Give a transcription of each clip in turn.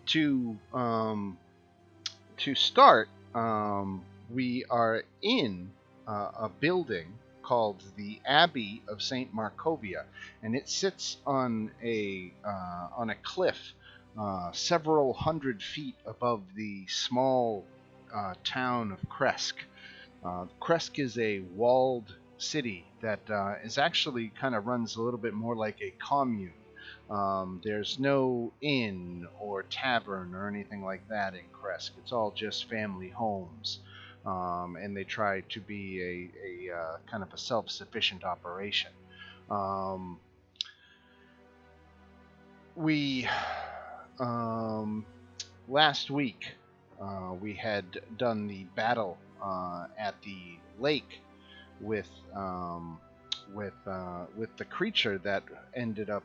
To start, we are in a building called the Abbey of Saint Markovia, and it sits on a cliff several hundred feet above the small town of Kresk. Kresk is a walled city that is actually kind of runs a little bit more like a commune. There's no inn or tavern or anything like that in Kresk. It's all just family homes, and they try to be a kind of a self-sufficient operation. Um, we last week we had done the battle at the lake with with the creature that ended up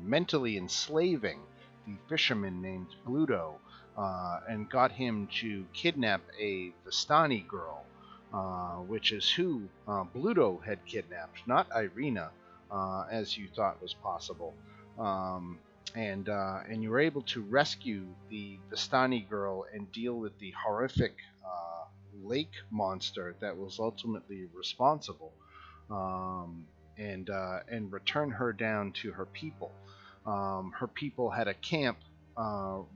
mentally enslaving the fisherman named Bluto, and got him to kidnap a Vistani girl, which is who Bluto had kidnapped, not Irina, as you thought was possible. And you were able to rescue the Vistani girl and deal with the horrific lake monster that was ultimately responsible, and return her down to her people. Her people had a camp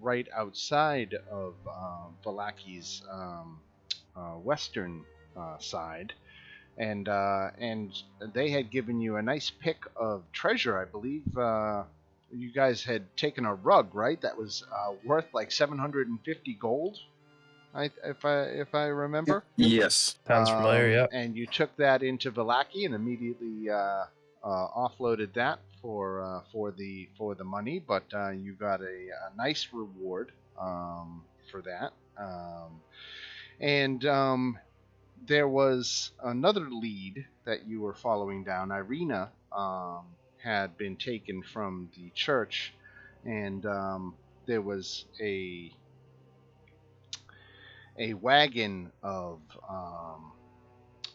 right outside of Valaki's western side, and they had given you a nice pick of treasure. I believe you guys had taken a rug, right? That was worth like 750 gold, if I remember. Yes. Sounds familiar, yeah. And you took that into Vallaki and immediately offloaded that for the money, but you got a nice reward for that. And there was another lead that you were following down. Irina had been taken from the church, and there was a wagon of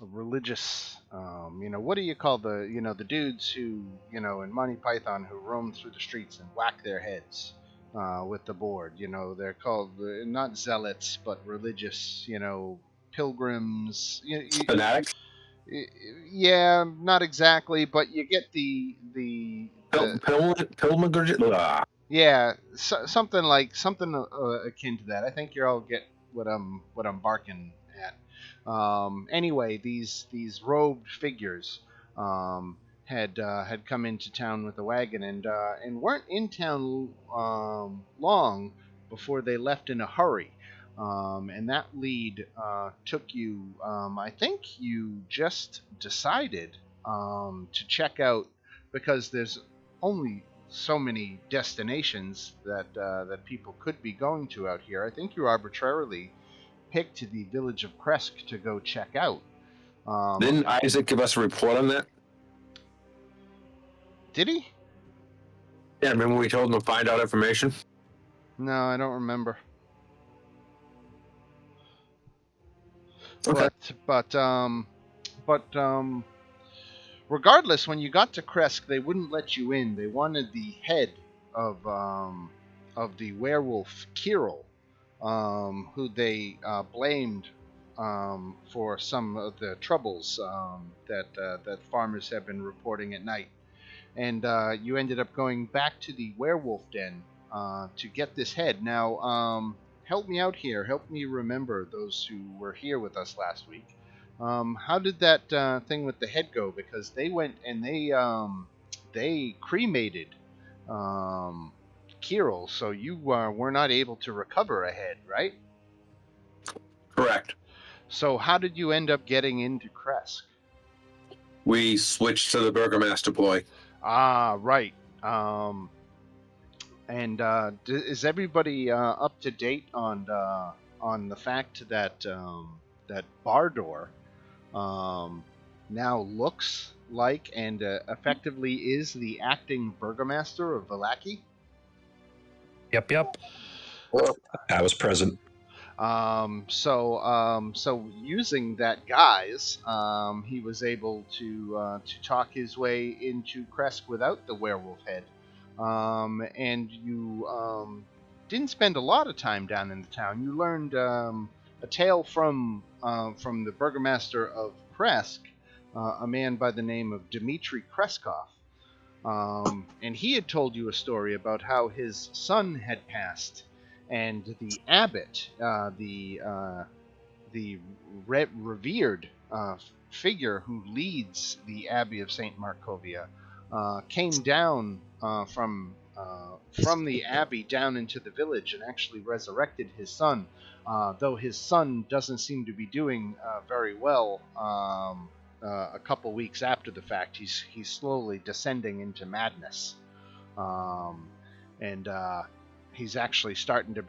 religious, what do you call the dudes who, in Monty Python, who roam through the streets and whack their heads with the board. They're called not zealots, but religious, pilgrims. Fanatics? Yeah, not exactly, but you get the Pilgrimage? yeah, something akin to that. I think you all get what I'm barking at. Anyway, these robed figures had come into town with a wagon, and weren't in town long before they left in a hurry. And that lead took you. I think you just decided to check out, because there's only so many destinations that people could be going to out here. I think you arbitrarily picked the village of Kresk to go check out. Didn't Isaac give us a report on that? Did he? Yeah, remember we told him to find out information? No, I don't remember. Okay. But regardless, when you got to Kresk, they wouldn't let you in. They wanted the head of the werewolf Kirill, who they blamed for some of the troubles that farmers have been reporting at night. And you ended up going back to the werewolf den to get this head. Now, help me out here. Help me remember those who were here with us last week. How did that thing with the head go? Because they went and they cremated Kirill, so you were not able to recover a head, right? Correct. So how did you end up getting into Kresk? We switched to the Burgermaster ploy. Ah, right. And is everybody up to date on the fact that that Bardor now looks like and effectively is the acting burgomaster of Vallaki? Yep. I was present. So using that guise, he was able to talk his way into Kresk without the werewolf head. and you didn't spend a lot of time down in the town. You learned a tale from the burgomaster of Kresk, a man by the name of Dmitry Kreskov. And he had told you a story about how his son had passed, and the abbot, the revered figure who leads the Abbey of Saint Markovia, came down from the abbey down into the village and actually resurrected his son. Though his son doesn't seem to be doing very well. A couple weeks after the fact, he's slowly descending into madness, and he's actually starting to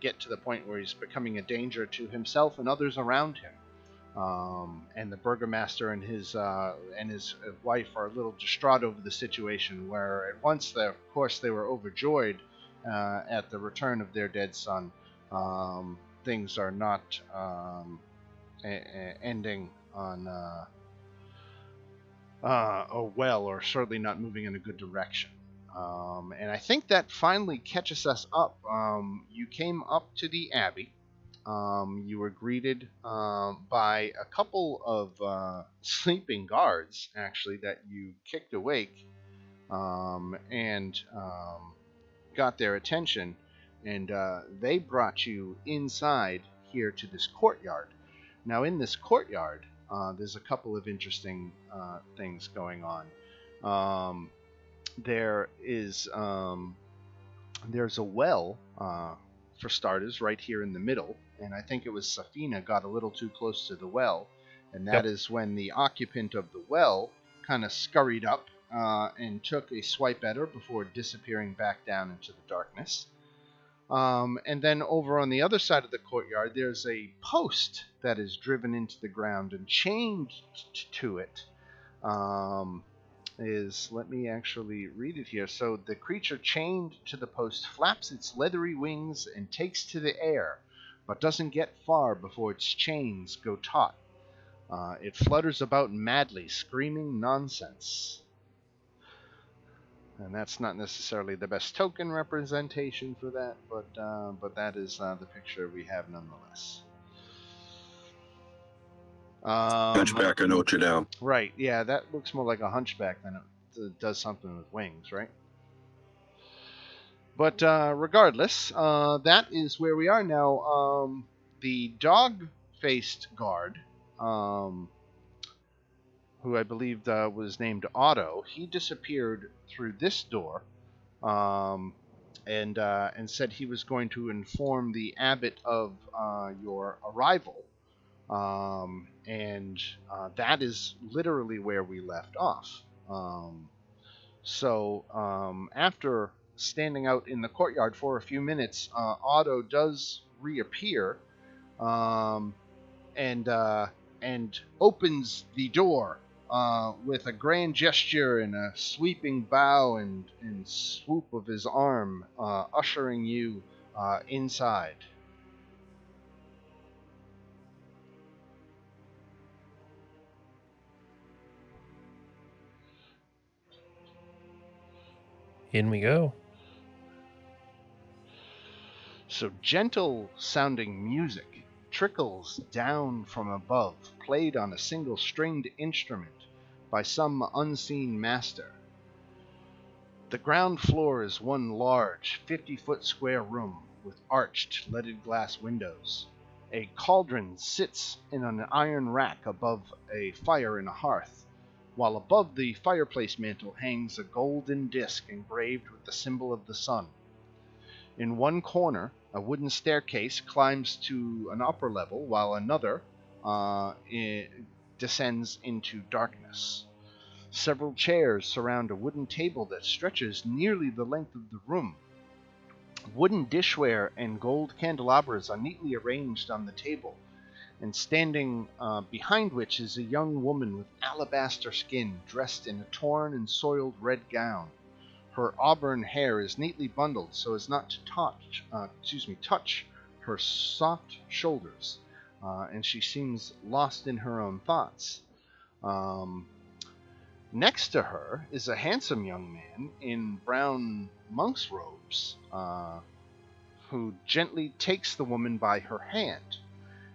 get to the point where he's becoming a danger to himself and others around him. And the burgomaster and his wife are a little distraught over the situation. Where at once, of course, they were overjoyed at the return of their dead son. Things are not ending on or certainly not moving in a good direction. And I think that finally catches us up. You came up to the Abbey. You were greeted by a couple of sleeping guards, actually, that you kicked awake and got their attention. And they brought you inside here to this courtyard. Now, in this courtyard, there's a couple of interesting things going on. There's a well, for starters, right here in the middle, and I think it was Safina got a little too close to the well, and that is when the occupant of the well kind of scurried up and took a swipe at her before disappearing back down into the darkness. And then over on the other side of the courtyard, there's a post that is driven into the ground, and chained to it let me actually read it here. So the creature chained to the post flaps its leathery wings and takes to the air, but doesn't get far before its chains go taut. It flutters about madly, screaming nonsense. And that's not necessarily the best token representation for that, but that is the picture we have nonetheless. Hunchback of Notre Dame. Right, yeah, that looks more like a hunchback than it does something with wings, right? But regardless, that is where we are now. The dog-faced guard, who I believe was named Otto, he disappeared through this door, and said he was going to inform the abbot of your arrival. And that is literally where we left off. So after standing out in the courtyard for a few minutes, Otto does reappear, and opens the door with a grand gesture and a sweeping bow and swoop of his arm, ushering you inside. In we go. So gentle sounding music trickles down from above, played on a single stringed instrument by some unseen master. The ground floor is one large 50-foot square room with arched leaded glass windows. A cauldron sits in an iron rack above a fire in a hearth, while above the fireplace mantel hangs a golden disc engraved with the symbol of the sun. In one corner, a wooden staircase climbs to an upper level, while another descends into darkness. Several chairs surround a wooden table that stretches nearly the length of the room. Wooden dishware and gold candelabras are neatly arranged on the table, and standing behind which is a young woman with alabaster skin, dressed in a torn and soiled red gown. Her auburn hair is neatly bundled so as not to touch her soft shoulders, and she seems lost in her own thoughts. Next to her is a handsome young man in brown monk's robes, who gently takes the woman by her hand.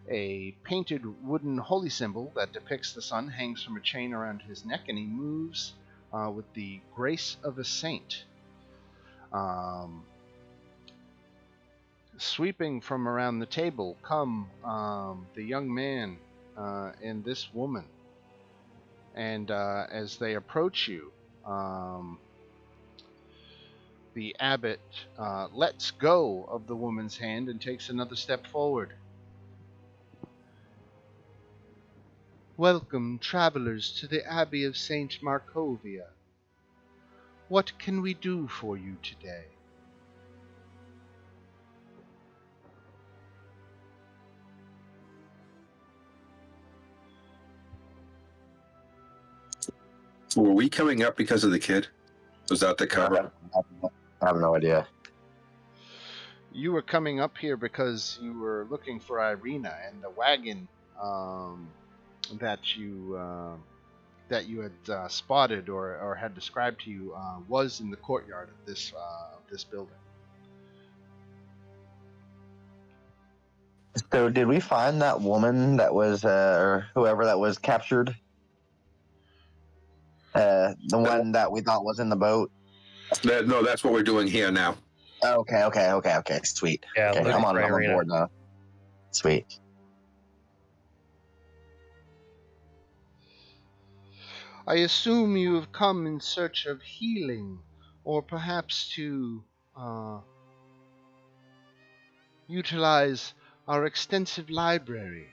A painted wooden holy symbol that depicts the sun hangs from a chain around his neck, and he moves with the grace of a saint. Sweeping from around the table come the young man and this woman. And as they approach you, the abbot lets go of the woman's hand and takes another step forward. Welcome, travelers, to the Abbey of St. Markovia. What can we do for you today? Were we coming up because of the kid? Was that the cover? I have no idea. You were coming up here because you were looking for Irina, and the wagon that you had spotted or had described to you was in the courtyard of this building. So did we find that woman that was, or whoever that was captured? The one that we thought was in the boat? No, that's what we're doing here now. Okay, sweet. Yeah, Okay, look I'm for on Irina. board now. Sweet. I assume you have come in search of healing, or perhaps to utilize our extensive library.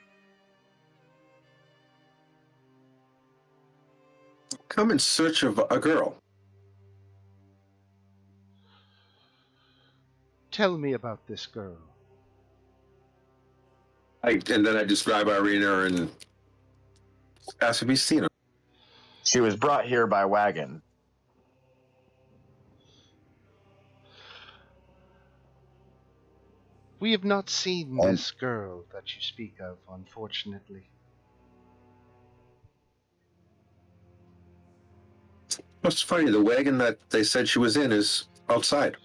Come in search of a girl. Tell me about this girl. And then I describe Irina and ask if he's seen her. She was brought here by wagon. We have not seen this girl that you speak of, unfortunately. What's funny, the wagon that they said she was in is outside.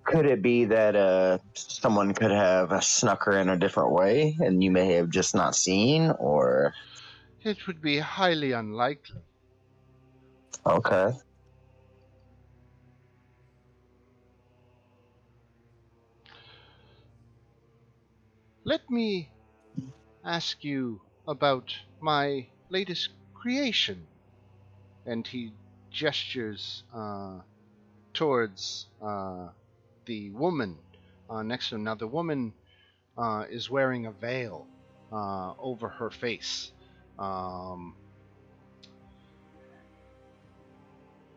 Could it be that someone could have snuck her in a different way and you may have just not seen, or? It would be highly unlikely. Okay. Let me ask you about my latest creation. And he gestures towards the woman next to him. Now, the woman is wearing a veil over her face.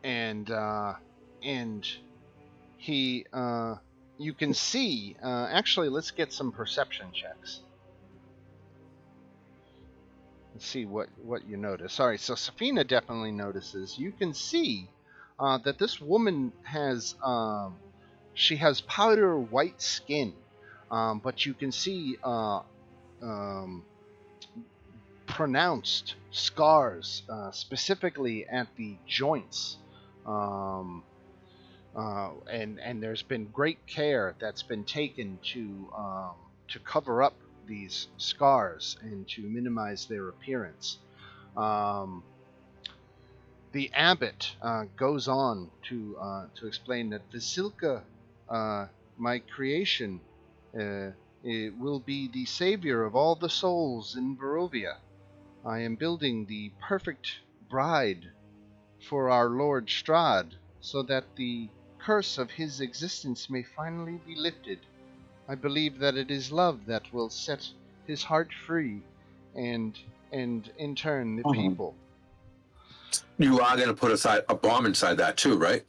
And he, you can see, actually, let's get some perception checks. Let's see what you notice. Sorry, so Safina definitely notices. You can see that this woman has, she has powder white skin, but you can see pronounced scars, specifically at the joints. And there's been great care that's been taken to cover up these scars and to minimize their appearance. The abbot goes on to explain that Vasilka, my creation, it will be the savior of all the souls in Barovia. I am building the perfect bride for our Lord Strahd, so that the curse of his existence may finally be lifted. I believe that it is love that will set his heart free, and in turn the people. You are going to put a bomb inside that too, right?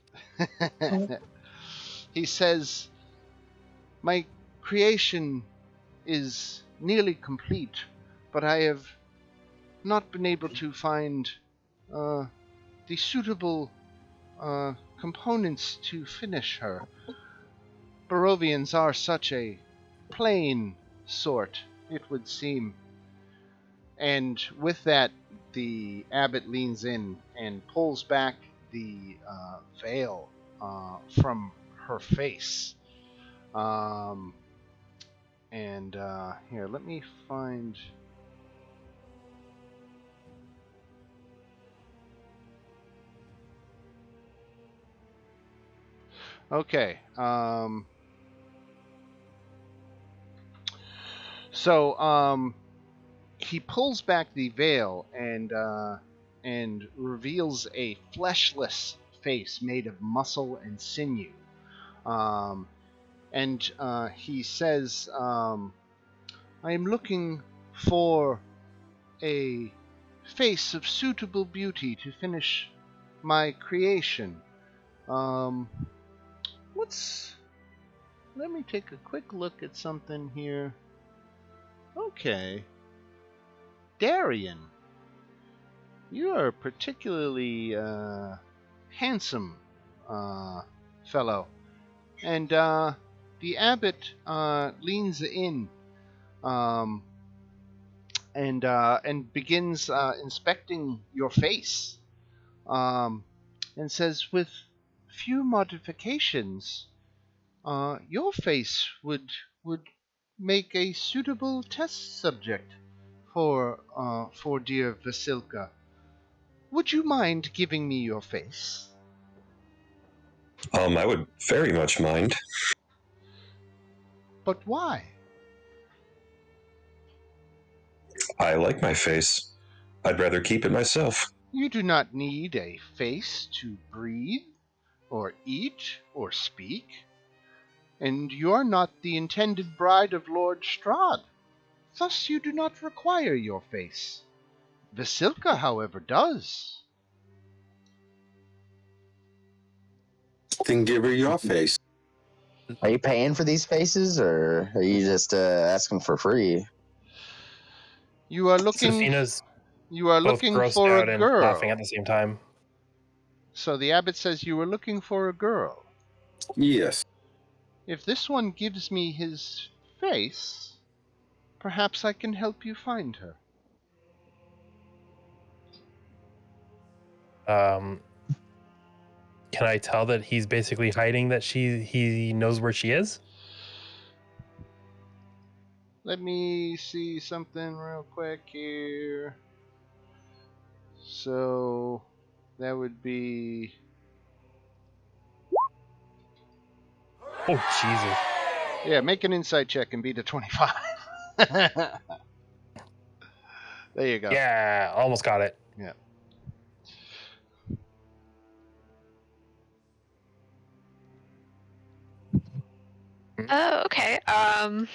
He says, my creation is nearly complete, but I have not been able to find the suitable components to finish her. Barovians are such a plain sort, it would seem. And with that, the abbot leans in and pulls back the veil from her face. Here, let me find. Okay. He pulls back the veil and reveals a fleshless face made of muscle and sinew. He says, I am looking for a face of suitable beauty to finish my creation. Let me take a quick look at something here. Okay. Darian, you are a particularly handsome fellow. And the abbot leans in and begins inspecting your face, and says, with few modifications, your face would make a suitable test subject for dear Vasilka. Would you mind giving me your face? I would very much mind. But why? I like my face. I'd rather keep it myself. You do not need a face to breathe, or eat, or speak. And you are not the intended bride of Lord Strahd. Thus you do not require your face. Vasilka, however, does. Then give her your face. Are you paying for these faces, or are you just asking for free? You are looking. Safina's You are both looking grossed for out a and girl. laughing at the same time. So the abbot says you were looking for a girl. Yes. If this one gives me his face, perhaps I can help you find her. Can I tell that he's basically hiding that he knows where she is? Let me see something real quick here. So that would be. Oh, Jesus. Yeah, make an insight check and beat a 25. There you go. Yeah, almost got it. Yeah. Oh, okay. I'm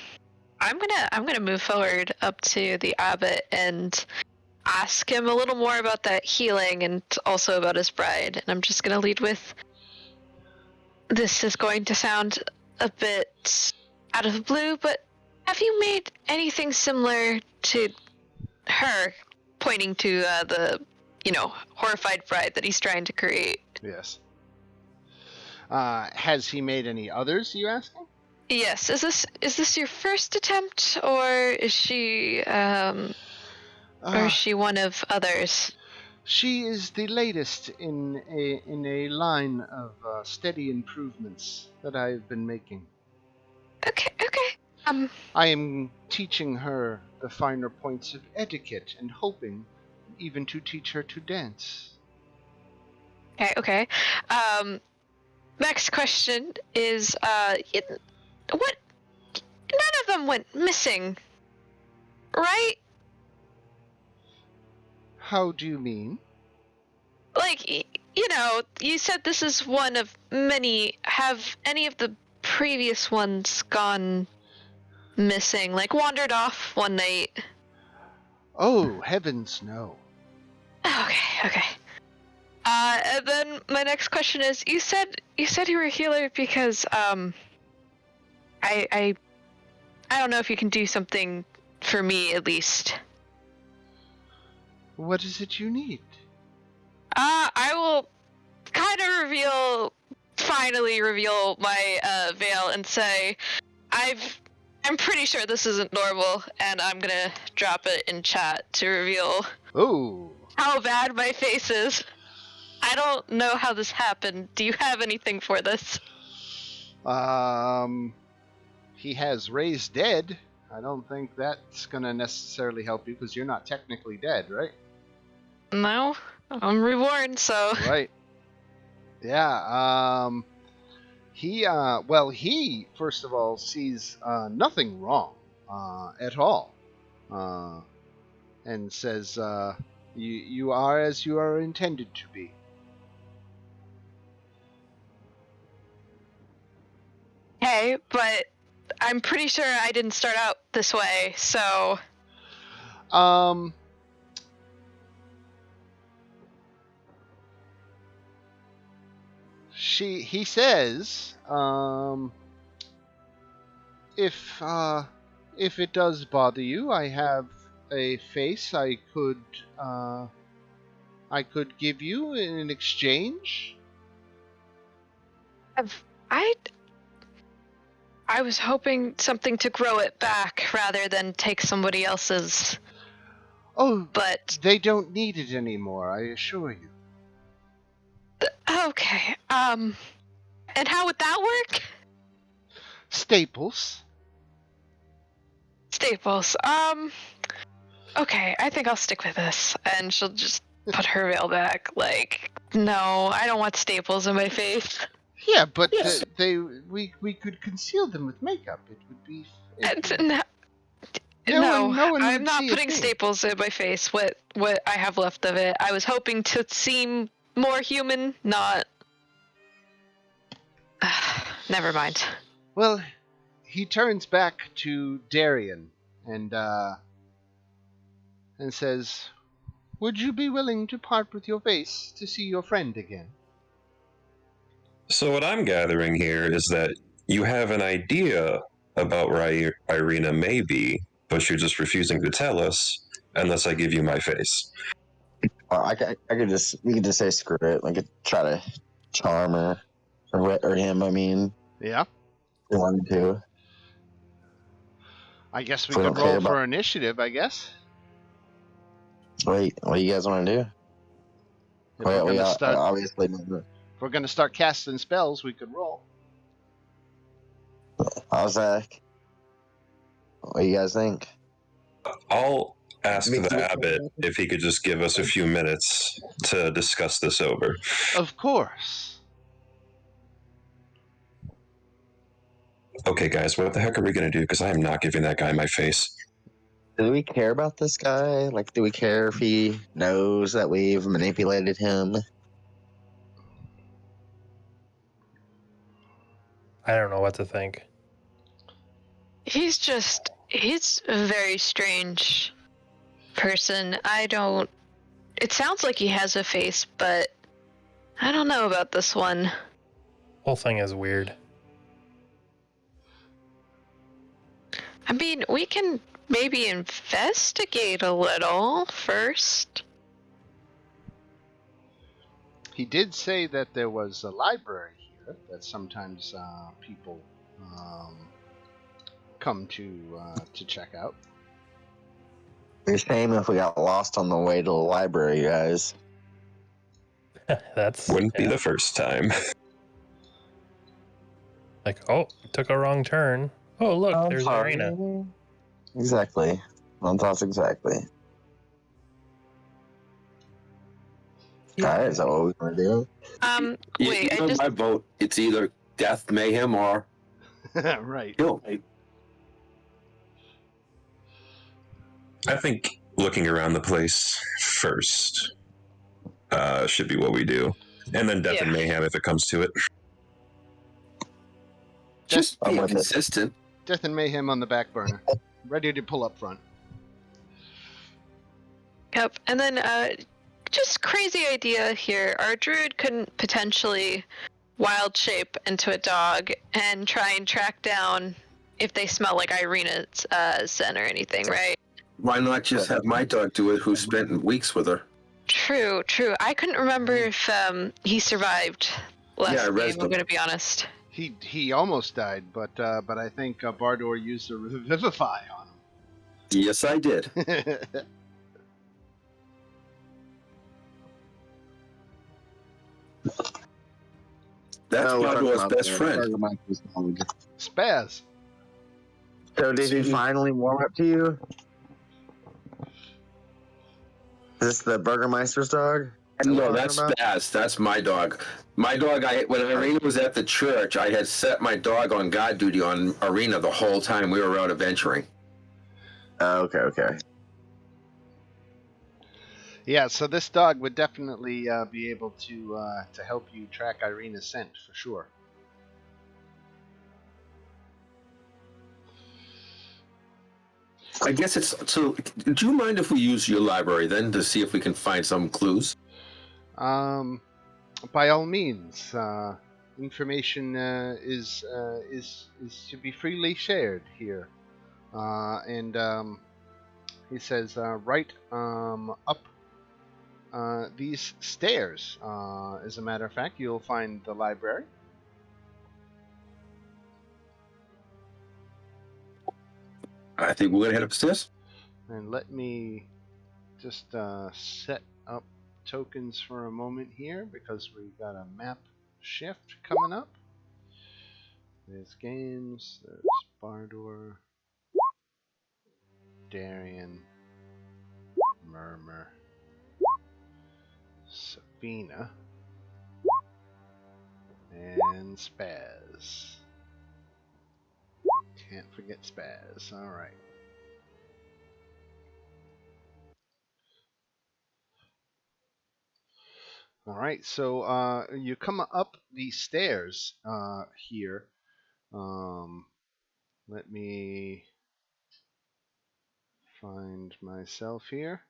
gonna move forward up to the abbot and ask him a little more about that healing and also about his bride. And I'm just gonna lead with, this is going to sound a bit out of the blue, but have you made anything similar to her, pointing to the, horrified bride that he's trying to create? Yes. Has he made any others, you asking? Yes. Is this your first attempt, or is she or is she one of others? She is the latest in a line of steady improvements that I have been making. Okay. I am teaching her the finer points of etiquette and hoping even to teach her to dance. Okay. Next question is, what? None of them went missing, right? How do you mean? Like, you said this is one of many. Have any of the previous ones gone missing, like wandered off one night? Oh, heavens no. Okay. And then my next question is, you said you were a healer because I don't know if you can do something for me at least. What is it you need? I will kind of reveal 5 finally reveal my veil and say, I'm pretty sure this isn't normal, and I'm gonna drop it in chat to reveal Ooh. how bad my face is. I don't know how this happened. Do you have anything for this? He has raised dead. I don't think that's gonna necessarily help you because you're not technically dead, right? No, I'm reborn, so. Right. Yeah. He first of all sees nothing wrong at all, and says, "You are as you are intended to be." Hey, but I'm pretty sure I didn't start out this way, so. He says, if it does bother you, I have a face I could give you in exchange. I was hoping something to grow it back rather than take somebody else's. Oh, but they don't need it anymore, I assure you. Okay. And how would that work? Staples. Okay, I think I'll stick with this. And she'll just put her veil back. Like, no, I don't want staples in my face. Yeah, but Yes. we could conceal them with makeup. It would be. No, No one I'm would not see a putting thing. staples in my face. What I have left of it. I was hoping to seem more human, not. Never mind. Well, he turns back to Darian and says, "Would you be willing to part with your face to see your friend again?" So what I'm gathering here is that you have an idea about where Irina may be, but you're just refusing to tell us unless I give you my face. I could just, we could just say screw it. We could try to charm her or him. I mean, Yeah. if we wanted to. I guess we If we could don't care roll about- for initiative, I guess. Wait, what do you guys want to do? If we're gonna start, obviously. if we're gonna start casting spells, we could roll. How's that? What do you guys think? I'll ask the abbot if he could just give us a few minutes to discuss this over. Of course. Okay, guys, what the heck are we going to do? Because I am not giving that guy my face. Do we care about this guy? Like, do we care if he knows that we've manipulated him? I don't know what to think. He's a very strange person. It sounds like he has a face, but I don't know about this one. Whole thing is weird. I mean, we can maybe investigate a little first. He did say that there was a library here that sometimes people come to check out. It's a shame if we got lost on the way to the library, guys. That's Wouldn't be the first time. like, oh, took a wrong turn. Oh, look, I'm there's sorry. Irina. Exactly. One thoughts exactly. Alright, is that what we're gonna do? Wait, I just my vote. It's either death, mayhem, or Right. kill. I think looking around the place first should be what we do. And then death and mayhem if it comes to it. Just I'm be with it. consistent. Death and mayhem on the back burner, ready to pull up front. Yep, and then just crazy idea here. Our druid couldn't potentially wild shape into a dog and try and track down if they smell like Irina's scent or anything, right? Why not just have my dog do it, who spent weeks with her? True. I couldn't remember if he survived Yeah, I last read game. I'm gonna be honest. He almost died, but I think Bardor used a revivify on Yes, I did. him. That's No, we're talking Bardor's about best the friend. Burgermeister's dog. Spaz. So did he finally warm up to you? Is this the Burgermeister's dog? No, Talking that's about? Spaz. That's my dog. My dog, when Irina was at the church, I had set my dog on guard duty on Irina the whole time we were out adventuring. Okay. Yeah, so this dog would definitely be able to help you track Irina's scent for sure. I guess it's so. Do you mind if we use your library then to see if we can find some clues? By all means, information is to be freely shared here, and he says right up these stairs. As a matter of fact, you'll find the library. I think we're gonna head upstairs. And let me just set up tokens for a moment here because we've got a map shift coming up. There's games, there's Bardor, Darien, Murmur, Sabina, and Spaz. Can't forget Spaz. Alright. Alright, so you come up the stairs here. Let me find myself here.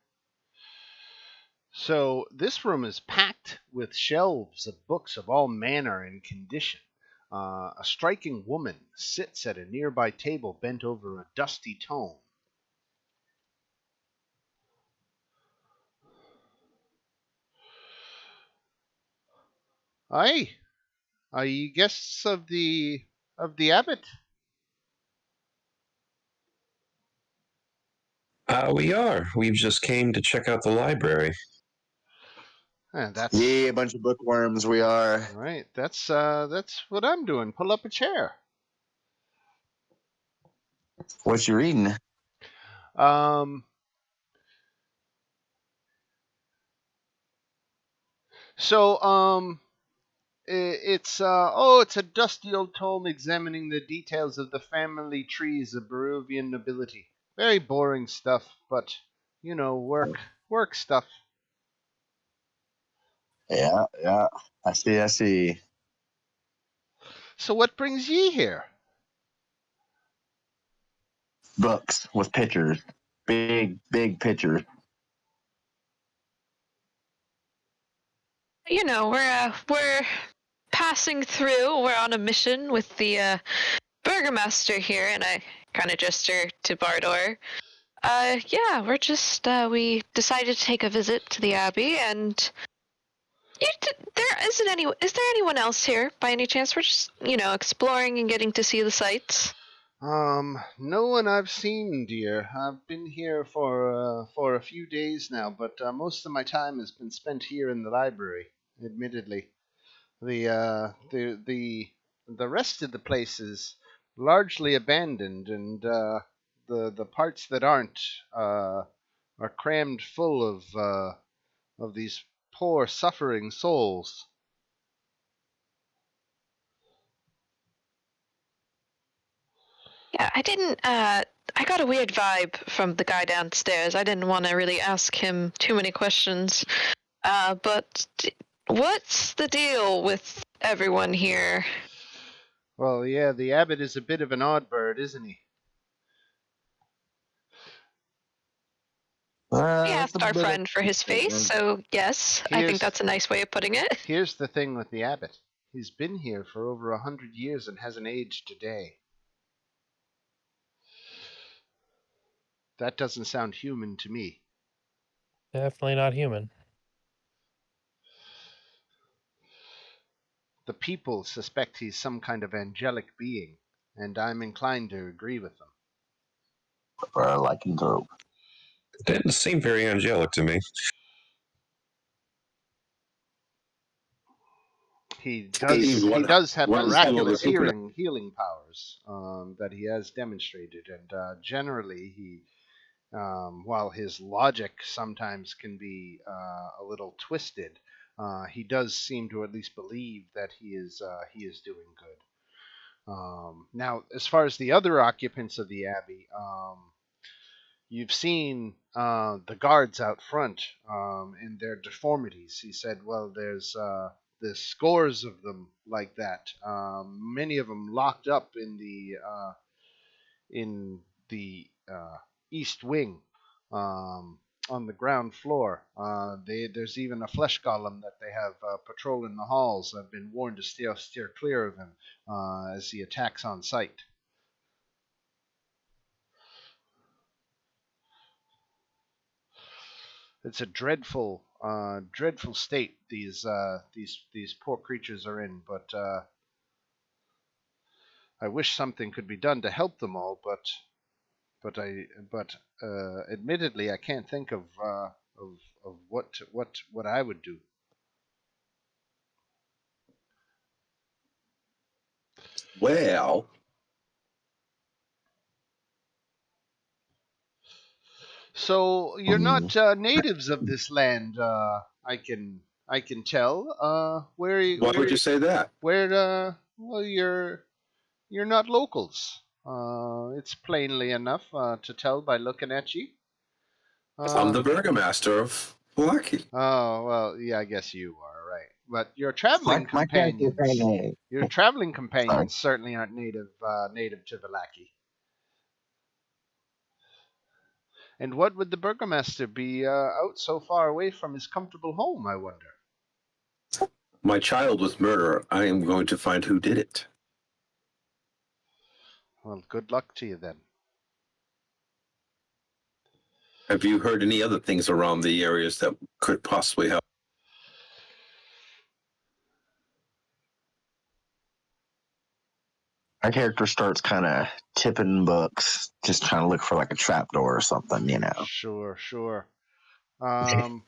So this room is packed with shelves of books of all manner and condition. A striking woman sits at a nearby table bent over a dusty tome. Aye, are ye guests of the abbot? We are. We've just came to check out the library. That's Yeah, a bunch of bookworms we are. right. That's what I'm doing. Pull up a chair. What you reading? Um. So it's it's a dusty old tome examining the details of the family trees of Barovian nobility. Very boring stuff, but work stuff. Yeah. I see. So what brings ye here? Books with pictures. Big pictures. We're passing through. We're on a mission with the burgomaster here, and I kind of gesture to Bardor. Yeah, we're just we decided to take a visit to the Abbey, and is there anyone else here by any chance? We're just exploring and getting to see the sights. No one I've seen, dear. I've been here for a few days now, but most of my time has been spent here in the library. Admittedly, the rest of the place is largely abandoned, and the parts that aren't are crammed full of these poor suffering souls. Yeah, I didn't. I got a weird vibe from the guy downstairs. I didn't want to really ask him too many questions. But what's the deal with everyone here? Well, yeah, the abbot is a bit of an odd bird, isn't he? We It's a asked our bit of- friend for his face, so yes, I think that's a nice way of putting it. Here's the thing with the abbot. He's been here for over 100 years and hasn't aged a day. That doesn't sound human to me. Definitely not human. The people suspect he's some kind of angelic being, and I'm inclined to agree with them. Or a lycanthrope. Didn't seem very angelic to me. He Hey, does. He does have what is some of the miraculous secret? healing powers that he has demonstrated, and generally he, while his logic sometimes can be a little twisted, he does seem to at least believe that he is doing good. Now, as far as the other occupants of the abbey, you've seen the guards out front in their deformities. He said, "Well, there's scores of them like that. Many of them locked up in the east wing, on the ground floor. There's even a flesh golem that they have patrolling the halls. I've been warned to steer clear of him as he attacks on sight." It's a dreadful state these poor creatures are in. But I wish something could be done to help them all. But admittedly, I can't think of what I would do. Well, So you're not natives of this land. I can tell. why would you say that? Well, you're not locals. It's plainly enough to tell by looking at you. I'm the burgomaster of Milwaukee. Oh, well, yeah, I guess you are, right. But your traveling My character's companions, name. your traveling Sorry. companions certainly aren't native to Vallaki. And what would the burgomaster be out so far away from his comfortable home, I wonder? My child was murdered. I am going to find who did it. Well, good luck to you then. Have you heard any other things around the areas that could possibly help? Our character starts kind of tipping books, just trying to look for like a trapdoor or something, you know. Sure. Um,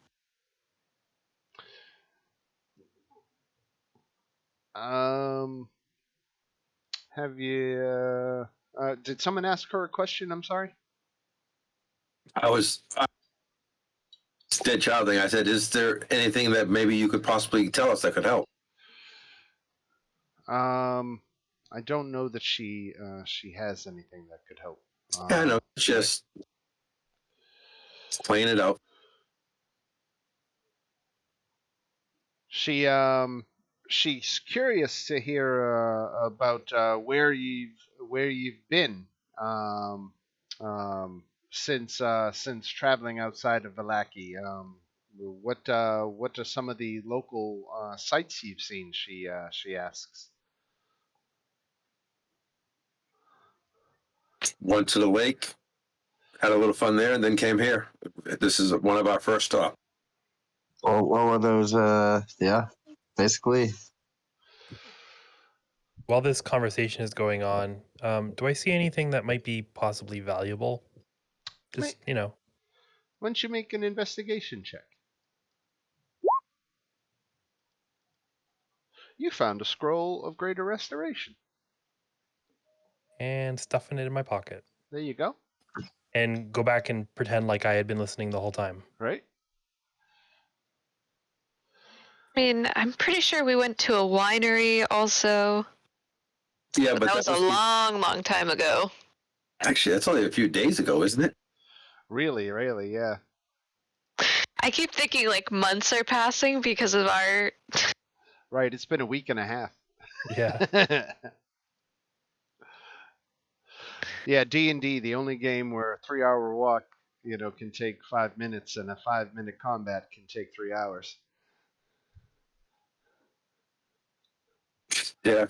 um, have you? Did someone ask her a question? I'm sorry. Dead child thing. I said, is there anything that maybe you could possibly tell us that could help? I don't know that she has anything that could help. Yeah, I know. Just playing it out. She's curious to hear about where you've been um, since traveling outside of Vallaki. What are some of the local sights you've seen? She asks. Went to the lake, had a little fun there, and then came here. This is one of our first stops. What were those? Yeah, basically. While this conversation is going on, do I see anything that might be possibly valuable? Just, Why don't you make an investigation check? You found a scroll of greater restoration. and stuffing it in my pocket. There you go. And go back and pretend like I had been listening the whole time. Right. I mean, I'm pretty sure we went to a winery also. Yeah, But that was a long time ago. Actually, that's only a few days ago, isn't it? Really, yeah. I keep thinking like months are passing because of our. Right, it's been a week and a half. Yeah. Yeah, D&D, the only game where a 3-hour walk, can take 5 minutes, and a 5-minute combat can take 3 hours. Yeah.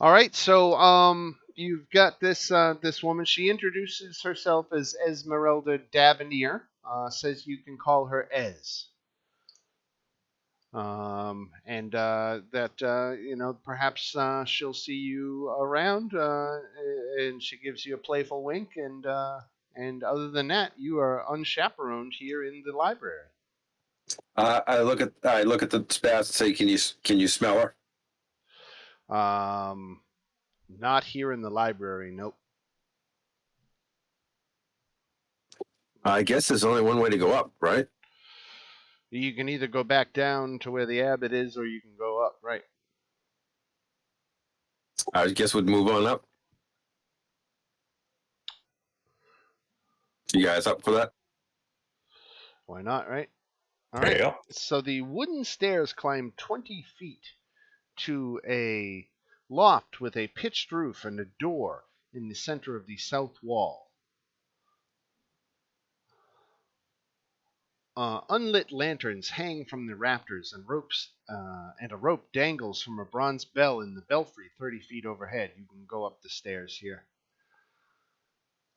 All right, so you've got this woman. She introduces herself as Esmeralda Davenier. Says you can call her Ez. And that perhaps she'll see you around, and she gives you a playful wink, and other than that, you are unchaperoned here in the library. I look at the spats and say, can you smell her? Not here in the library. Nope. I guess there's only one way to go up, right? You can either go back down to where the abbot is, or you can go up. Right. I guess we'd move on up. You guys up for that? Why not? Right. All right. Yeah. So the wooden stairs climb 20 feet to a loft with a pitched roof and a door in the center of the south wall. Unlit lanterns hang from the rafters, and a rope dangles from a bronze bell in the belfry 30 feet overhead. You can go up the stairs here.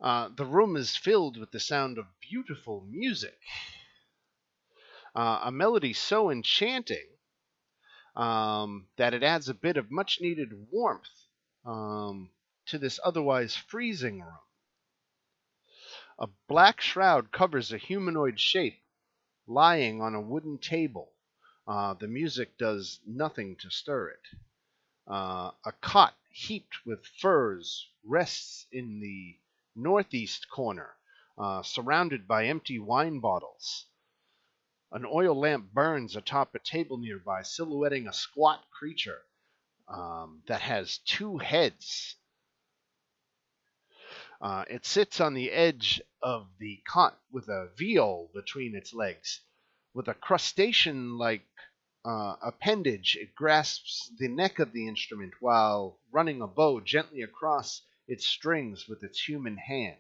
The room is filled with the sound of beautiful music. A melody so enchanting that it adds a bit of much-needed warmth to this otherwise freezing room. A black shroud covers a humanoid shape lying on a wooden table. The music does nothing to stir it. A cot heaped with furs rests in the northeast corner, surrounded by empty wine bottles. An oil lamp burns atop a table nearby, silhouetting a squat creature that has 2 heads. It sits on the edge of the cot with a viol between its legs. With a crustacean-like appendage, it grasps the neck of the instrument while running a bow gently across its strings with its human hand.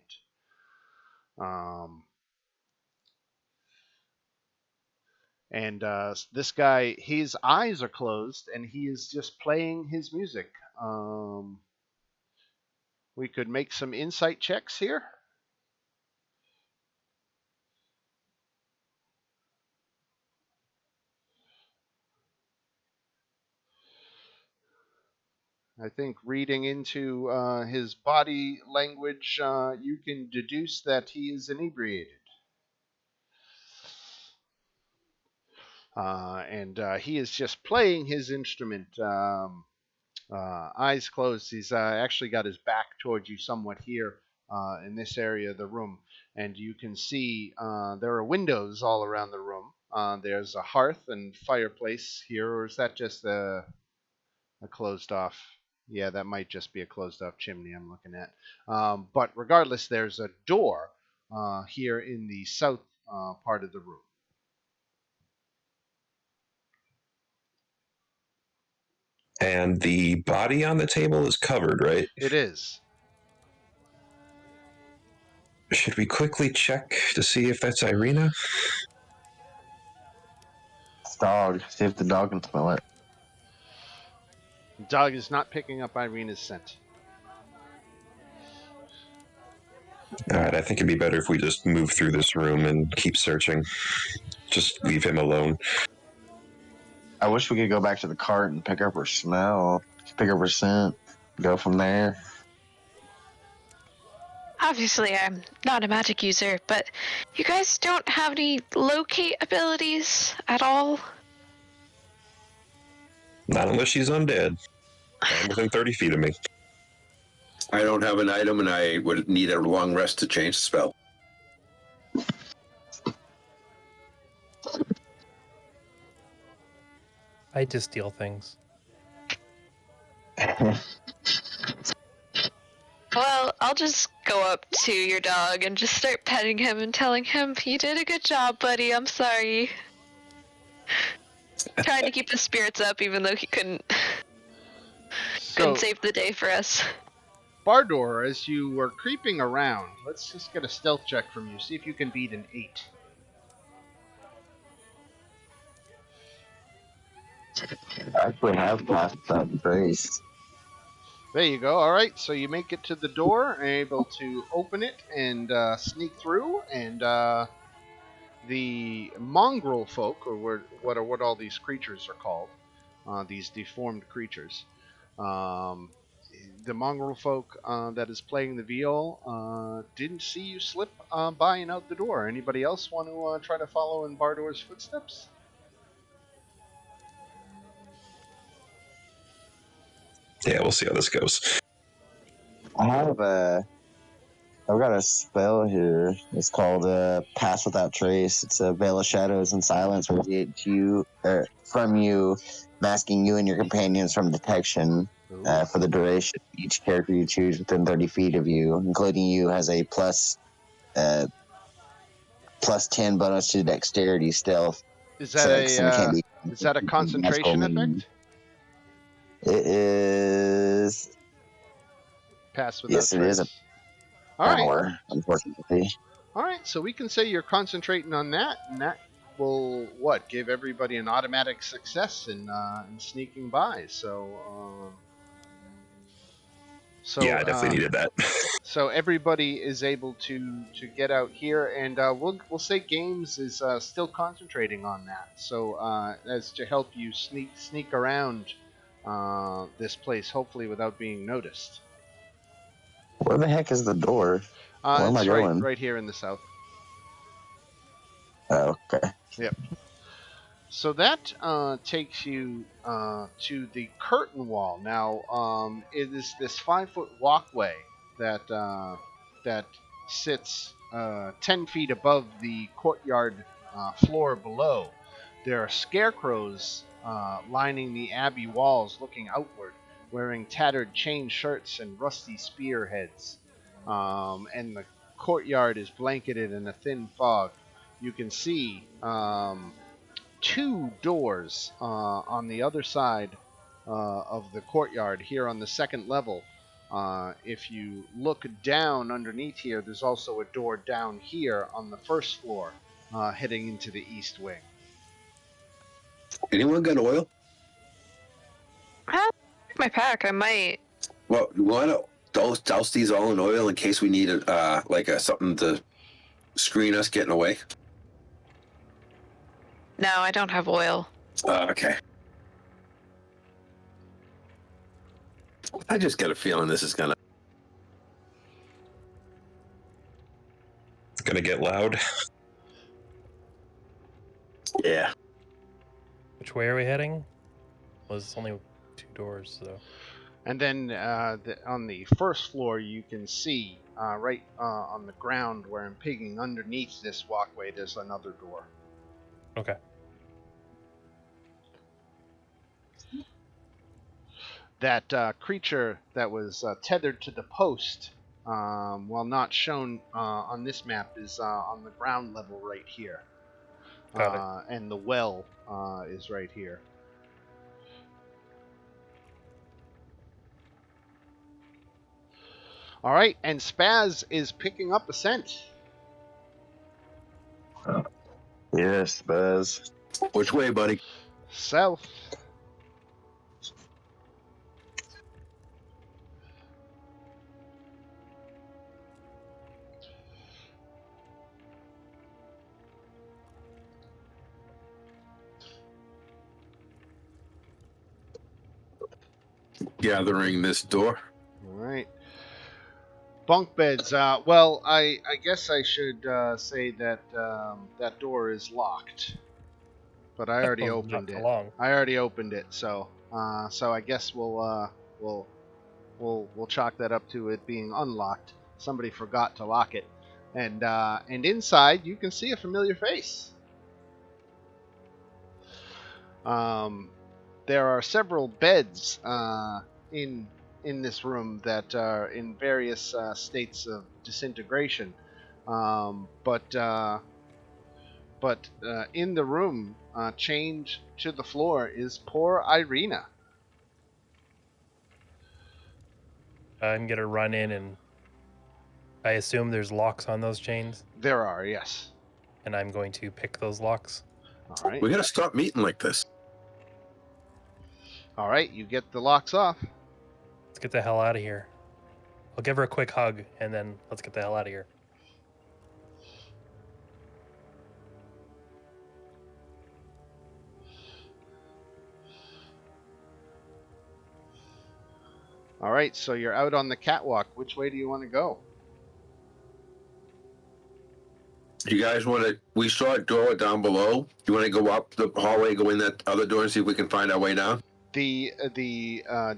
This guy, his eyes are closed, and he is just playing his music. We could make some insight checks here. I think reading into his body language, you can deduce that he is inebriated. And he is just playing his instrument, eyes closed. He's actually got his back towards you somewhat here in this area of the room. And you can see there are windows all around the room. There's a hearth and fireplace here, or is that just a closed off? Yeah, that might just be a closed off chimney I'm looking at. But regardless, there's a door here in the south part of the room. And the body on the table is covered, right? It is. Should we quickly check to see if that's Irina? It's dog. See if the dog can smell it. Doug is not picking up Irina's scent. Alright, I think it'd be better if we just move through this room and keep searching. Just leave him alone. I wish we could go back to the cart and pick up her smell, pick up her scent, go from there. Obviously, I'm not a magic user, but you guys don't have any locate abilities at all? Not unless she's undead. I'm within 30 feet of me. I don't have an item, and I would need a long rest to change the spell. I just steal things. Well, I'll just go up to your dog and just start petting him and telling him, you did a good job, buddy, I'm sorry. Trying to keep his spirits up even though he couldn't save the day for us. Bardor, as you were creeping around, let's just get a stealth check from you. See if you can beat an 8. I actually have passed that grace. There you go. All right, so you make it to the door, are able to open it and sneak through, and the mongrel folk, or what all these creatures are called, these deformed creatures. Um, the mongrel folk that is playing the viol didn't see you slip by and out the door. Anybody else want to try to follow in Bardor's footsteps? Yeah, we'll see how this goes. I've got a spell here. It's called Pass Without Trace. It's a Veil of Shadows and Silence radiate to you, from you, masking you and your companions from detection for the duration. Each character you choose within 30 feet of you, including you, has a plus 10 bonus to Dexterity, Stealth, Is that Sex, and can't be is that a magical concentration means. effect? It is. Pass without Yes, it is trace. a All right. power, unfortunately. All right, so we can say you're concentrating on that, and that will give everybody an automatic success in sneaking by. Yeah, I definitely needed that. So everybody is able to get out here, and we'll say Games is still concentrating on that. So as to help you sneak around this place, hopefully without being noticed. Where the heck is the door? Where am I It's going? right here in the south. Oh, okay. Yep. So that takes you to the curtain wall. Now, it is this 5-foot walkway that sits 10 feet above the courtyard floor below. There are scarecrows lining the Abbey walls, looking outward, wearing tattered chain shirts and rusty spearheads. And the courtyard is blanketed in a thin fog. You can see 2 doors on the other side of the courtyard here on the second level. If you look down underneath here, there's also a door down here on the first floor heading into the east wing. Anyone got oil? My pack, I might. Well, you want to douse these all in oil in case we need something to screen us getting away? No, I don't have oil. Okay. I just got a feeling this is gonna Get loud. Yeah. Which way are we heading? Well, there's only 2 doors, so. And then on the first floor, you can see right on the ground where I'm pegging underneath this walkway, there's another door. Okay. That creature that was tethered to the post, while not shown on this map, is on the ground level right here. Got And the well is right here. All right, and Spaz is picking up a scent. Yes, Buzz. Which way, buddy? South. Gathering this door. All right. Bunk beds. Well, I guess I should say that that door is locked, but I already Oh, opened not it. for long. I already opened it, so I guess we'll chalk that up to it being unlocked. Somebody forgot to lock it, and inside you can see a familiar face. There are several beds in this room that are in various states of disintegration, but in the room, chained to the floor, is poor Irina. I'm gonna run in, and I assume there's locks on those chains, There are, yes. and I'm going to pick those locks. All right. We gotta stop meeting like this. All right, you get the locks off. Let's get the hell out of here. I'll give her a quick hug, and then let's get the hell out of here. All right, so you're out on the catwalk. Which way do you want to go? You guys want to? We saw a door down below. You want to go up the hallway, go in that other door, and see if we can find our way down? The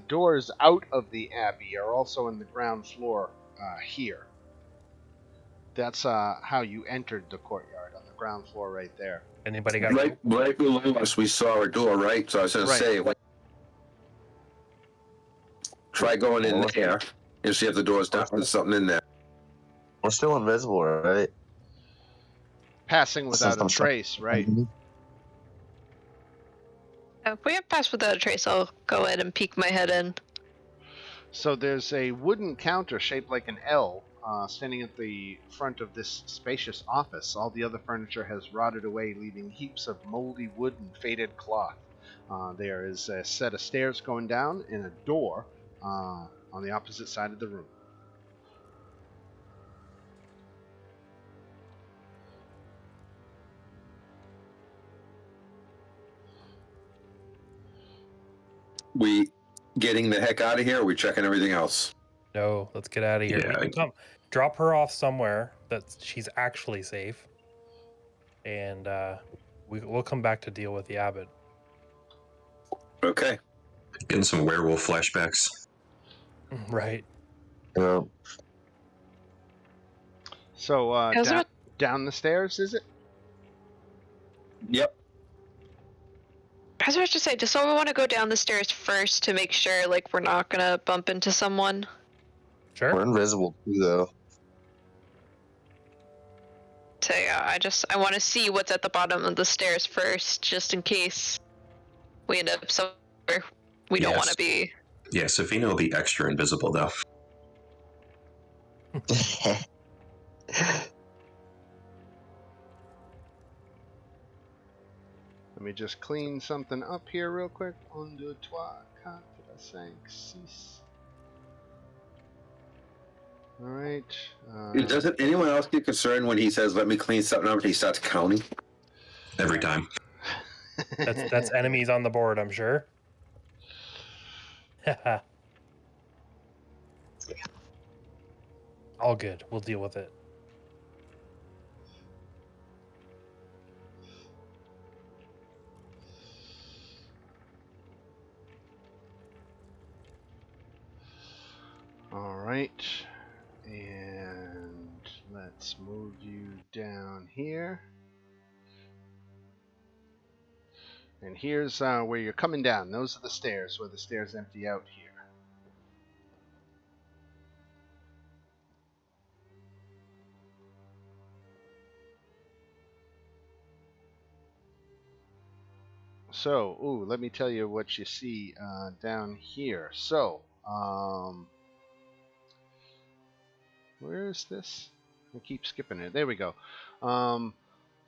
doors out of the Abbey are also in the ground floor here. That's how you entered the courtyard, on the ground floor right there. Anybody got Right below us, we saw a door, right? So I was going to say, try going in there and see if the door's down. There's something in there. We're still invisible, right? Passing without a trace, right? If we have passed without a trace, I'll go ahead and peek my head in. So there's a wooden counter shaped like an L standing at the front of this spacious office. All the other furniture has rotted away, leaving heaps of moldy wood and faded cloth. There is a set of stairs going down and a door on the opposite side of the room. We getting the heck out of here, or are we checking everything else? No, let's get out of here. Yeah, We can drop her off somewhere that she's actually safe, and we'll come back to deal with the abbot. Okay. Getting some werewolf flashbacks. Right. Yeah. So down the stairs, is it? Yep. I was about to say, does someone want to go down the stairs first to make sure, like, we're not gonna bump into someone? Sure. We're invisible too, though. So yeah, I want to see what's at the bottom of the stairs first, just in case we end up somewhere we don't want to be. Yeah, Safina will be extra invisible, though. Let me just clean something up here real quick. 1, 2, 3, 4, 5, 6. All right. Doesn't anyone else get concerned when he says, "Let me clean something up," and he starts counting? Every time. That's enemies on the board, I'm sure. All good. We'll deal with it. All right. And let's move you down here. And here's where you're coming down. Those are the stairs, where the stairs empty out here. So, let me tell you what you see down here. So, where is this? I keep skipping it. There we go.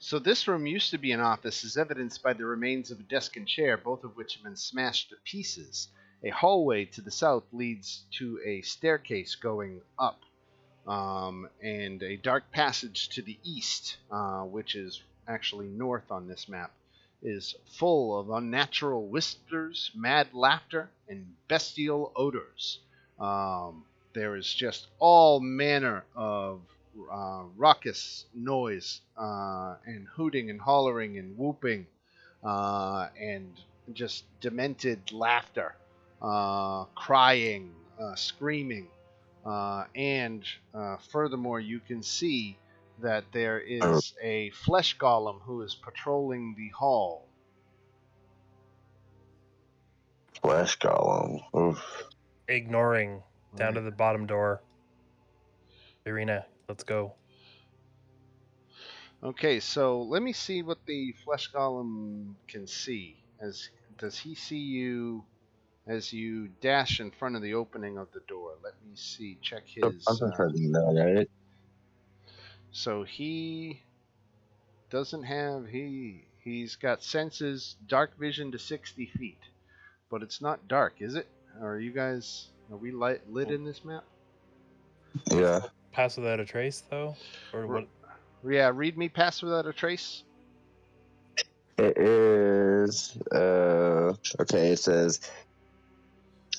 So this room used to be an office, as evidenced by the remains of a desk and chair, both of which have been smashed to pieces. A hallway to the south leads to a staircase going up, and a dark passage to the east, which is actually north on this map, is full of unnatural whispers, mad laughter, and bestial odors. There is just all manner of raucous noise and hooting and hollering and whooping and just demented laughter, crying, screaming, and furthermore, you can see that there is a flesh golem who is patrolling the hall. Flesh golem. Oof. Ignoring down to the bottom door. Irina, let's go. Okay, so let me see what the flesh golem can see. Does he see you as you dash in front of the opening of the door? Let me see. Check his. Concentrating that, right? So he doesn't have he's got senses dark vision to 60 feet, but it's not dark, is it? Or are you guys? Are we lit in this map? Yeah. Pass without a trace, though, or what? Yeah, read me Pass Without a Trace. It is. Okay, it says.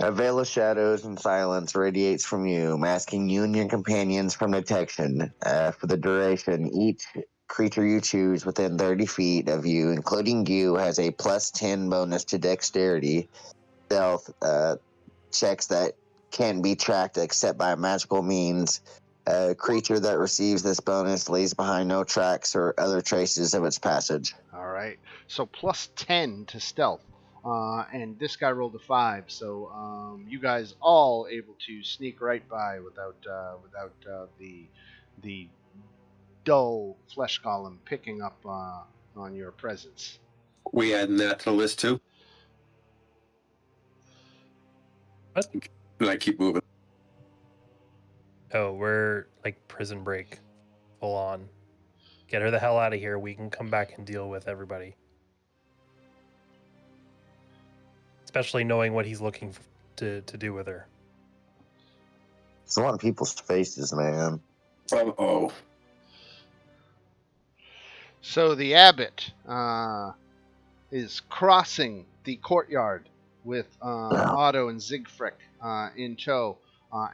A veil of shadows and silence radiates from you, masking you and your companions from detection. For the duration, each creature you choose within 30 feet of you, including you, has a plus 10 bonus to dexterity stealth checks that can be tracked except by magical means. A creature that receives this bonus leaves behind no tracks or other traces of its passage. All right. So plus 10 to stealth. And this guy rolled a 5, so you guys all able to sneak right by without the dull flesh golem picking up on your presence. We adding that to the list too? What? And I keep moving. Oh, we're like Prison Break, full on. Get her the hell out of here. We can come back and deal with everybody. Especially knowing what he's looking to do with her. It's a lot of people's faces, man. Oh. So the abbot is crossing the courtyard with Otto and Siegfried in tow,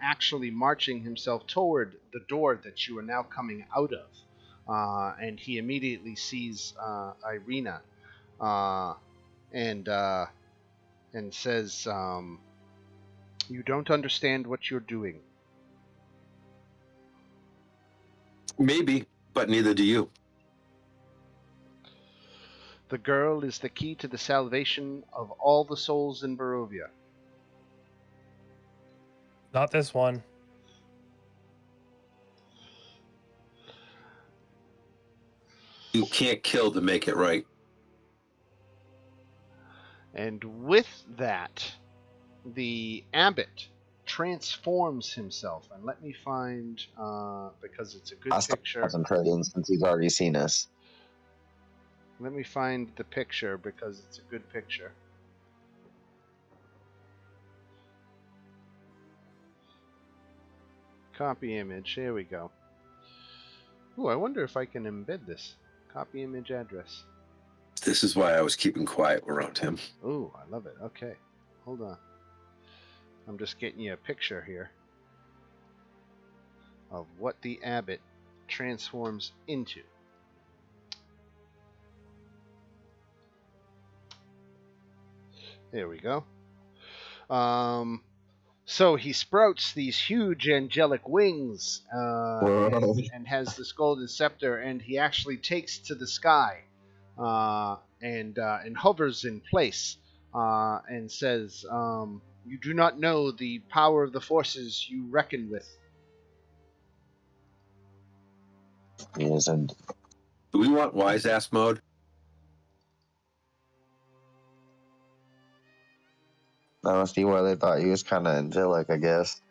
actually marching himself toward the door that you are now coming out of. And he immediately sees Irina and says, "You don't understand what you're doing." Maybe, but neither do you. The girl is the key to the salvation of all the souls in Barovia. Not this one. You can't kill to make it right. And with that, the abbot transforms himself. And let me find, because it's a good picture. Concentrating since he's already seen us. Let me find the picture because it's a good picture. Copy image. Here we go. Ooh, I wonder if I can embed this. Copy image address. This is why I was keeping quiet around him. Ooh, I love it. Okay. Hold on. I'm just getting you a picture here of what the abbot transforms into. There we go. So he sprouts these huge angelic wings and has this golden scepter, and he actually takes to the sky and hovers in place and says, "You do not know the power of the forces you reckon with." He isn't. Do we want wise ass mode? That must be why they thought he was kind of angelic, I guess.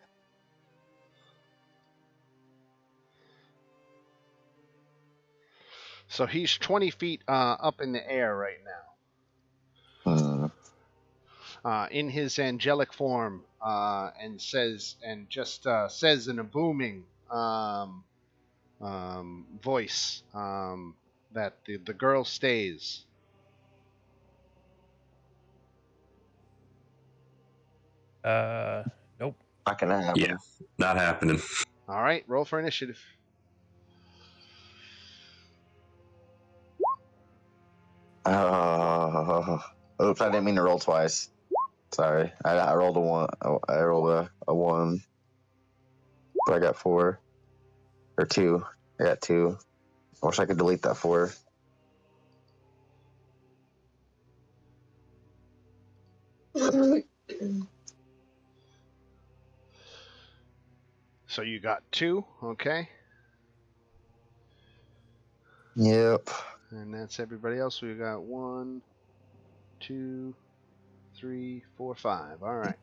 So he's 20 feet up in the air right now. In his angelic form, and says in a booming voice that the girl stays. Nope. Not gonna happen. Yeah, not happening. All right, roll for initiative. Oops, I didn't mean to roll twice. Sorry, I rolled a 1. I rolled a 1, but I got 4 or 2. I got 2. I wish I could delete that 4. So you got 2, okay? Yep. And that's everybody else. We got 1, 2, 3, 4, 5. All right.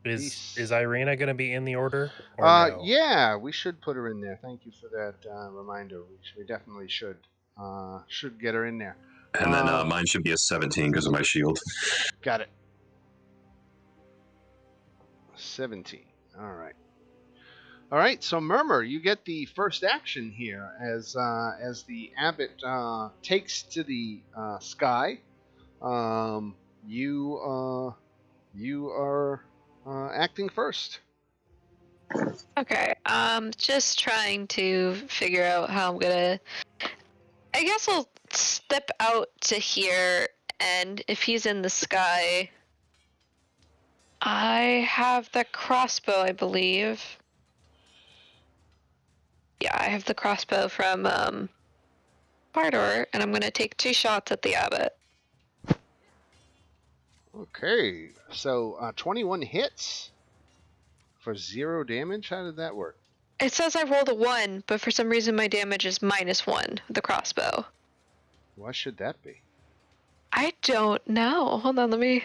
Is Irina going to be in the order? Or no? Yeah, we should put her in there. Thank you for that reminder. We definitely should. Should get her in there. And then mine should be a 17 because of my shield. Got it. 17. All right. All right. So Murmur, you get the first action here as the abbot takes to the sky. You are acting first. Okay, just trying to figure out how I'm gonna. I guess I'll step out to here, and if he's in the sky, I have the crossbow, I believe. Yeah, I have the crossbow from Bardor, and I'm gonna take 2 shots at the abbot. Okay. So 21 hits for 0 damage. How did that work? It says I rolled a 1, but for some reason my damage is -1 with the crossbow. Why should that be? I don't know. Hold on, let me.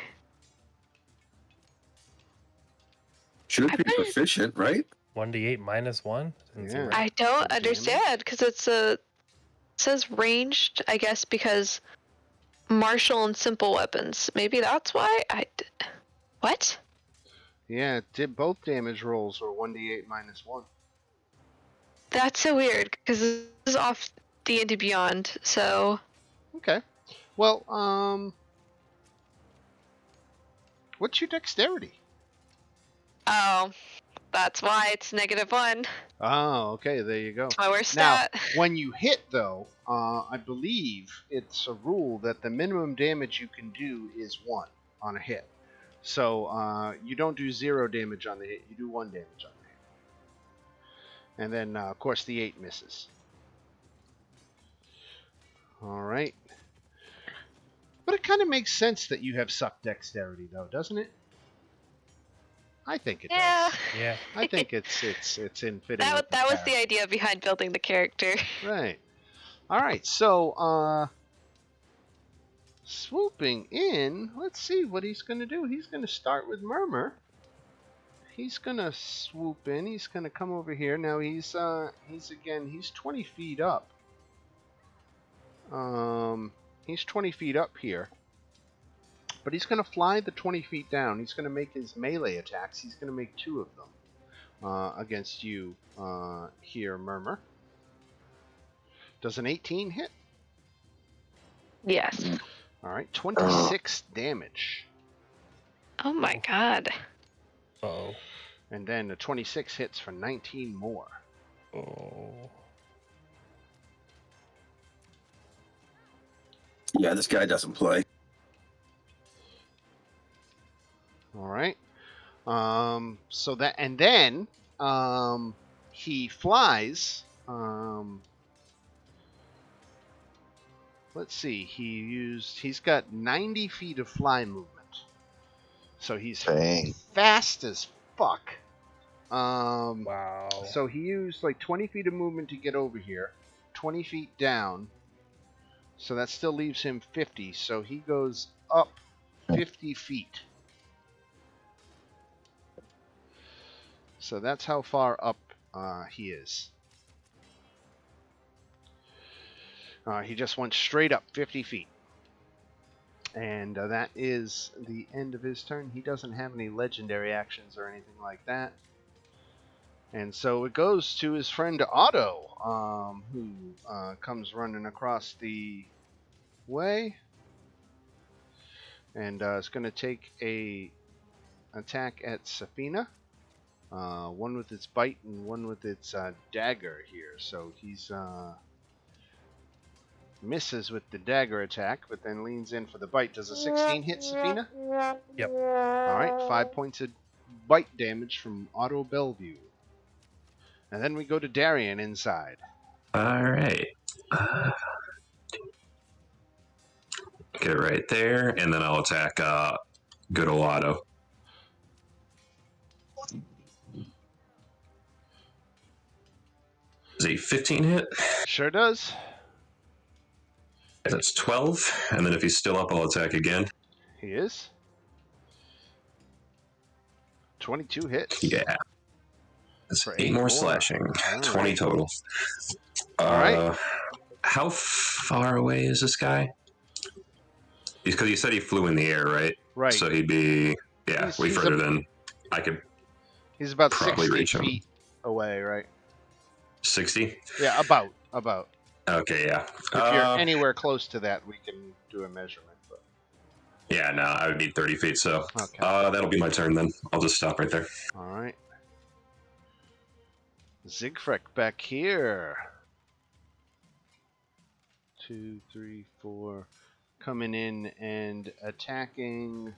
Should be proficient, right? 1d8 -1? Doesn't seem Yeah. right. I don't The understand because it says ranged, I guess, because martial and simple weapons. Maybe that's why. What? Yeah, both damage rolls were 1d8 -1. That's so weird because this is off D&D Beyond. So Okay. Well, what's your dexterity? oh, that's why it's -1. Oh, okay. There you go. It's my worst Now, stat. when you hit, though, I believe it's a rule that the minimum damage you can do is 1 on a hit. So you don't do 0 damage on the hit. You do 1 damage on the hit. And then, of course, the 8 misses. All right. But it kind of makes sense that you have suck dexterity, though, doesn't it? I think it Yeah. does. Yeah. I think it's in fitting. with That was the character. idea behind building the character. Right. All right. So, swooping in, let's see what he's going to do. He's going to start with Murmur. He's going to swoop in. He's going to come over here. Now he's 20 feet up. He's 20 feet up here. But he's going to fly the 20 feet down. He's going to make his melee attacks. He's going to make 2 of them against you here, Murmur. Does an 18 hit? Yes. All right, 26 damage. Oh my god. Uh-oh. And then a 26 hits for 19 more. Oh. Yeah, this guy doesn't play. All right. So that, and then he flies. Let's see. He's got 90 feet of fly movement. So he's Dang. fast as fuck. Wow. So he used like 20 feet of movement to get over here, 20 feet down. So that still leaves him 50. So he goes up 50 feet. So that's how far up he is. He just went straight up 50 feet. And that is the end of his turn. He doesn't have any legendary actions or anything like that. And so it goes to his friend Otto, who comes running across the way. And is going to take a attack at Safina. One with its bite and one with its dagger here. So he's misses with the dagger attack, but then leans in for the bite. Does a 16 hit, Safina? Yep. Alright, 5 points of bite damage from Otto Bellevue. And then we go to Darian inside. All right. Get it right there, and then I'll attack good old Otto. Is a 15 hit? Sure does. That's 12, and then if he's still up, I'll attack again. He is. 22 hits. Yeah. That's For 8 8 more more. slashing. All 20 right. total. All right. How far away is this guy? Because you said he flew in the air, right? Right. So he'd be, yeah, He's- way he's further a- than I could He's about Probably 60 reach him. feet away, right? 60? Yeah, about. Okay, yeah. If you're anywhere close to that, we can do a measurement. But... Yeah, no, I would need 30 feet, so Okay. That'll be my turn then. I'll just stop right there. All right. Siegfried back here. 2, 3, 4. Coming in and attacking.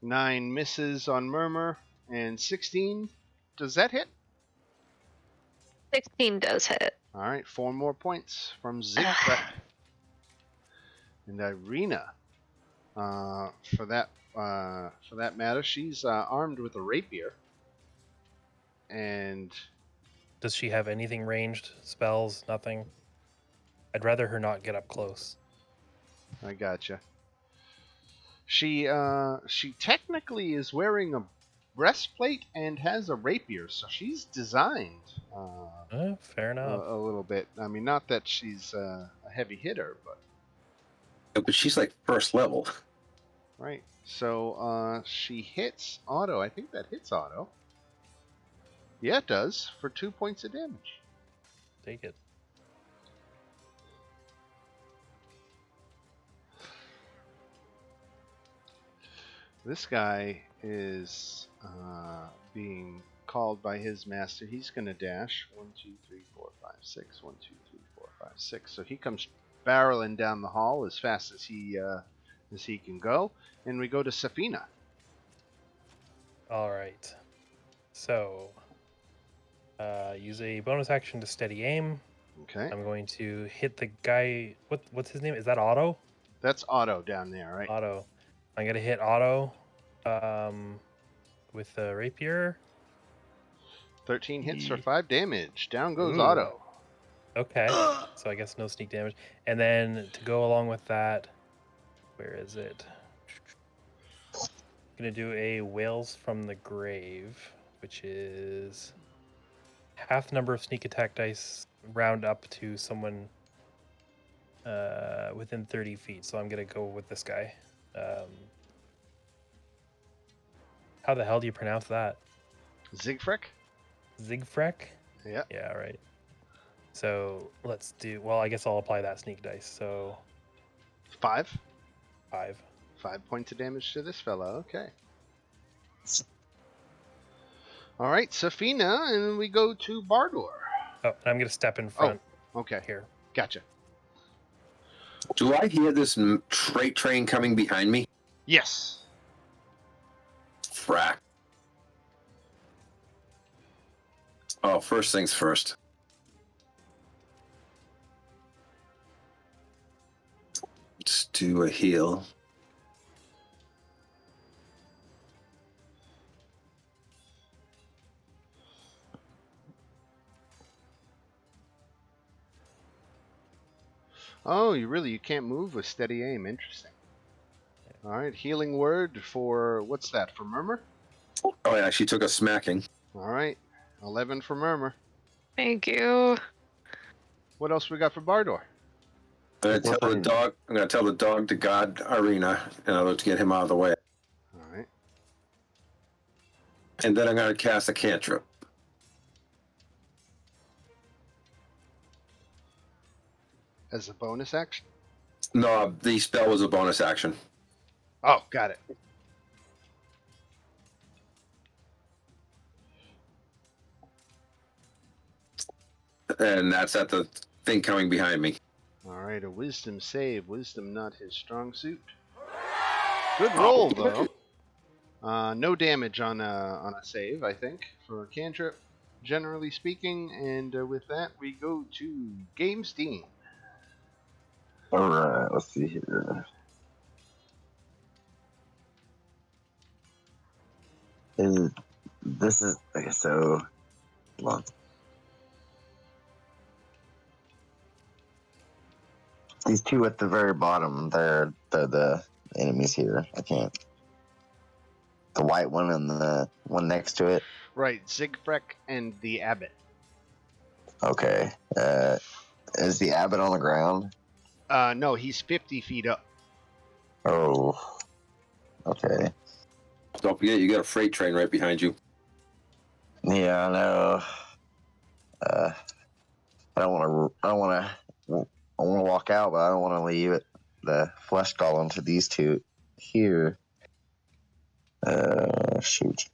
Nine misses on Murmur, and 16. Does that hit? 16 does hit. All right, 4 more points from Siegfried. And Irina, for that matter, she's armed with a rapier. And Does she have anything ranged? Spells? Nothing? I'd rather her not get up close. I gotcha. She technically is wearing a breastplate and has a rapier, so she's designed Fair enough. a little bit. I mean, not that she's a heavy hitter, But she's like first level. right. So she hits auto. I think that hits auto. Yeah, it does for 2 points of damage. Take it. This guy is being called by his master. He's going to dash 1, 2, 3, 4, 5, 6. 1, 2, 3, 4, 5, 6. So he comes barreling down the hall as fast as he can go, and we go to Safina. All right. So, use a bonus action to steady aim. Okay, I'm going to hit the guy. What's his name? Is that Otto? that's Otto down there, right? Otto. I'm gonna hit Otto with the rapier. 13 hits for 5 damage. Down goes Ooh. Otto. Okay. So I guess no sneak damage. And then to go along with that, where is it? Gonna do a Wails from the Grave, which is half the number of sneak attack dice round up to someone within 30 feet. So I'm gonna go with this guy. How the hell do you pronounce that? Siegfried? Zigfrek? Yeah. Yeah, right. So let's do. Well, I guess I'll apply that sneak dice. So 5. 5. 5 points of damage to this fella. Okay. All right, Safina, and we go to Bardor. Oh, and I'm gonna step in front Okay, here. gotcha. Do I hear this freight train coming behind me? Yes. Frack. Oh, first things first. Let's do a heal. Oh, you can't move with steady aim. Interesting. All right, healing word for what's that? For Murmur? Oh yeah, she took a smacking. All right, 11 for Murmur. Thank you. What else we got for Bardor? I'm gonna tell the dog to guard Irina in order to get him out of the way. All right. And then I'm gonna cast a cantrip. As a bonus action? No, the spell was a bonus action. Oh, got it. And that's at the thing coming behind me. All right, a wisdom save. Wisdom not his strong suit. Good roll, though. No damage on a save, I think, for a cantrip, generally speaking. And with that, we go to Game Steam. All right, let's see here. This is okay, so. Hold on. These two at the very bottom, they're the enemies here. I can't. The white one and the one next to it. Right, Siegfried and the Abbot. Okay. Is the abbot on the ground? No, he's 50 feet up. Oh. Okay. Don't forget, you got a freight train right behind you. Yeah, I know. I don't want to. I want to walk out, but I don't want to leave it. The flesh golem to these two here. Shoot.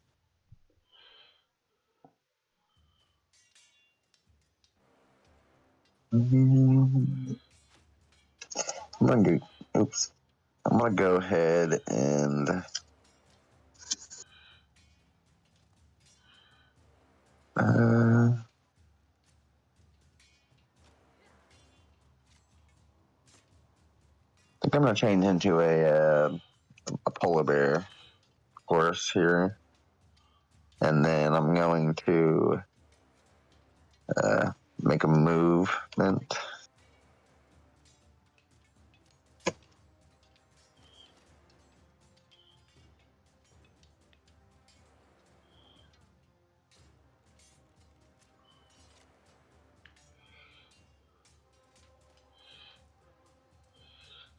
I'm gonna go. Oops. I'm gonna go ahead and. I think I'm gonna change into a polar bear horse here, and then I'm going to make a movement.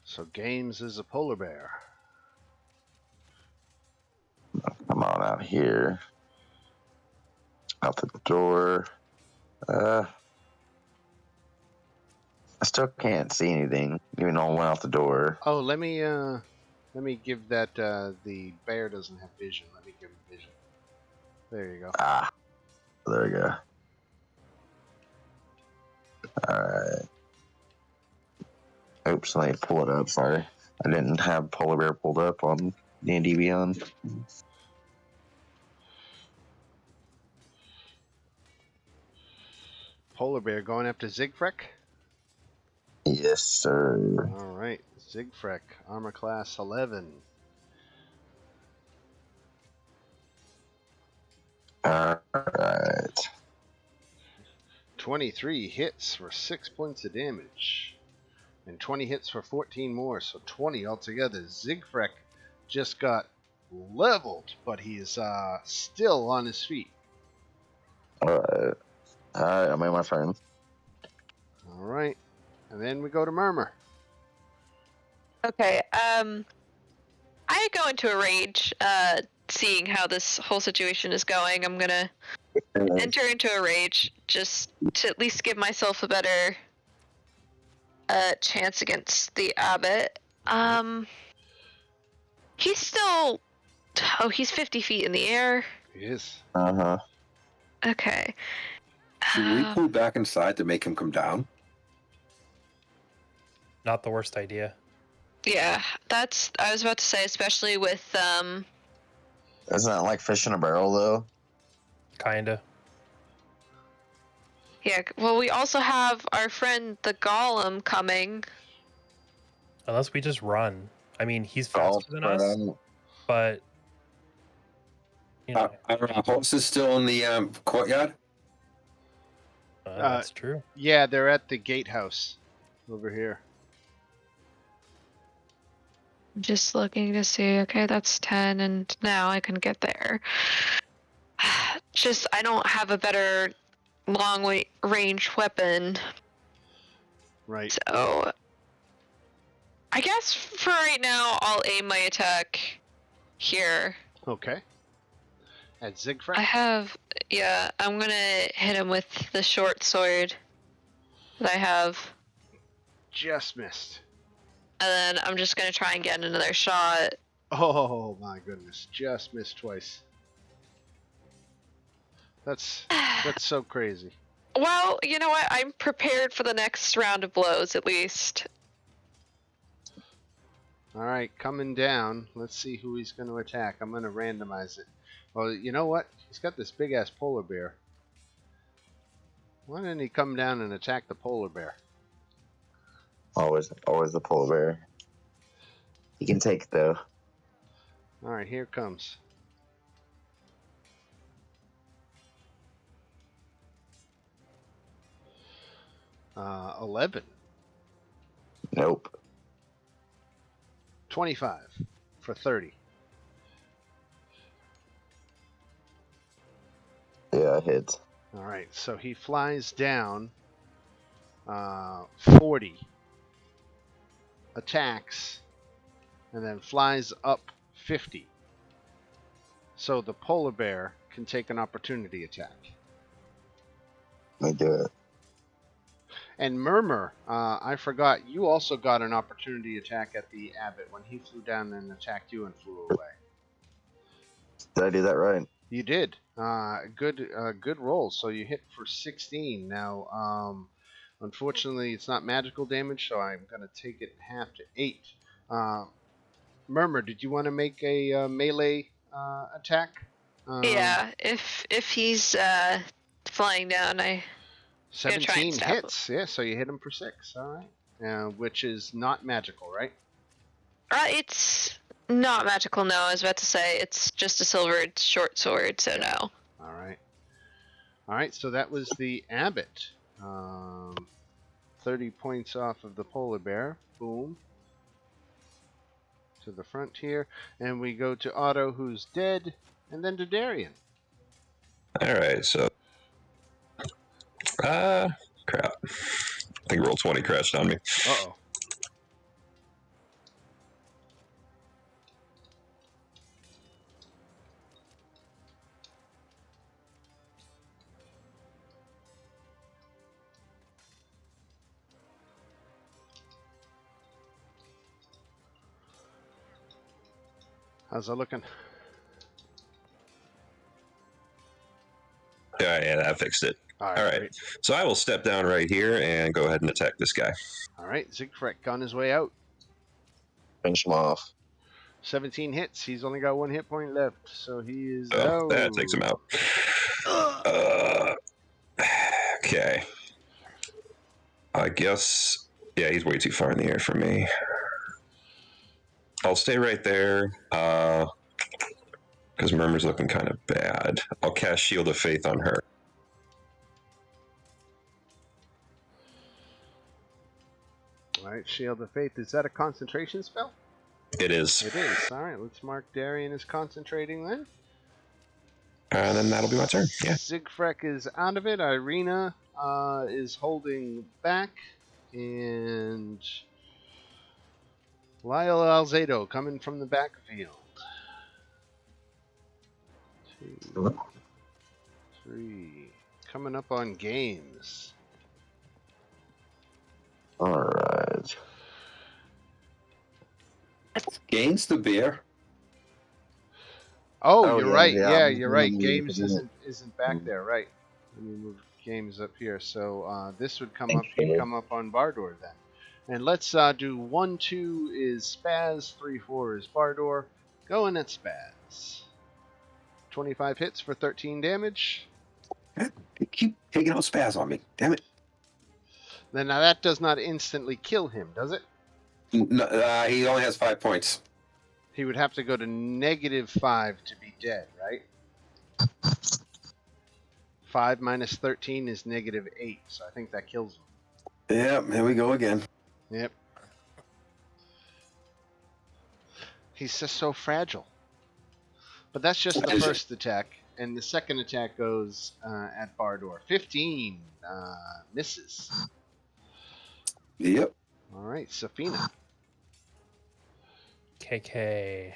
So Games is a polar bear. Come on out here, out the door. I still can't see anything, even though I went out the door. Oh, let me give that the bear doesn't have vision. Let me give him vision. There you go. Ah, there we go. Alright. Oops, let me pull it up. Sorry. I didn't have polar bear pulled up on D&D Beyond. Polar bear going after Zigfrek. Yes, sir. All right, Zigfrek, armor class 11. Alright. 23 hits for 6 points of damage. And 20 hits for 14 more, so 20 altogether. Zigfrek just got leveled, but he's still on his feet. Alright. Alright, I made my turn. All right, and then we go to Murmur. Okay. I go into a rage, seeing how this whole situation is going. I'm gonna enter into a rage just to at least give myself a better chance against the abbot. He's still. Oh, he's 50 feet in the air. He is. Uh-huh. Okay. Should we pull back inside to make him come down? Not the worst idea. Yeah, that's. I was about to say, especially with Isn't that like fish in a barrel, though? Kinda. Yeah. Well, we also have our friend the Golem coming. Unless we just run. I mean, he's All faster than us, but you know, Are our horses still in the courtyard? that's true. Yeah, they're at the gatehouse over here. Just looking to see. Okay, that's 10, and now I can get there. Just I don't have a better range weapon, Right. so I guess for right now I'll aim my attack here. Okay. At Zigfrek? I have, yeah, I'm gonna hit him with the short sword that I have, Just missed. and then I'm just gonna try and get another shot. Oh my goodness. Just missed twice. That's so crazy. Well, you know what? I'm prepared for the next round of blows, at least. All right, coming down. Let's see who he's going to attack. I'm going to randomize it. Well, you know what? He's got this big-ass polar bear. Why didn't he come down and attack the polar bear? Always the polar bear. You can take it, though. All right, here it comes. Uh, 11. Nope. 25 for 30. Yeah, it hits. All right, so he flies down 40, attacks, and then flies up 50. So the polar bear can take an opportunity attack. Let me do it. And Murmur, I forgot, you also got an opportunity attack at the abbot when he flew down and attacked you and flew away. Did I do that right? You did. Good roll. So you hit for 16. Now, unfortunately, it's not magical damage, so I'm going to take it half to 8. Murmur, did you want to make a melee attack? Yeah, if he's flying down, I 17 stab him. hits. Yeah, so you hit him for 6. All right. Which is not magical, right? It's not magical. No, I was about to say it's just a silvered short sword, so no. All right. So that was the abbot. 30 points off of the polar bear. Boom. To the front here, and we go to Otto, who's dead, and then to Darian. All right, so crap. I think roll 20 crashed on me. Uh-oh. How's that looking? Yeah, that fixed it. All All right. great. So I will step down right here and go ahead and attack this guy. All right, Siegfried on his way out. Finish him off. 17 hits. He's only got 1 hit point left, so he is Oh, out. that takes him out. Okay. I guess, yeah, he's way too far in the air for me. I'll stay right there, because Murmur's looking kind of bad. I'll cast Shield of Faith on her. All right, Shield of Faith. Is that a concentration spell? It is. It is. All right, let's mark Darian as concentrating then. And then that'll be my turn. Yeah. Siegfried is out of it. Irina is holding back. And Lyle Alzado coming from the backfield. 2, 3. Coming up on games. All right. Gains the bear. Oh, you're yeah, right. yeah, Yeah, I'm you're right. gonna Games move it. isn't back there, right? Let me move games up here. So this would come up. Thank He'd you. come up on Bardor then. And let's do 1, 2 is Spaz, 3, 4 is Bardor. Going at Spaz. 25 hits for 13 damage. You keep taking out spaz on me. Damn it. Then now that does not instantly kill him, does it? No, he only has 5 points. He would have to go to -5 to be dead, right? 5 minus 13 is -8, so I think that kills him. Yep, here we go again. Yep. He's just so fragile. But that's just the first attack, and the second attack goes at Bardor. 15 misses. Yep. All right, Safina. KK.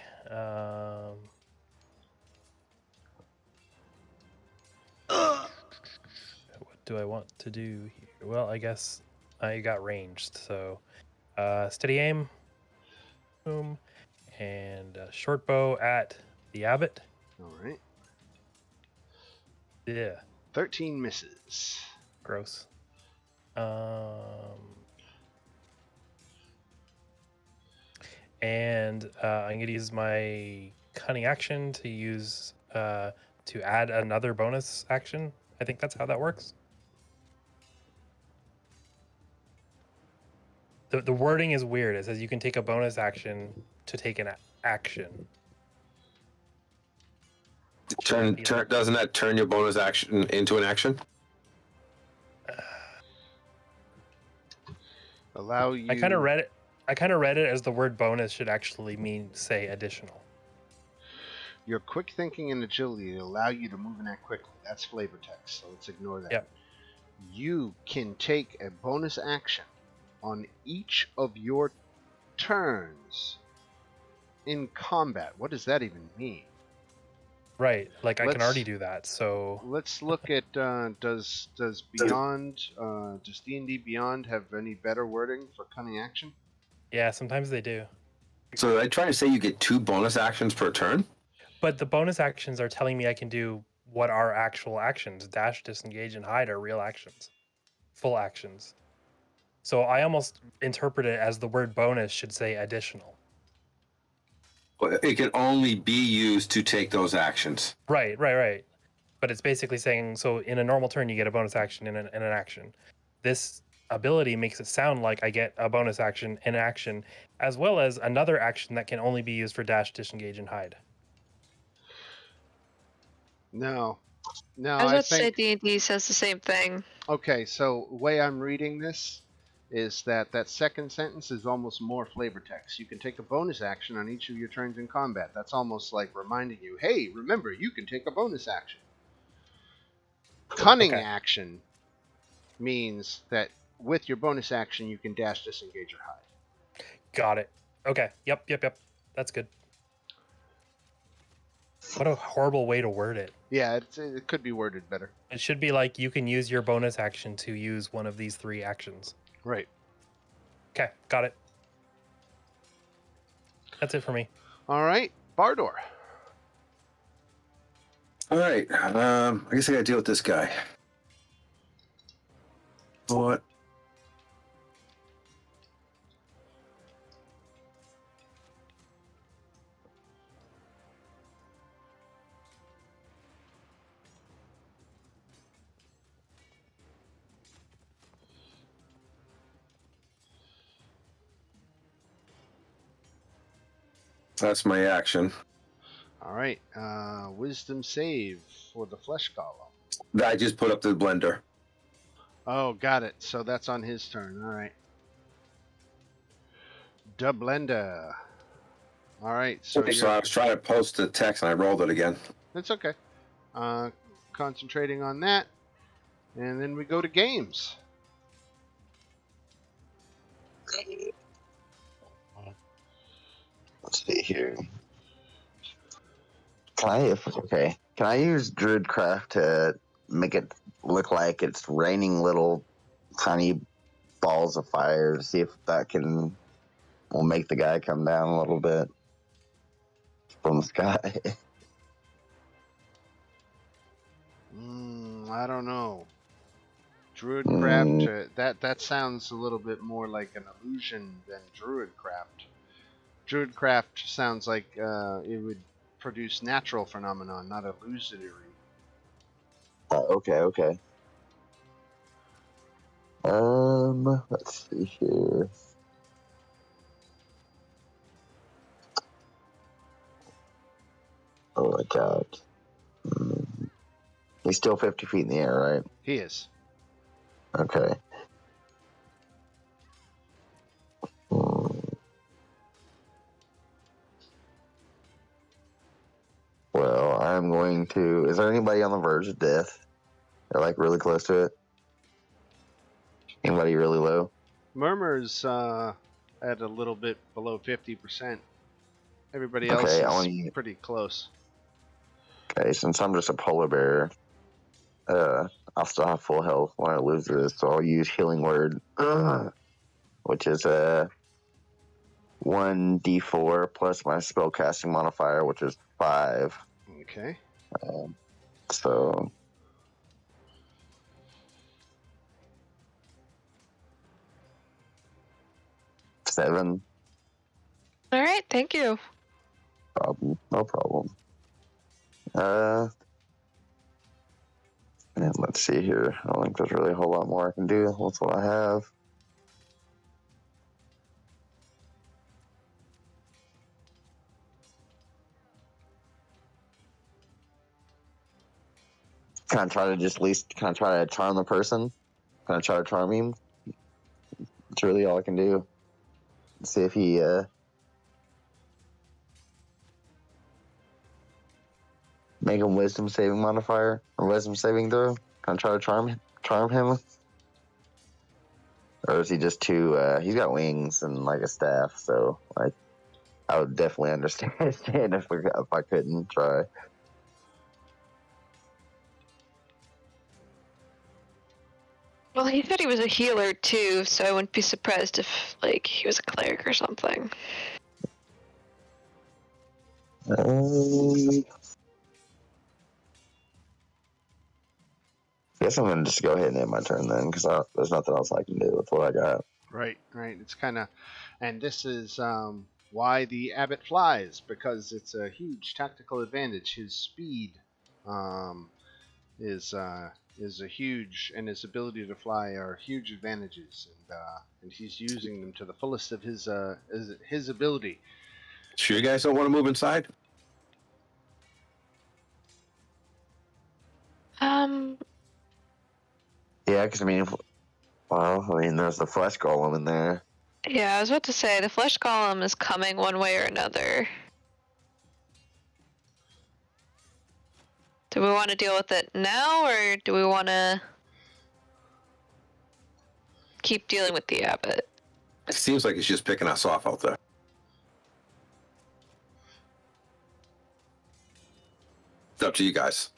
What do I want to do here? Well, I guess I got ranged, so steady aim. Boom. And short bow at the abbot. All right. Yeah. 13 misses. Gross. And I'm going to use my cunning action to use to add another bonus action. I think that's how that works. The wording is weird. It says you can take a bonus action to take an action. Doesn't that turn your bonus action into an action? Allow you. I kind of read it as the word bonus should actually mean, say, additional. Your quick thinking and agility allow you to move and act quickly. That's flavor text, so let's ignore that. Yep. You can take a bonus action on each of your turns in combat. What does that even mean? Right. Like I can Let's- already do that. So Let's look at does Beyond does D&D Beyond have any better wording for cunning action? yeah, sometimes they do. So I try to say you get 2 bonus actions per turn. But the bonus actions are telling me I can do what are actual actions. Dash, disengage, and hide are real actions. Full actions. So I almost interpret it as the word bonus should say additional. But it can only be used to take those actions. Right. But it's basically saying, so in a normal turn, you get a bonus action and an action. This ability makes it sound like I get a bonus action, an action, as well as another action that can only be used for dash, disengage, and hide. No, I was I about to say think D&D says the same thing. okay. So the way I'm reading this is that second sentence is almost more flavor text. You can take a bonus action on each of your turns in combat. That's almost like reminding you, hey, remember, you can take a bonus action. Cunning Okay. action means that with your bonus action, you can dash, disengage, or hide. Got it. Okay. Yep. That's good. What a horrible way to word it. Yeah, it could be worded better. It should be like you can use your bonus action to use one of these 3 actions. Right. Okay, got it. That's it for me. All right, Bardor. All right. I guess I got to deal with this guy. What? That's my action. All right, wisdom save for the flesh golem. I just put up the blender. Oh, got it. So that's on his turn. All right. Da blender. All right. So So I was trying to post the text and I rolled it again. that's okay. Concentrating on that, and then we go to games. Let's see here. Can I use Druidcraft to make it look like it's raining little tiny balls of fire to see if that will make the guy come down a little bit from the sky? I don't know. Druidcraft. That sounds a little bit more like an illusion than Druidcraft. Druidcraft sounds like it would produce natural phenomenon, not illusory. Okay. Let's see here. Oh my god. He's still 50 feet in the air, right? He is. Okay. Well, I'm going to... Is there anybody on the verge of death? They're like really close to it? Anybody really low? Murmur's at a little bit below 50%. Everybody else Okay, is pretty close. Okay, since I'm just a polar bear, I'll still have full health when I lose this, so I'll use Healing Word, which is a 1d4 plus my spellcasting modifier, which is 5. Okay. So... Seven. All right, thank you. No problem. And let's see here. I don't think there's really a whole lot more I can do. That's what I have. Can I try to charm the person? Can I try to charm him? That's really all I can do. See if he, make a wisdom saving modifier or wisdom saving throw. Can I try to charm him? Or is he just too, he's got wings and like a staff, so like, I would definitely understand if I couldn't try. Well, he said he was a healer too, so I wouldn't be surprised if, like, he was a cleric or something. I guess I'm gonna just go ahead and end my turn then, because there's nothing else I can do with what I got. Right. It's kind of, and this is why the abbot flies, because it's a huge tactical advantage. His speed is a huge, and his ability to fly are huge advantages, and he's using them to the fullest of his ability. Sure, you guys don't want to move inside? Yeah, because there's the flesh golem in there. Yeah, I was about to say, the flesh golem is coming one way or another. Do we want to deal with it now, or do we want to keep dealing with the abbot? It seems like he's just picking us off out there. It's up to you guys.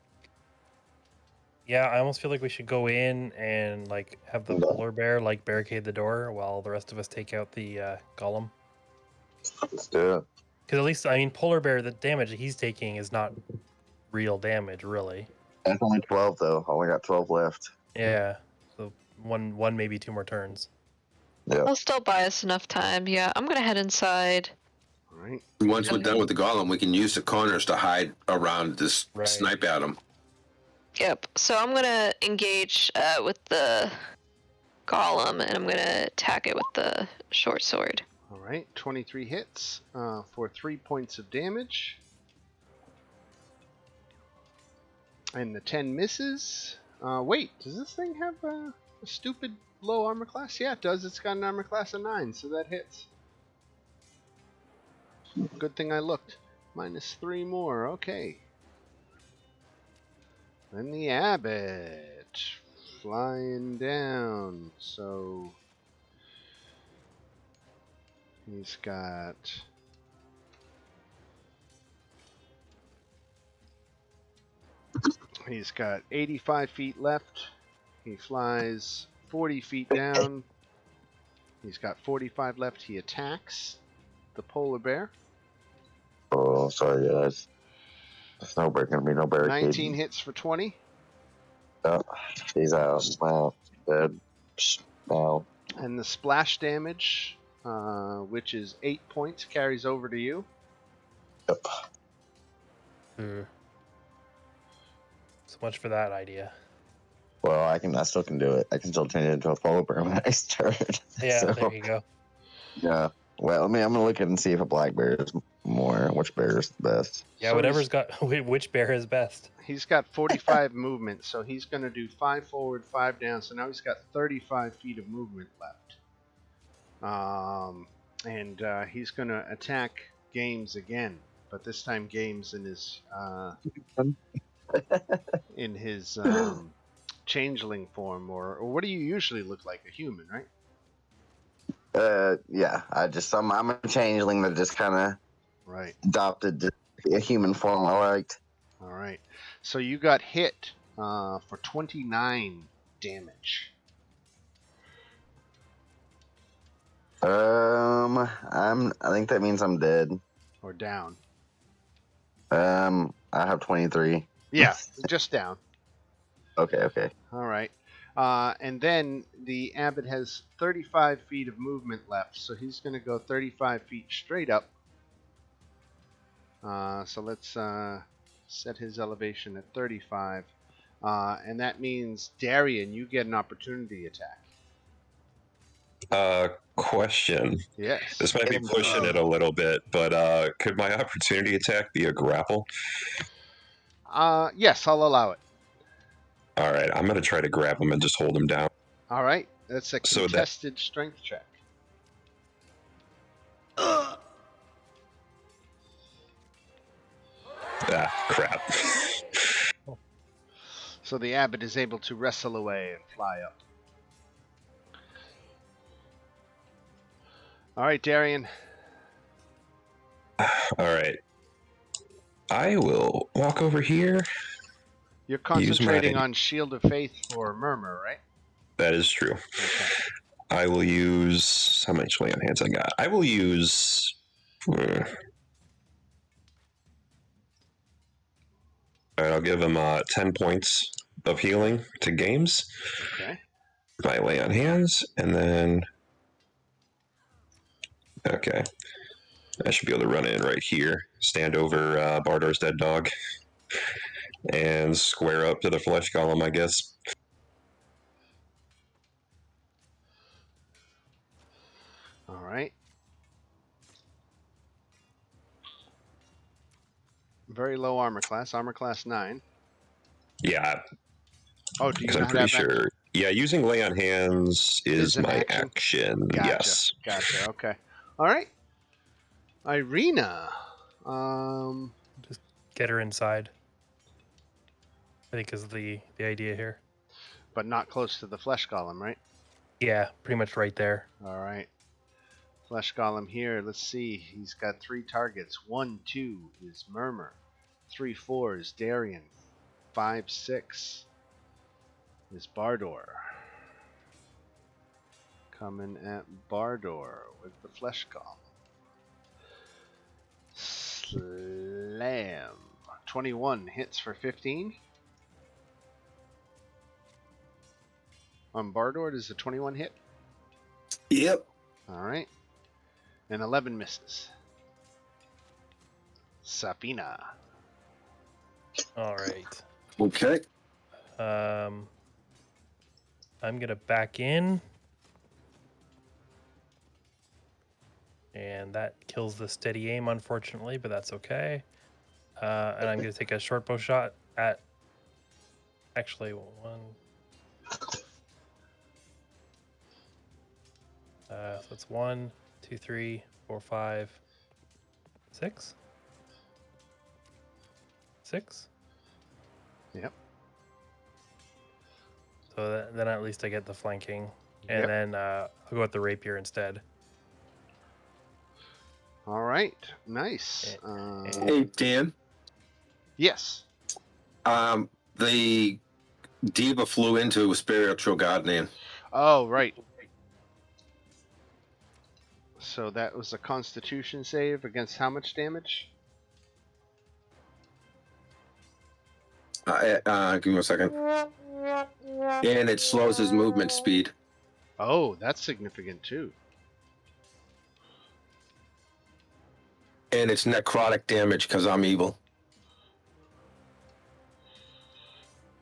Yeah, I almost feel like we should go in and like have the polar bear like barricade the door while the rest of us take out the golem. Let's do it. Because at least, I mean, polar bear, the damage he's taking is not real damage, really. That's only 12 though. Only got 12 left. Yeah, so one maybe 2 more turns. Yeah. I'll still buy us enough time. Yeah, I'm gonna head inside. All right. Once we're done with the golem, we can use the corners to hide around this, Right. snipe at him. Yep. So I'm gonna engage with the golem, and I'm gonna attack it with the short sword. All right. 23 hits for 3 points of damage. And the 10 misses. Wait, does this thing have a stupid low armor class? Yeah, it does. It's got an armor class of 9, so that hits. Good thing I looked. -3 more. Okay. Then the abbot flying down. So he's got He's got 85 feet left. He flies 40 feet down. He's got 45 left. He attacks the polar bear. Oh, sorry guys. There's gonna be no barricade. 19 hits for 20. Oh, he's out. Wow. Dead. Wow. And the splash damage, which is 8 points, carries over to you. Yep. So much for that idea. Well, I still can do it. I can still turn it into a polar bear when I start. Yeah, So, there you go. yeah. Well, I'm gonna look at and see if a black bear is more. Which bear is the best? Yeah, So whatever's got which bear is best. He's got 45 movement, so he's going to do 5 forward, 5 down. So now he's got 35 feet of movement left. And he's going to attack Games again, but this time Games in his changeling form, or what do you usually look like? A human, right? Yeah. I'm a changeling that just kind of Right. adopted a human form I liked. All right. So you got hit for 29 damage. I think that means I'm dead. Or down. I have 23. Yeah, just down. Okay. All right. And then the abbot has 35 feet of movement left, so he's going to go 35 feet straight up. So let's set his elevation at 35. And that means, Darian, you get an opportunity attack. Question. Yes. This might be pushing it a little bit, but could my opportunity attack be a grapple? Yes, I'll allow it. All right, I'm going to try to grab him and just hold him down. All right. That's a So that- contested strength check. Ah, crap. So the abbot is able to wrestle away and fly up. All right, Darian. All right. I will walk over here. You're Use concentrating my- on Shield of Faith for Murmur, right? That is true. Okay. I will use... How much lay on hands I got? I will use... All right, I'll give him 10 points of healing to games. Okay. My lay on hands, and then... Okay. I should be able to run in right here, stand over Bardor's dead dog, and square up to the flesh golem, I guess. All right. Very low armor class. Armor class 9. Yeah, Oh, do you because I'm not pretty have sure. Yeah, using lay on hands is an my action? action. Gotcha. Yes. Gotcha. Okay. All right. Irina. Just get her inside. I think is the idea here. But not close to the flesh golem, right? Yeah, pretty much right there. All right. Flesh golem here. Let's see. He's got 3 targets. 1, 2 is Murmur. 3, 4 is Darien. 5, 6 is Bardor. Coming at Bardor with the flesh golem. Slam. 21 hits for 15. On Bardor, does the 21 hit? Yep. All right. And 11 misses. Safina. All right. Okay. I'm gonna back in, and that kills the steady aim, unfortunately, but that's okay. And I'm gonna take a short bow shot at. Actually, one. So it's 1, 2, 3, 4, 5, 6. 6. Yep. So then at least I get the flanking, and Yep. then I'll go with the rapier instead. All right. Nice. Hey, Dan. Yes. The diva flew into a spiritual guardian. Oh, right. So that was a Constitution save against how much damage? Give me a second. And it slows his movement speed. Oh, that's significant too. And it's necrotic damage because I'm evil.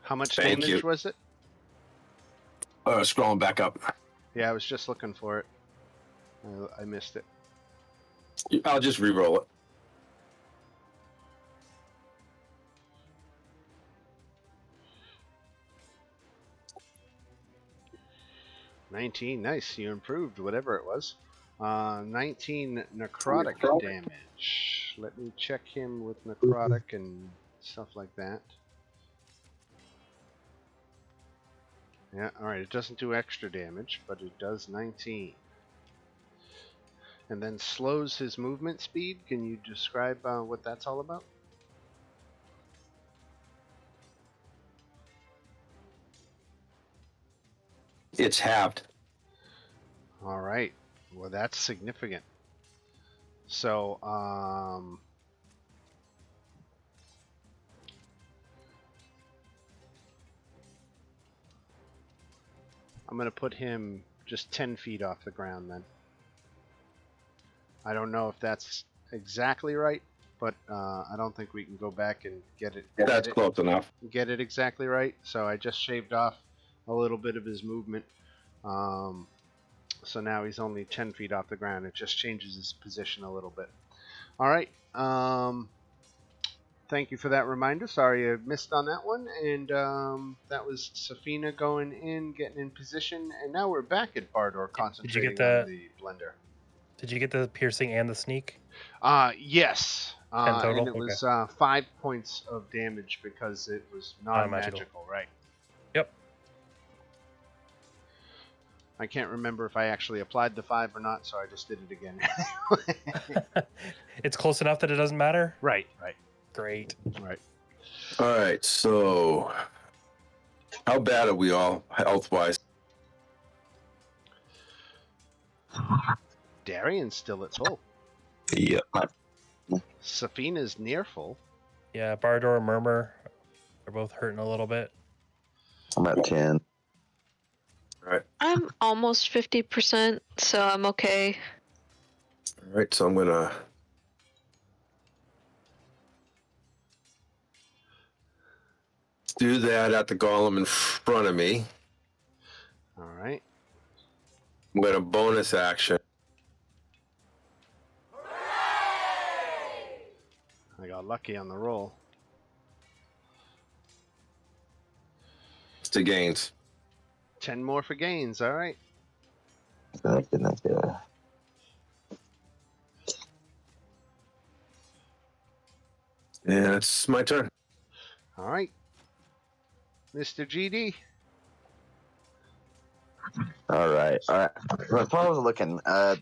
How much Thank damage you. was it? Scrolling back up. Yeah, I was just looking for it. I missed it. I'll just re-roll it. $19. Nice. You improved whatever it was. 19 necrotic damage. Let me check him with necrotic and stuff like that. Yeah, alright. It doesn't do extra damage, but it does 19. And then slows his movement speed. Can you describe what that's all about? It's halved. All right. Well, that's significant. So, I'm going to put him just 10 feet off the ground then. I don't know if that's exactly right, but I don't think we can go back and get it. That's close enough. Get it exactly right. So I just shaved off a little bit of his movement. So now he's only 10 feet off the ground. It just changes his position a little bit. All right. Thank you for that reminder. Sorry I missed on that one. And that was Safina going in, getting in position. And now we're back at Bardor concentrating on the blender. Did you get the piercing and the sneak? Yes. 10 total? And it was 5 points of damage because it was non-magical, right? Yep. I can't remember if I actually applied the 5 or not, so I just did it again. It's close enough that it doesn't matter? Right. Great. All right, so how bad are we all health-wise? Darian's still at full. Yep. Safina's near full. Yeah, Bardor, Murmur, they're both hurting a little bit. I'm at 10. All right. I'm almost 50%, so I'm okay. All right, so I'm gonna do that at the golem in front of me. All right. I'm gonna bonus action. I got lucky on the roll. To gains. 10 more for gains. All right. Goodness, yeah. Yeah, it's my turn. All right. Mr. GD. All right. As far as I was looking, the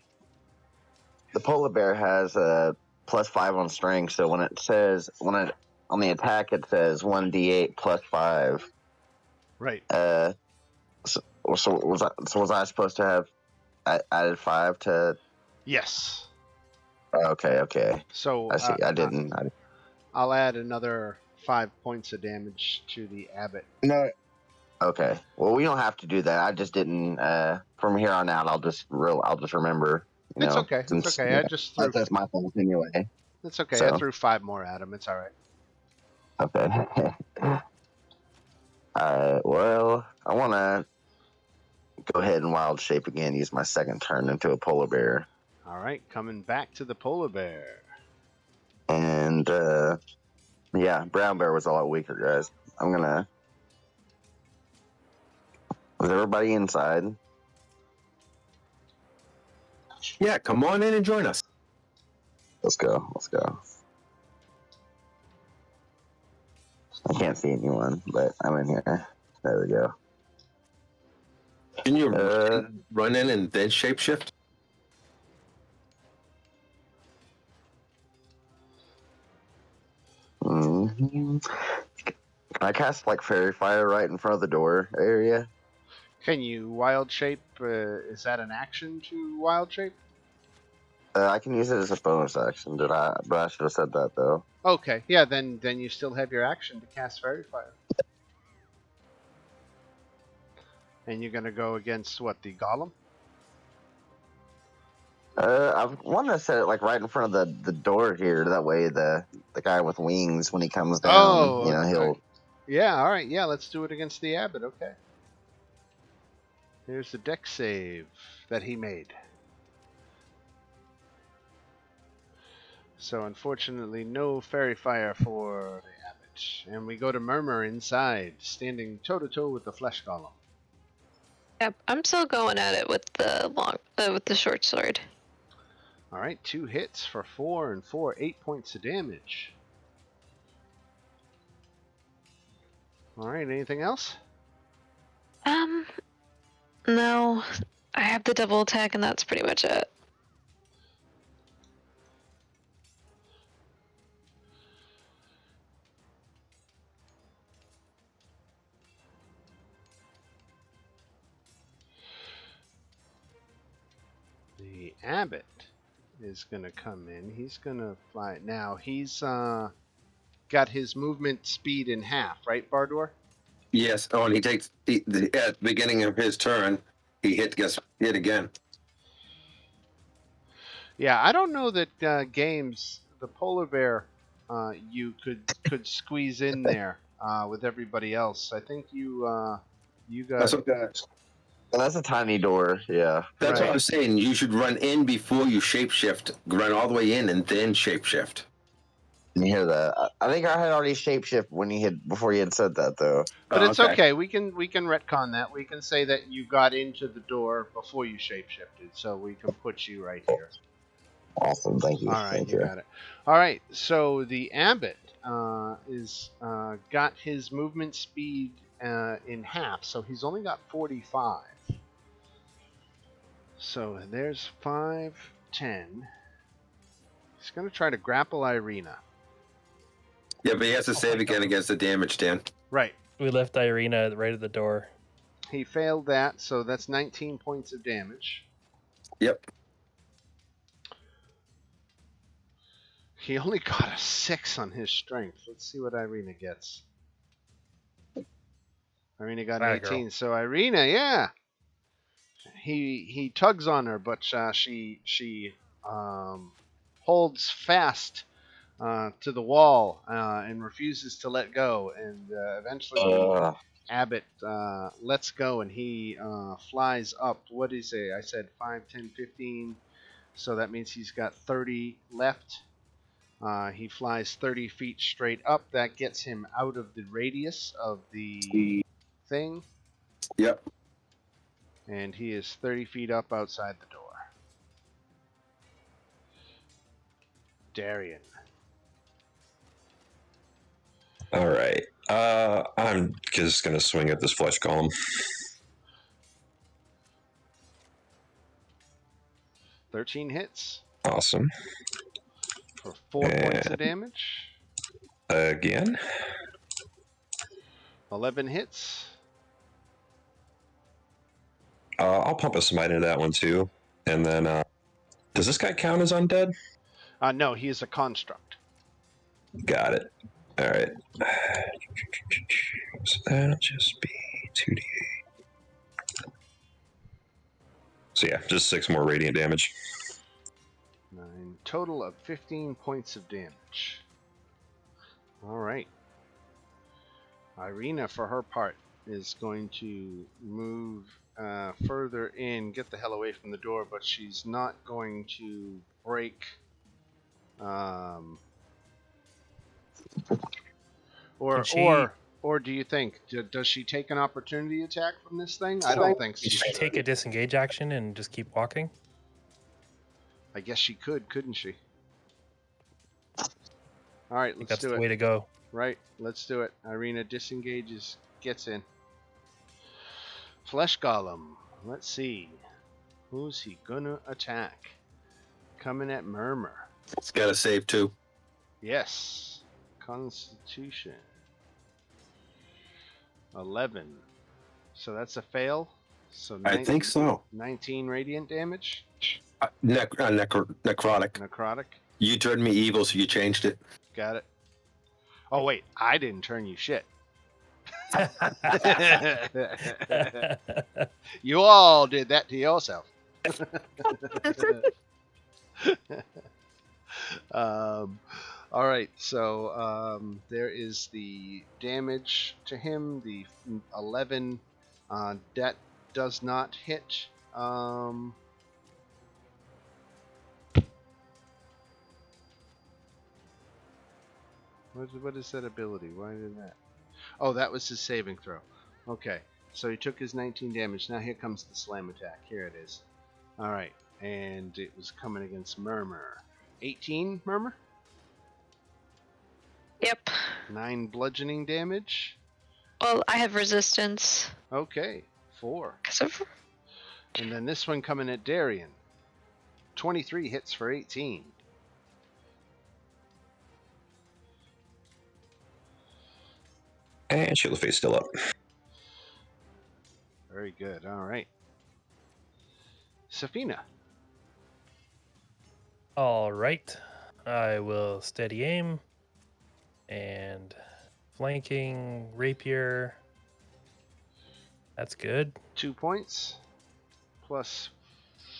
polar bear has a +5 on strength. So when it says on the attack, it says 1d8 +5. Right. So was I supposed to have added 5 to? Yes. Okay. So I see. I didn't. I'll add another 5 points of damage to the abbot. No. Okay. Well, we don't have to do that. I just didn't. From here on out, I'll just remember. It's okay. It's okay. I just threw. That's my fault anyway. It's okay. So. I threw 5 more at him. It's all right. Okay. Well, I want to go ahead and wild shape again. Use my second turn into a polar bear. All right. Coming back to the polar bear. And yeah, brown bear was a lot weaker, guys. I'm gonna. Was everybody inside? Yeah, come on in and join us. Let's go. I can't see anyone, but I'm in here. There we go. Can you run in and then shapeshift? Mm-hmm. Can I cast like fairy fire right in front of the door area? Can you wild shape? Is that an action to wild shape? I can use it as a bonus action. But I should have said that though. Okay. Yeah. Then you still have your action to cast fairy fire. And you're gonna go against what, the golem? I want to set it like right in front of the door here. That way, the guy with wings, when he comes down, he'll. Yeah. All right. Yeah. Let's do it against the abbot. Okay. Here's the deck save that he made. So unfortunately, no fairy fire for the abbot, and we go to Murmur inside, standing toe to toe with the flesh golem. Yep, I'm still going at it with the short sword. All right, 2 hits for 4 and 4, 8 points of damage. All right, anything else? No, I have the double attack, and that's pretty much it. The abbot is going to come in. He's going to fly. Now, he's got his movement speed in half, right, Bardor? Yes. Oh, and he takes at the beginning of his turn, he gets hit again. Yeah, I don't know that games, the polar bear, you could squeeze in there with everybody else. I think you got. That's okay. That's a tiny door. Yeah. That's Right. what I was saying. You should run in before you shapeshift. Run all the way in and then shapeshift. You hear that? I think I had already shapeshift before you had said that though. But it's okay. We can retcon that. We can say that you got into the door before you shapeshifted, so we can put you right here. Awesome, thank you. All right, Thank you got it. All right, so the abbot is got his movement speed in half, so he's only got 45. So there's 5, 10. He's going to try to grapple Irina. Yeah, but he has to save again against the damage, Dan. Right. We left Irina right at the door. He failed that, so that's 19 points of damage. Yep. He only got a 6 on his strength. Let's see what Irina gets. Irina got an 18. Girl. So Irina, yeah. He tugs on her, but she holds fast to the wall and refuses to let go. And eventually Abbott lets go, and he flies up. What is it? I said 5, 10, 15. So that means he's got 30 left. He flies 30 feet straight up. That gets him out of the radius of the thing. Yep. And he is 30 feet up outside the door. Darian. All right. I'm just going to swing at this flesh golem. 13 hits. Awesome. For 4 points of damage. Again. 11 hits. I'll pump a smite into that one too. And then, does this guy count as undead? No, he is a construct. Got it. All right. So that'll just be 2d8. So yeah, just 6 more radiant damage. 9. Total of 15 points of damage. All right. Irina, for her part, is going to move further in, get the hell away from the door, but she's not going to break. Or do you think does she take an opportunity attack from this thing? I don't think so. Did she take a disengage action and just keep walking? I guess she could, couldn't she? All right, let's do it. That's the way to go. Right, let's do it. Irina disengages, gets in. Flesh Golem. Let's see. Who's he gonna attack? Coming at Murmur. It's got to save too. Yes. Constitution. 11. So that's a fail. So I think so. 19 radiant damage. Necrotic. Necrotic. You turned me evil, so you changed it. Got it. Oh wait, I didn't turn you shit. You all did that to yourself. All right, so there is the damage to him, the 11. That does not hit. What is that ability? Why did that? Oh, that was his saving throw. Okay, so he took his 19 damage. Now here comes the slam attack. Here it is. All right, and it was coming against Murmur. 18, Murmur? Yep. 9 bludgeoning damage. Well, I have resistance. Okay, 4. 'Cause of... And then this one coming at Darian. 23 hits for 18. And shield of face still up. Very good. All right. Safina. All right. I will steady aim and flanking rapier. That's good. 2 points plus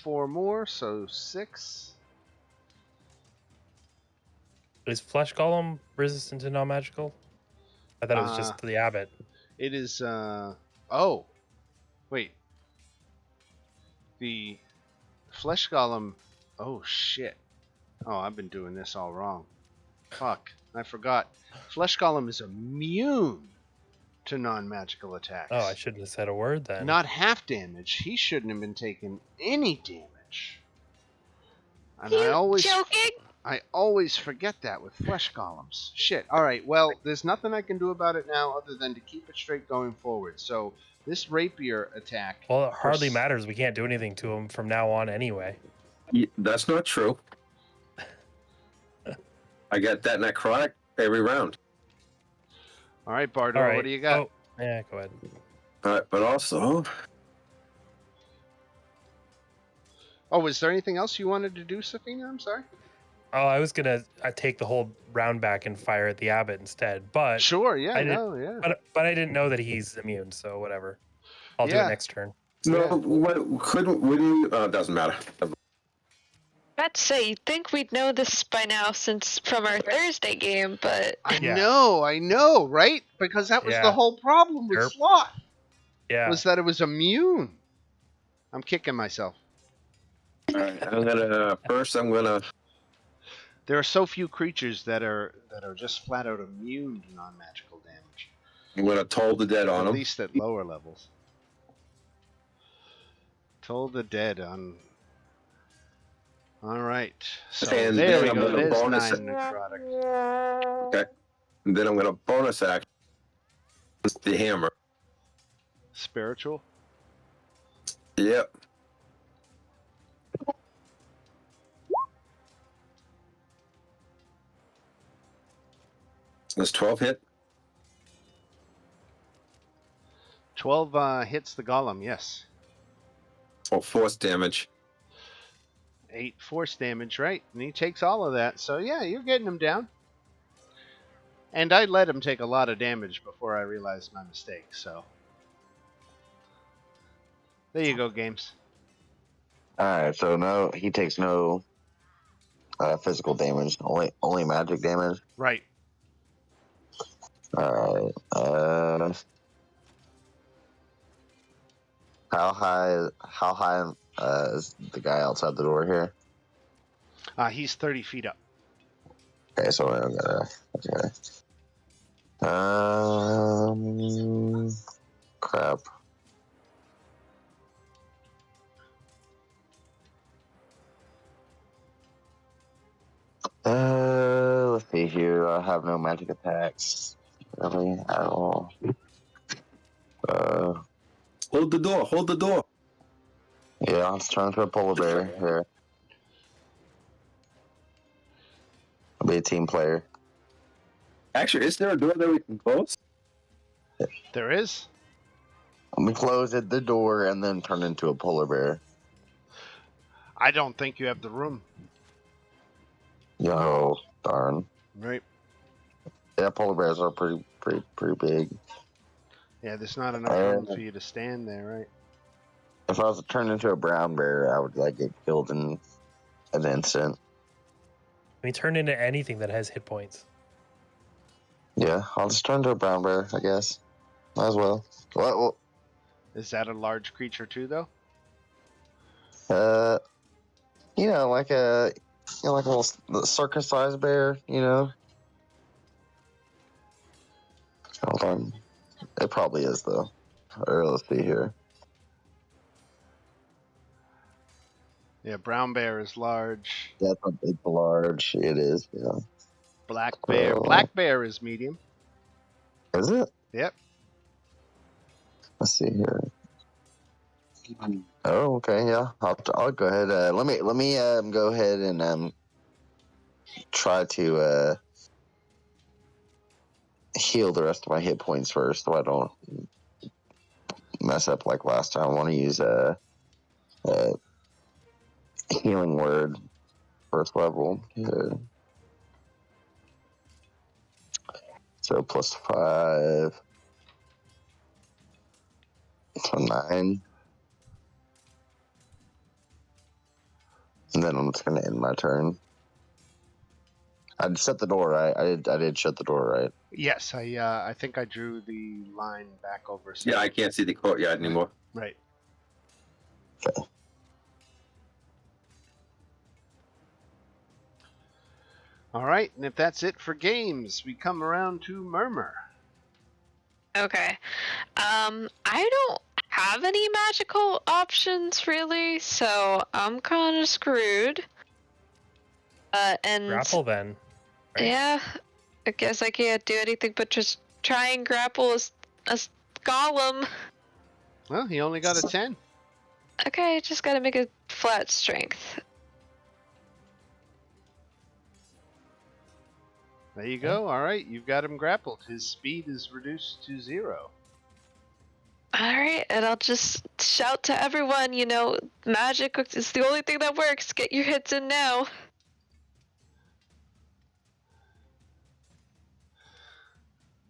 4 more, so 6. Is Flesh Golem resistant to non-magical? I thought it was just the abbot. It is, oh. Wait. The Flesh Golem, oh shit. Oh, I've been doing this all wrong. Fuck, I forgot. Flesh Golem is immune to non-magical attacks. Oh, I shouldn't have said a word then. Not half damage. He shouldn't have been taking any damage. And You joking? I always forget that with flesh golems. Shit. All right. Well, there's nothing I can do about it now other than to keep it straight going forward. So this rapier attack. Well, it hardly pers- matters. We can't do anything to him from now on anyway. That's not true. I get that necrotic every round. All right, Bardor, All right. what do you got? Oh, yeah, go ahead. All right, but also, Oh, is there anything else you wanted to do, Safina? I'm sorry. Oh, I was gonna take the whole round back and fire at the abbot instead, but Sure. Yeah. I didn't- No. Yeah. but I didn't know that he's immune, so whatever. I'll do Yeah. it next turn. no, Yeah. wouldn't we? Doesn't matter. I'd say you'd think we'd know this by now since from our Thursday game, but I Yeah. know, right? Because that was the Yeah. whole problem with Sure. Sloth, Yeah. was that it was immune. I'm kicking myself. All right, I'm gonna. There are so few creatures that are just flat out immune to non-magical damage. I'm gonna toll the dead on At him. least at lower levels. Toll the dead on. All right. So And there then we I'm go. gonna There's bonus 9 it. necrotic. Okay. And then I'm gonna bonus action the hammer. Spiritual. Yep. Does 12 hit? 12 hits the golem. Yes. Or force damage? 8 force damage, right? And he takes all of that. So yeah, you're getting him down. And I let him take a lot of damage before I realized my mistake. So there you go, games. All right, so no, he takes no physical damage, only magic damage. Right. All right. How high is the guy outside the door here? He's 30 feet up. Okay, so I'm gonna. Okay. Crap. Let's see here. I have no magic attacks. Really? At all. Hold the door. Hold the door. Yeah, let's turn into a polar bear here. I'll be a team player. Actually, is there a door that we can close? There is. Let me close the door and then turn into a polar bear. I don't think you have the room. Yo, darn. Right. Yeah, polar bears are pretty big. Yeah, there's not enough room for you to stand there, right? If I was to turn into a brown bear, I would get killed in an instant. I mean, turn into anything that has hit points. Yeah, I'll just turn into a brown bear, I guess. Might as well. Well, Is that a large creature too, though? like a little circus-sized bear, Hold on. It probably is, though. Or let's see here. Yeah, brown bear is large. Yeah, it's large. It is, yeah. Black bear. Oh. Black bear is medium. Is it? Yep. Let's see here. Oh, okay, yeah. I'll go ahead. Let me go ahead and try to heal the rest of my hit points first, so I don't mess up like last time. I want to use a healing word first level. So +5. So 9. And then I'm just gonna end my turn. I shut the door, right? I did shut the door, right? Yes, I think I drew the line back over. So Yeah, I can't see the courtyard anymore. Right. Okay. All right, and if that's it for games, we come around to Murmur. okay. I don't have any magical options really, so I'm kind of screwed. And Grapple then. Right? yeah, I guess I can't do anything but just try and grapple a golem. Well, he only got a 10. Okay, just gotta make a flat strength. There you go. All right, you've got him grappled. His speed is reduced to 0. Alright, and I'll just shout to everyone, magic is the only thing that works. Get your hits in now.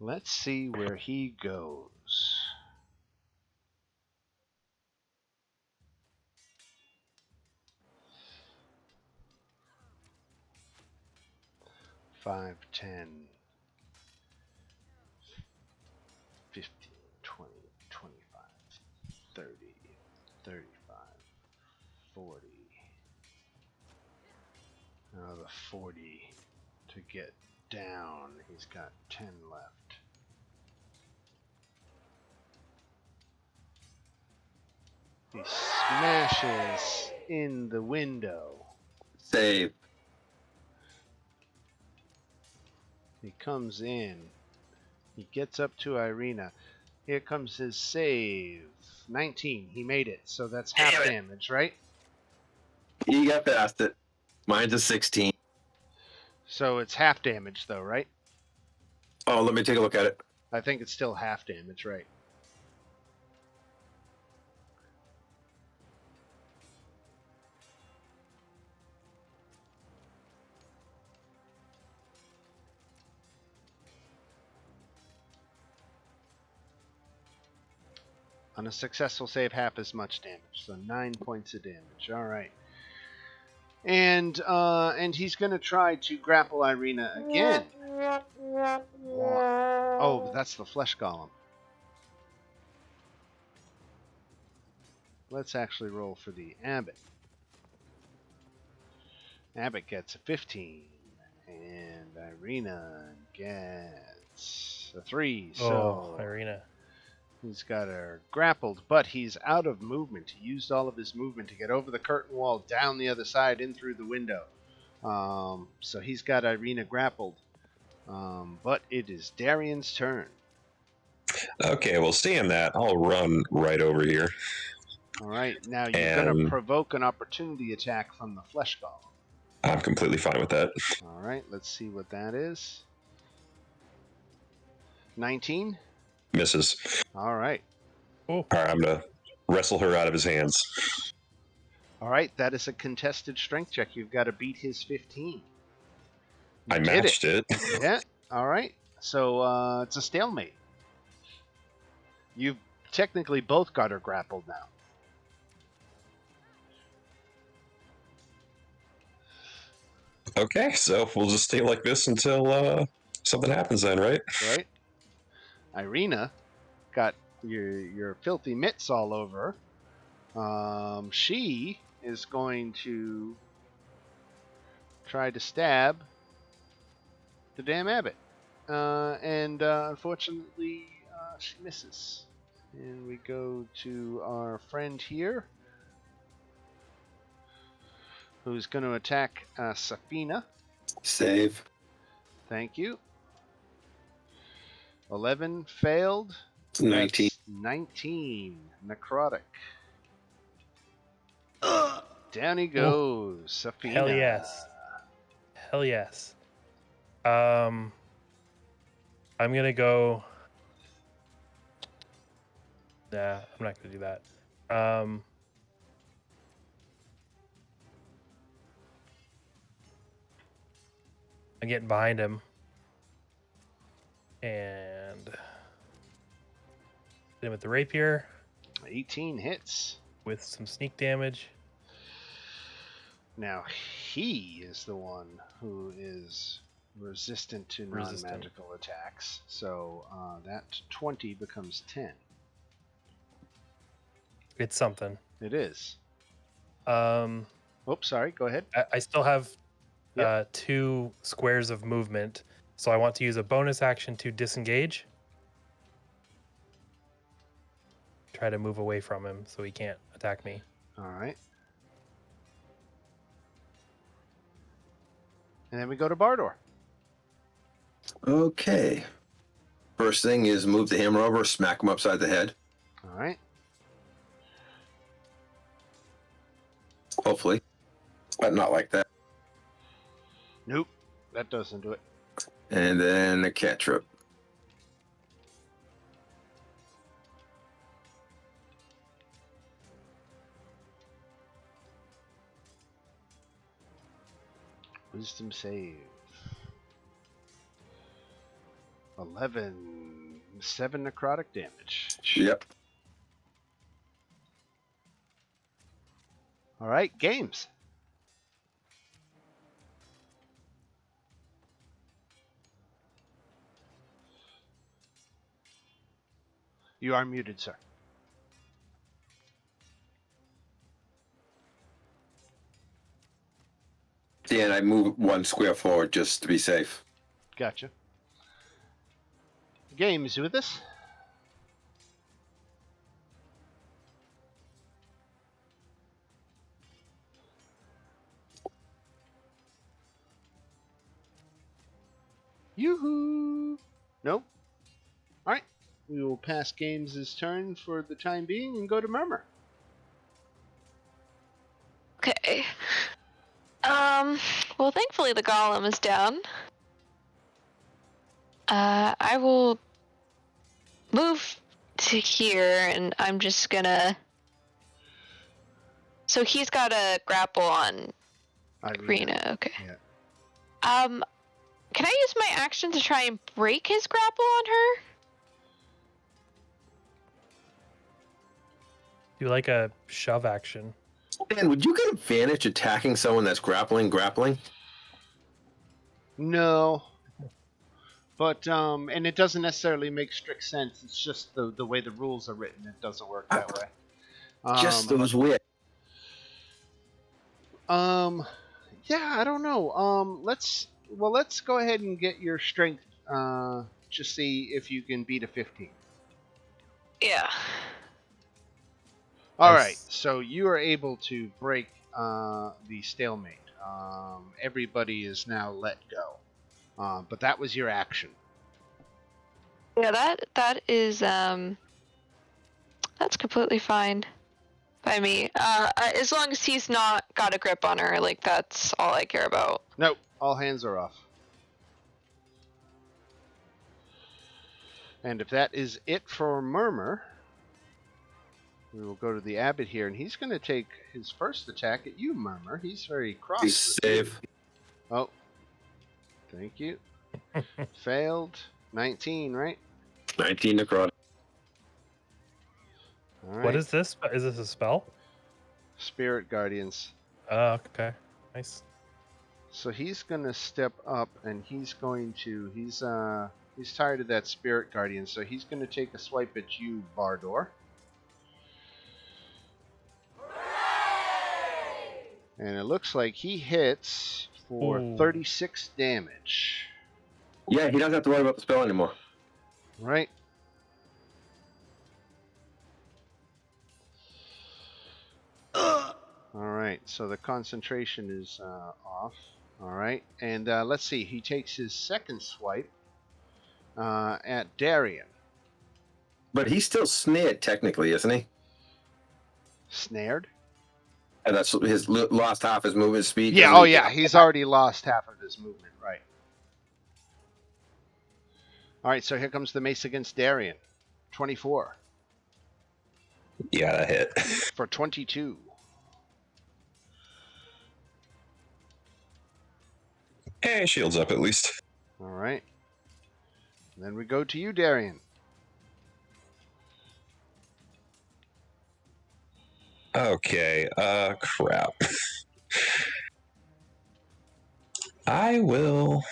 Let's see where he goes. Five, 10, 15, 20, 25, 30, 35, 40. Now the 40 to get down. He's got 10 left. He smashes in the window. Save. He comes in. He gets up to Irina. Here comes his save. 19. He made it. So that's half Damn it. damage, right? He got past it. Mine's a 16. So it's half damage, though, right? Oh, let me take a look at it. I think it's still half damage, right? On a successful save, half as much damage. So 9 points of damage. All right. And he's going to try to grapple Irina again. Oh, that's the flesh golem. Let's actually roll for the Abbot. Abbott gets a 15. And Irina gets a 3. So Irina. he's got her grappled, but he's out of movement. He used all of his movement to get over the curtain wall, down the other side, in through the window. So he's got Irina grappled. But it is Darian's turn. Okay, well, seeing that, I'll run right over here. All right, now you're going to And- provoke an opportunity attack from the flesh golem. I'm completely fine with that. All right, let's see what that is. 19? Misses. All right. All right, I'm going to wrestle her out of his hands. All right, that is a contested strength check. You've got to beat his 15. I did matched it. Yeah, all right. So it's a stalemate. You've technically both got her grappled now. Okay, so we'll just stay like this until something happens then, right? Right? Irina got your filthy mitts all over her. She is going to try to stab the damn abbot. And unfortunately, she misses. And we go to our friend here, who's going to attack Safina. Save. Thank you. 11 failed. 19. That's 19. Necrotic. Down he goes. Safina. Hell yes. Hell yes. I'm gonna go. Nah, I'm not gonna do that. I'm getting behind him and hit him with the rapier 18 hits. with some sneak damage. Now he is the one who is resistant to non-magical attacks. So that 20 becomes 10. It's something. It is. Um, Oops, sorry. Go ahead. I still have Yep. 2 squares of movement, so I want to use a bonus action to disengage. Try to move away from him so he can't attack me. All right. And then we go to Bardor. Okay. First thing is move the hammer over, smack him upside the head. All right. Hopefully. But not like that. Nope. That doesn't do it. And then a cantrip. Wisdom save. 11. 7 necrotic damage. Yep. All right, games. You are muted, sir. And I move 1 square forward just to be safe. Gotcha. Games with us. Yoo-hoo! Nope. All right. We will pass Games' turn for the time being and go to Murmur. Okay. Well, thankfully the golem is down. I will move to here, and I'm just gonna... So he's got a grapple on Rena, okay. Yeah. Can I use my action to try and break his grapple on her? Do like a shove action. Dan, would you get advantage attacking someone that's grappling? No. But, and it doesn't necessarily make strict sense. It's just the way the rules are written. It doesn't work that way. Just those weird. Yeah, I don't know. Let's go ahead and get your strength, just see if you can beat a 15. Yeah. All Nice. right, so you are able to break the stalemate. Everybody is now let go. But that was your action. Yeah, that is, that's completely fine by me. As long as he's not got a grip on her, like, that's all I care about. Nope, all hands are off. And if that is it for Murmur, we will go to the Abbot here, and he's going to take his first attack at you, Murmur. He's very cross. with you. Save. Oh, thank you. Failed. 19, right? 19 necrotic. All right. What is this? Is this a spell? Spirit Guardians. Oh, okay. Nice. So he's going to step up, and he's tired of that Spirit Guardian, so he's going to take a swipe at you, Bardor. And it looks like he hits for Ooh. 36 damage. Yeah, he doesn't have to worry about the spell anymore. Right? Alright, so the concentration is off. Alright, and let's see. He takes his second swipe at Darian. But he's still snared, technically, isn't he? Snared? And that's his lost half his movement speed. Yeah, doesn't oh he? yeah, he's already lost half of his movement, right. Alright, so here comes the mace against Darian. 24 Yeah, that hit. for 22. Hey, shields up at least. Alright. Then we go to you, Darian. Okay, crap. I will,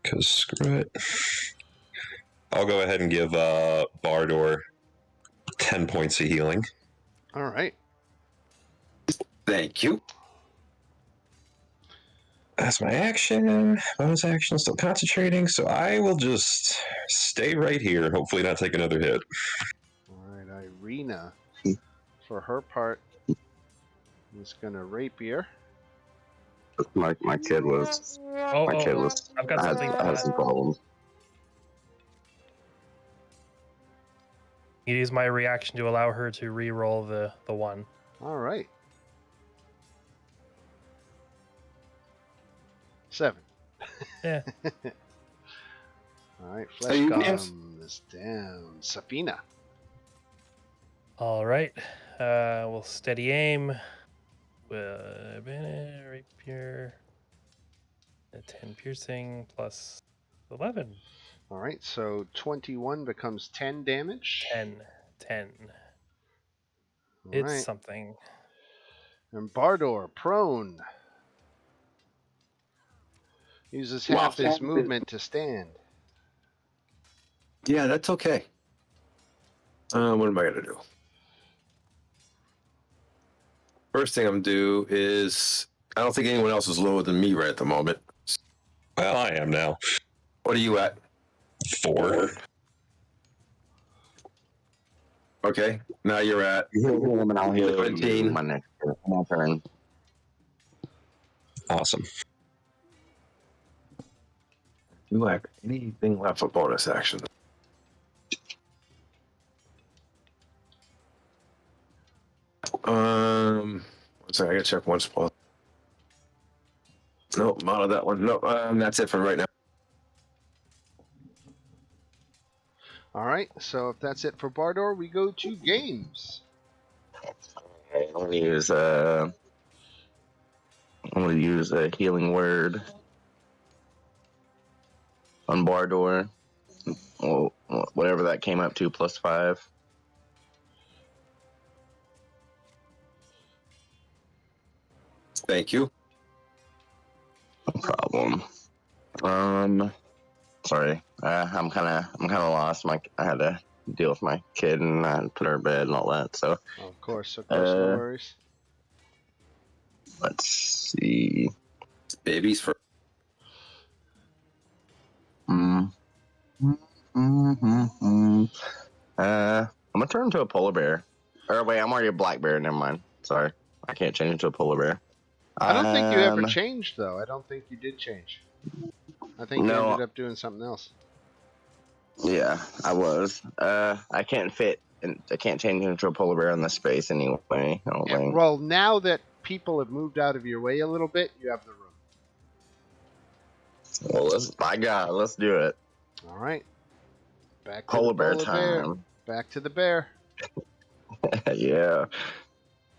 cause screw it. I'll go ahead and give Bardor 10 points of healing. Alright. Thank you. That's my action. Bonus action, still concentrating, so I will just stay right here and hopefully not take another hit. Alright, Irina, for her part, is going to rapier. My kid was Oh, my kid was I've got something. I had some problems. It is my reaction to allow her to re-roll the one. All right. 7. Yeah. All right, Are flesh you golem is down. Sabina. All right. We'll steady aim. Rapier. 10 piercing plus 11. All right, so 21 becomes 10 damage. 10. All It's right. something. And Bardor, prone. Uses half his movement to stand. Yeah, that's okay. What am I gonna do? First thing I'm gonna do is I don't think anyone else is lower than me right at the moment. Well, I am now. What are you at? 4. Okay, now you're at Heal him and I'll heal 17. you. My turn. Awesome. You have anything left for bonus action? One second, I gotta check one spot. Nope, not on that one. Nope, that's it for right now. All right, so if that's it for Bardor, we go to games. Okay, I'm gonna use a healing word on Bardor. Well, whatever that came up to, +5. Thank you. No problem. Sorry. I'm kind of lost. I had to deal with my kid and I had to put her to bed and all that. So Of course, no worries. let's see. Babies for I'm gonna turn into a polar bear. Or wait, I'm already a black bear. Never mind. Sorry, I can't change into a polar bear. I don't think you ever changed, though. I don't think you did change. I think you No. ended up doing something else. Yeah, I was. I can't fit, and I can't change into a polar bear in this space anyway. I don't think. Well, now that people have moved out of your way a little bit, you have the room. Well, let's do it. All right. Back to Polar the bear polar time. bear. Back to the bear. Yeah.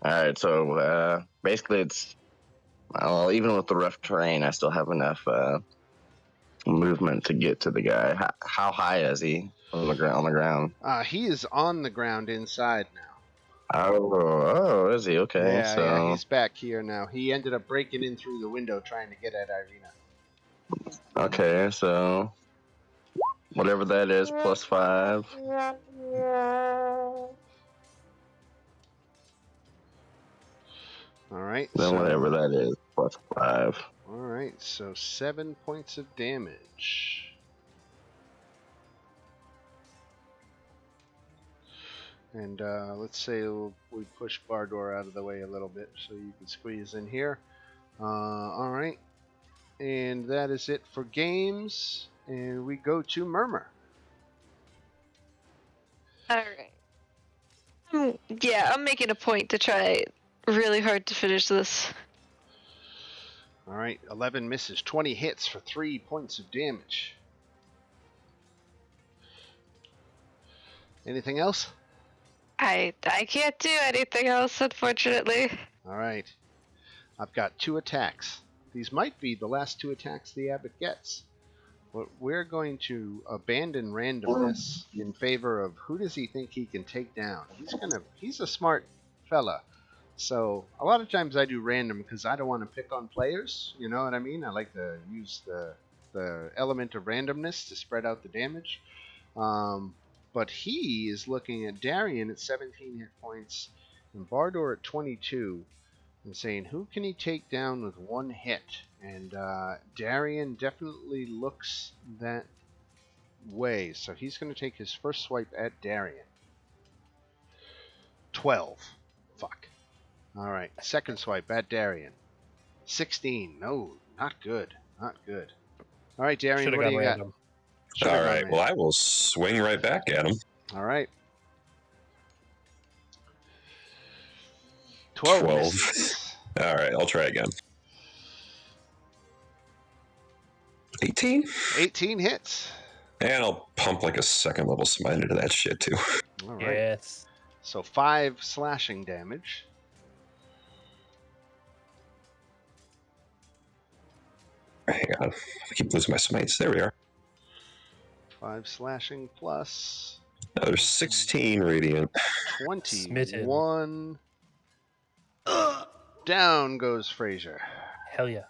All right. So basically, it's even with the rough terrain, I still have enough movement to get to the guy. How high is he on the ground? He is on the ground inside now. Oh, is he? Okay. Yeah, he's back here now. He ended up breaking in through the window trying to get at Irina. Okay, so whatever that is, +5. All right. Then whatever that is, +5. All right, so 7 points of damage. And let's say we push Bardor out of the way a little bit so you can squeeze in here. All right. And that is it for games. And we go to Murmur. All right. Yeah, I'm making a point to try really hard to finish this. All right, 11 misses, 20 hits for 3 points of damage. Anything else? I can't do anything else, unfortunately. All right. I've got 2 attacks. These might be the last 2 attacks the abbot gets. But we're going to abandon randomness in favor of who does he think he can take down. He's a smart fella. So a lot of times I do random because I don't want to pick on players. You know what I mean? I like to use the element of randomness to spread out the damage. But he is looking at Darian at 17 hit points and Bardor at 22 and saying, who can he take down with 1 hit? And Darian definitely looks that way. So he's going to take his first swipe at Darian. 12. Fuck. All right. Second swipe at Darian. 16. No, not good. Not good. All right, Darian, Should have what do gone you got? random. Should've All gone right. Well, random. I will swing right back at him. All right. 12 misses. All right. I'll try again. 18. 18 hits. And I'll pump like a second level smite into that shit too. All right. Yes. So 5 slashing damage. Hang on. I keep losing my smites. There we are. 5 slashing plus Another 16 radiant. 21. Down goes Frazier. Hell yeah.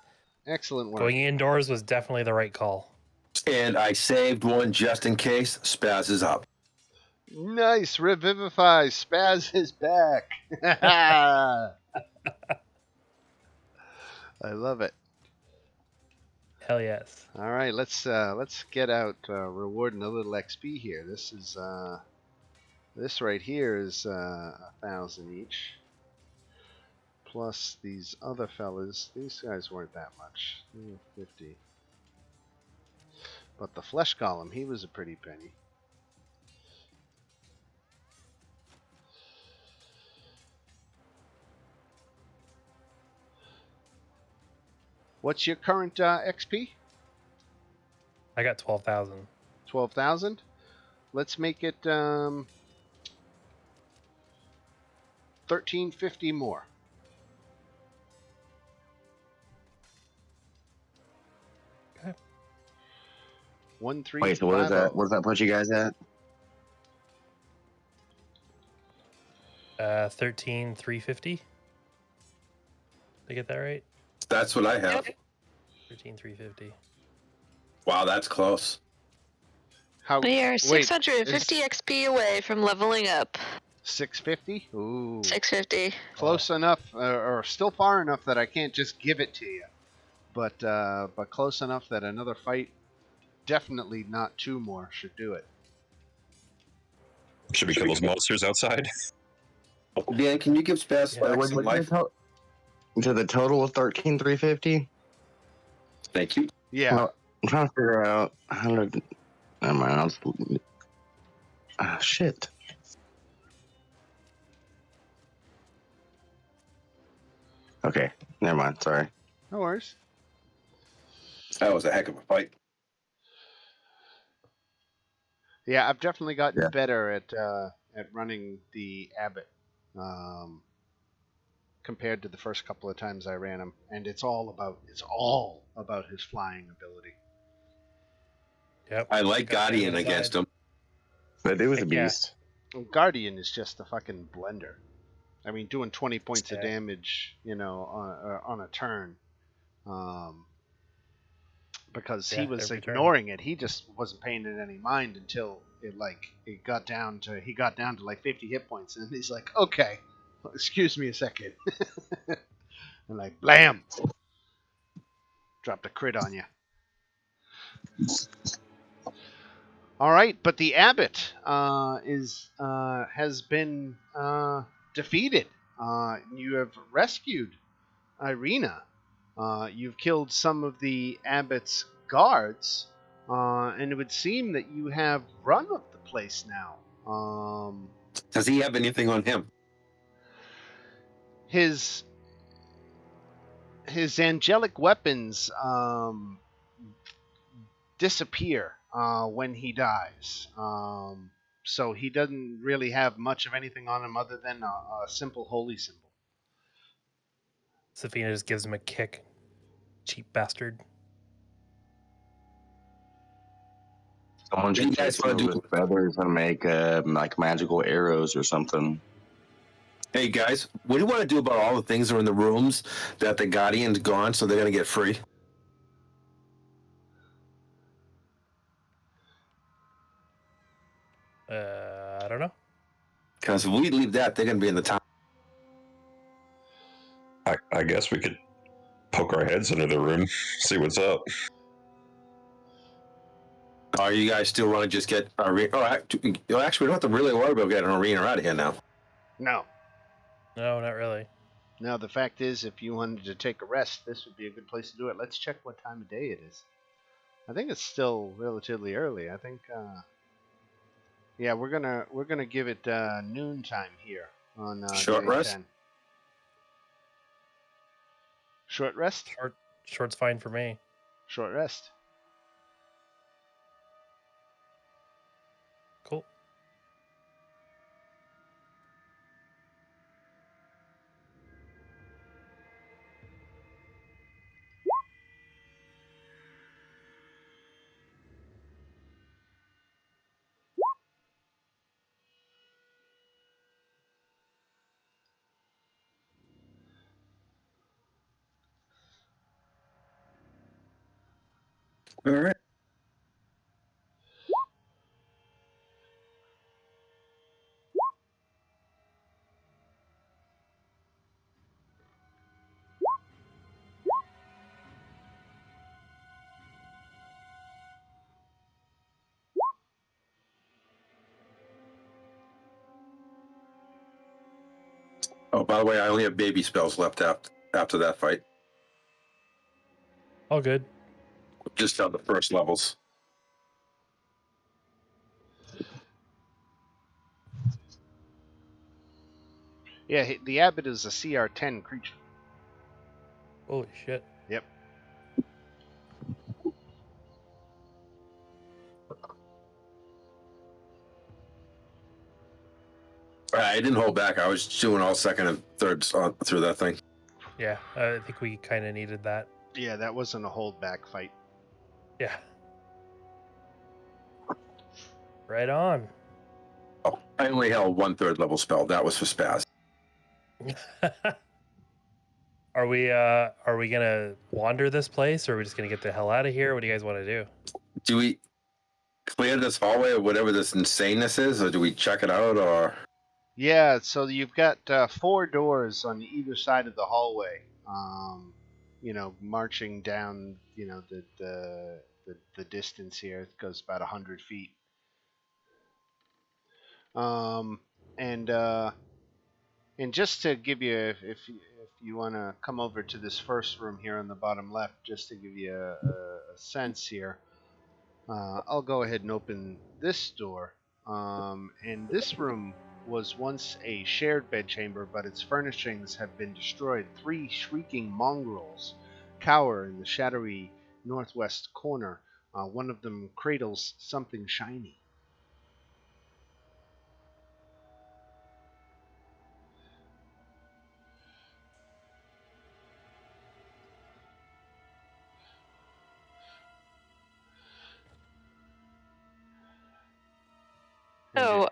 Excellent work. Going indoors was definitely the right call. And I saved one just in case. Spaz is up. Nice. Revivify. Spaz is back. I love it. Hell yes. All right, let's get out rewarding a little XP here. This is this right here is 1,000 each. Plus these other fellas. These guys weren't that much. They were 50. But the flesh golem, he was a pretty penny. What's your current XP? I got 12,000. 12,000. Let's make it 1350 more. Okay. 1350. Wait, so what is that? What does that put you guys at? 13,350. Did I get that right? That's what I have. 13,350. Wow, that's close. How? We are wait, 650 is- XP away from leveling up. 650? Ooh. 650. Close enough, or still far enough that I can't just give it to you. But close enough that another fight, definitely not 2 more, should do it. Should we kill those monsters outside? Dan, can you give Spaz Yeah, back some life? To the total of 13,350. Thank you. Yeah. Well, I'm trying to figure out how to. Never mind. I'll just... Ah, shit. Okay, never mind. Sorry. No worries. That was a heck of a fight. Yeah, I've definitely gotten Yeah. better at running the Abbot, compared to the first couple of times I ran him, and it's all about his flying ability. Yep. I like Got that Guardian inside. against him. But it was a Heck yeah. beast. Guardian is just a fucking blender. I mean, doing 20 points of Yeah. damage, on a turn, because he Yeah, was every turn. ignoring it. He just wasn't paying it any mind until he got down to like 50 hit points, and he's like, okay, excuse me a second, and like blam, dropped a crit on you. All right, but the Abbot has been defeated. You have rescued Irina. You've killed some of the Abbot's guards, and it would seem that you have run of the place now. Does he have anything on him? His angelic weapons disappear when he dies. So he doesn't really have much of anything on him other than a simple holy symbol. Safina just gives him a kick. Cheap bastard. Someone What do you should guys take wanna some do? of his feathers and make like magical arrows or something. Hey guys, what do you want to do about all the things that are in the rooms that the Guardian's gone, so they're gonna get free? I don't know. Because if we leave that, they're gonna be in the top. I guess we could poke our heads into the room, see what's up. Are you guys still want to just get Arena? Oh, actually, we don't have to really worry about getting Arena out of here now. No, No, not really. Now, the fact is, if you wanted to take a rest, this would be a good place to do it. Let's check what time of day it is. I think it's still relatively early. I think, yeah, we're gonna give it noon time here on Short day rest? 10. Short rest. Short's fine for me. Short rest. Cool. All right. Oh, by the way, I only have baby spells left after that fight. All good. Just on the first levels. Yeah, the abbot is a CR10 creature. Holy shit. Yep. I didn't hold back. I was doing all second and thirds through that thing. Yeah, I think we kind of needed that. Yeah, that wasn't a holdback fight. Yeah. Right on. Oh, I only held 1/3 level spell. That was for spaz. Are we gonna wander this place, or are we just gonna get the hell out of here? What do you guys want to do? Do we clear this hallway or whatever this insaneness is, or do we check it out, or? Yeah, so you've got 4 doors on either side of the hallway. Marching down, the distance here. It goes about 100 feet. Um, and just to give you, if you want to come over to this first room here on the bottom left, just to give you a sense here, I'll go ahead and open this door. And this room was once a shared bedchamber, but its furnishings have been destroyed. 3 shrieking mongrels cower in the shadowy northwest corner. One of them cradles something shiny. So,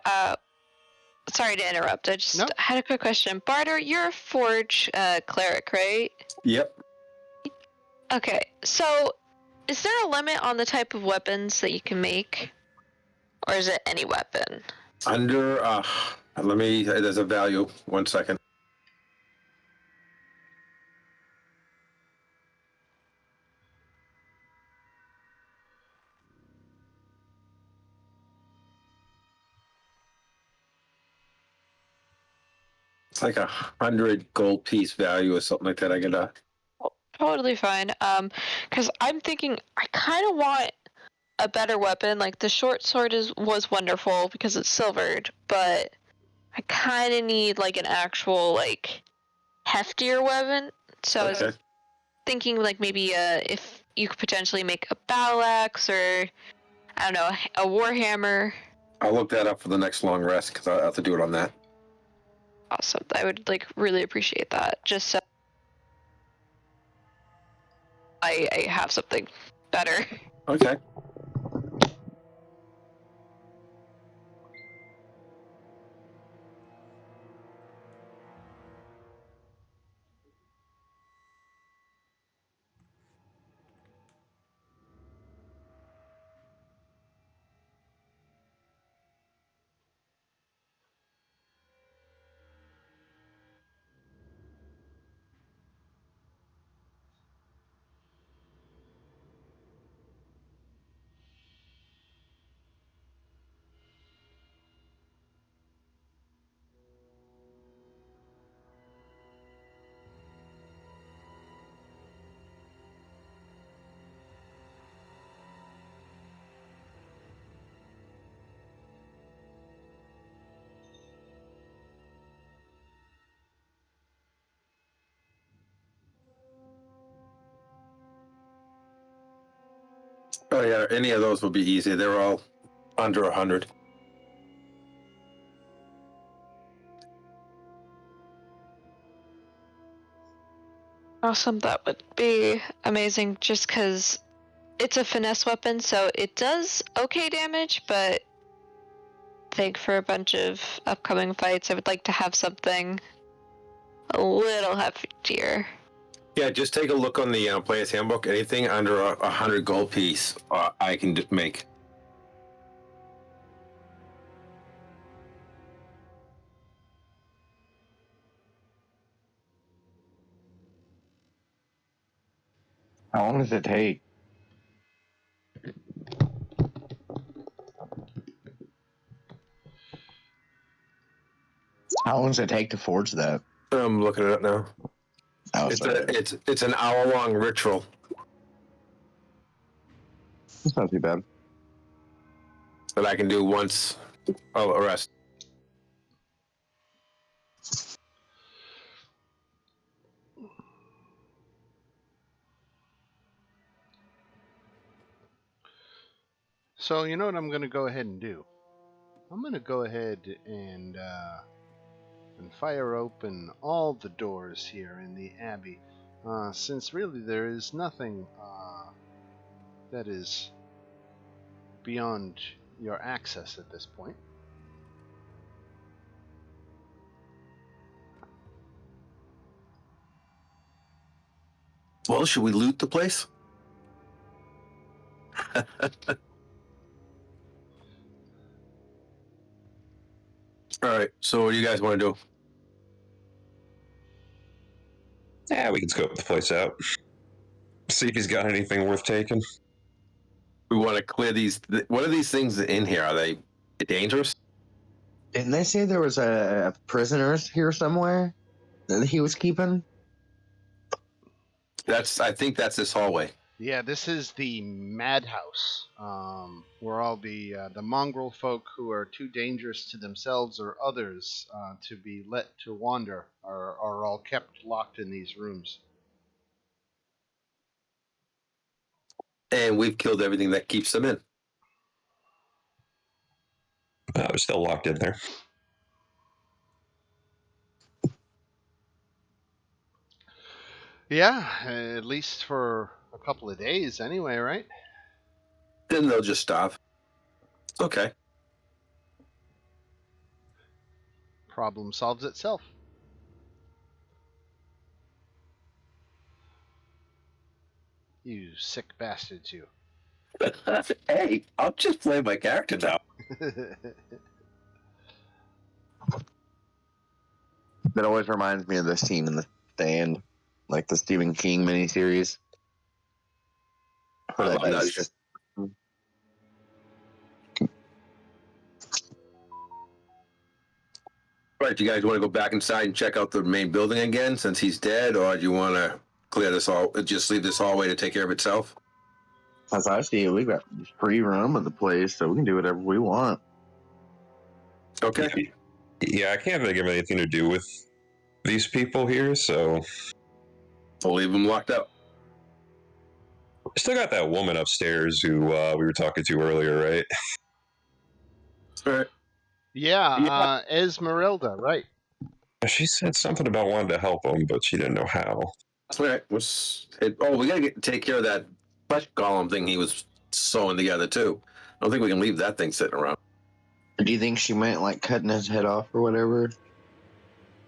sorry to interrupt. I just No. had a quick question. Barter, you're a forge cleric, right? Yep. Okay, so is there a limit on the type of weapons that you can make? Or is it any weapon? Under, let me, there's a value. 1 second. It's like 100 gold piece value or something like that. I gotta. Totally fine. Because I'm thinking I kind of want a better weapon. Like the short sword was wonderful because it's silvered, but I kind of need like an actual like heftier weapon. So I was thinking like maybe if you could potentially make a battle axe or I don't know a warhammer. I'll look that up for the next long rest because I'll have to do it on that. Awesome. I would like really appreciate that. Just so I have something better. Okay. Oh yeah, any of those would be easy. They're all under 100. Awesome, that would be amazing just because it's a finesse weapon, so it does okay damage, but I think for a bunch of upcoming fights, I would like to have something a little heftier. Yeah, just take a look on the player's handbook. Anything under 100 gold piece, I can make. How long does it take? How long does it take to forge that? I'm looking it up now. Oh, It's an hour-long ritual. it's not too bad. That I can do once I'll rest. So you know what I'm going to go ahead and do? I'm going to go ahead and fire open all the doors here in the Abbey, since really there is nothing that is beyond your access at this point. Well, should we loot the place? All right. So, what do you guys want to do? Yeah, we can scope the place out. See if he's got anything worth taking. We want to clear these. What are these things in here? Are they dangerous? Didn't they say there was a prisoner here somewhere that he was keeping? I think that's this hallway. Yeah, this is the madhouse, where all the mongrel folk who are too dangerous to themselves or others to be let to wander are all kept locked in these rooms. And we've killed everything that keeps them in. We're still locked in there. Yeah, at least for a couple of days anyway, right? Then they'll just starve. Okay. Problem solves itself. You sick bastards, you. Hey, I'll just play my character now. That always reminds me of the scene in The Stand, like the Stephen King miniseries. I love that. Just Right, do you guys want to go back inside and check out the main building again since he's dead, or do you want to clear this all? Just leave this hallway to take care of itself? as I see it, we got free room of the place, so we can do whatever we want. Okay. Yeah, I can't think of anything to do with these people here, so We'll leave them locked up. still got that woman upstairs who we were talking to earlier, right? All right. Yeah, Esmeralda, right. She said something about wanting to help him, but she didn't know how. All right. We got to take care of that flesh golem thing he was sewing together, too. I don't think we can leave that thing sitting around. Do you think she meant like cutting his head off or whatever?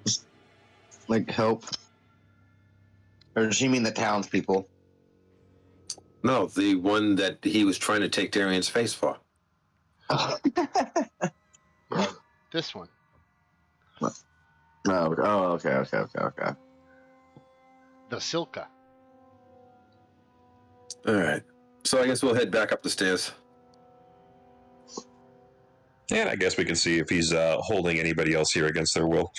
Just, like help? Or does she mean the townspeople? No, the one that he was trying to take Darian's face for. Yeah, this one. No. Oh, okay. The Silka. All right. So I guess we'll head back up the stairs. And I guess we can see if he's holding anybody else here against their will.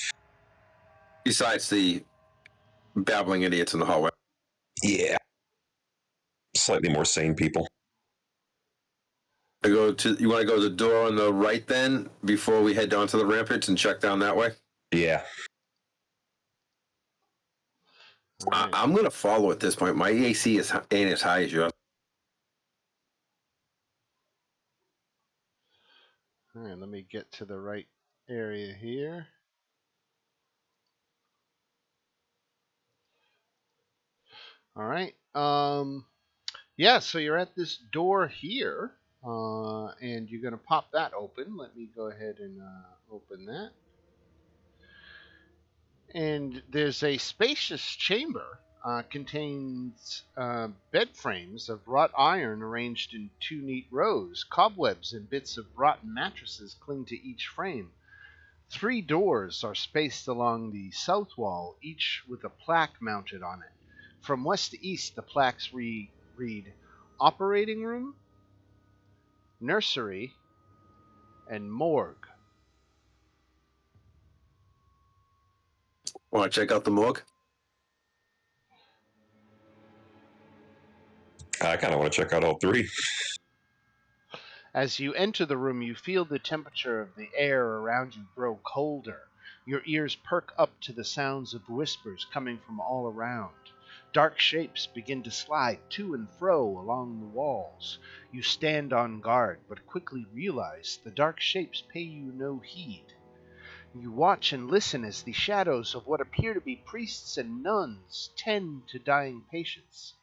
Besides the babbling idiots in the hallway. Yeah. Slightly more sane people. You want to go to the door on the right then, before we head down to the ramparts and check down that way? Yeah. Right. I'm going to follow at this point. My AC ain't as high as yours. All right, let me get to the right area here. All right. Yeah, so you're at this door here, and you're going to pop that open. Let me go ahead and open that. And there's a spacious chamber. Contains bed frames of wrought iron arranged in 2 neat rows. Cobwebs and bits of rotten mattresses cling to each frame. 3 doors are spaced along the south wall, each with a plaque mounted on it. From west to east, the plaques read Operating Room, Nursery, and Morgue. Want to check out the morgue? I kind of want to check out all 3. As you enter the room, you feel the temperature of the air around you grow colder. Your ears perk up to the sounds of whispers coming from all around. Dark shapes begin to slide to and fro along the walls. You stand on guard, but quickly realize the dark shapes pay you no heed. You watch and listen as the shadows of what appear to be priests and nuns tend to dying patients.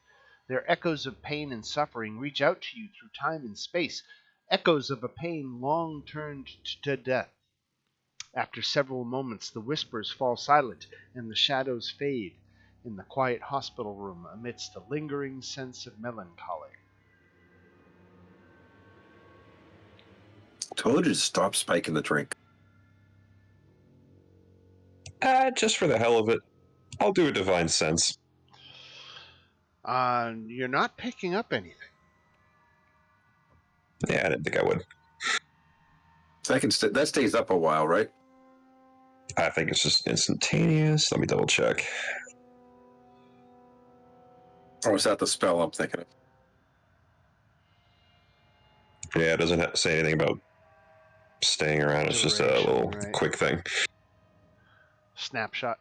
Their echoes of pain and suffering reach out to you through time and space, echoes of a pain long turned to death. After several moments, the whispers fall silent and the shadows fade in the quiet hospital room amidst a lingering sense of melancholy. Told you to stop spiking the drink. Just for the hell of it, I'll do a divine sense. You're not picking up anything. Yeah, I didn't think I would. That stays up a while, right? I think it's just instantaneous. Let me double check. Or is that the spell I'm thinking of? Yeah, it doesn't say anything about staying around. It's just a Duration, little right. quick thing. Snapshot.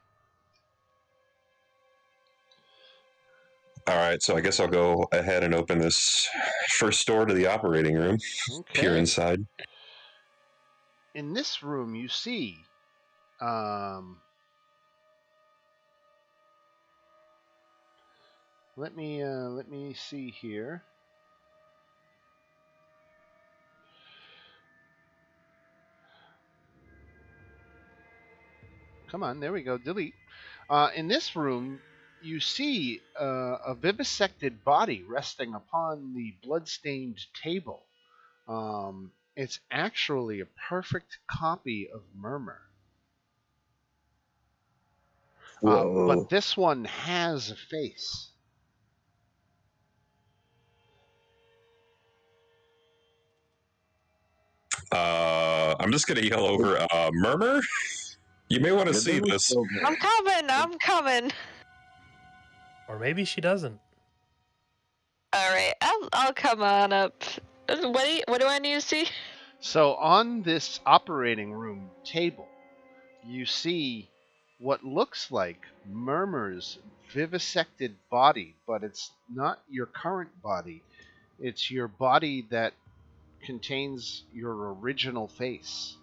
All right, so I guess I'll go ahead and open this first door to the operating room. Peer Okay. inside. In this room, you see let me see here. Come on, there we go. Delete. In this room, you see a vivisected body resting upon the blood-stained table. It's actually a perfect copy of Murmur. But this one has a face. I'm just gonna yell over, Murmur? You may want to see this. I'm coming. Or maybe she doesn't. All right, I'll come on up. What do I need to see? So on this operating room table, you see what looks like Murmur's vivisected body, but it's not your current body. It's your body that contains your original face.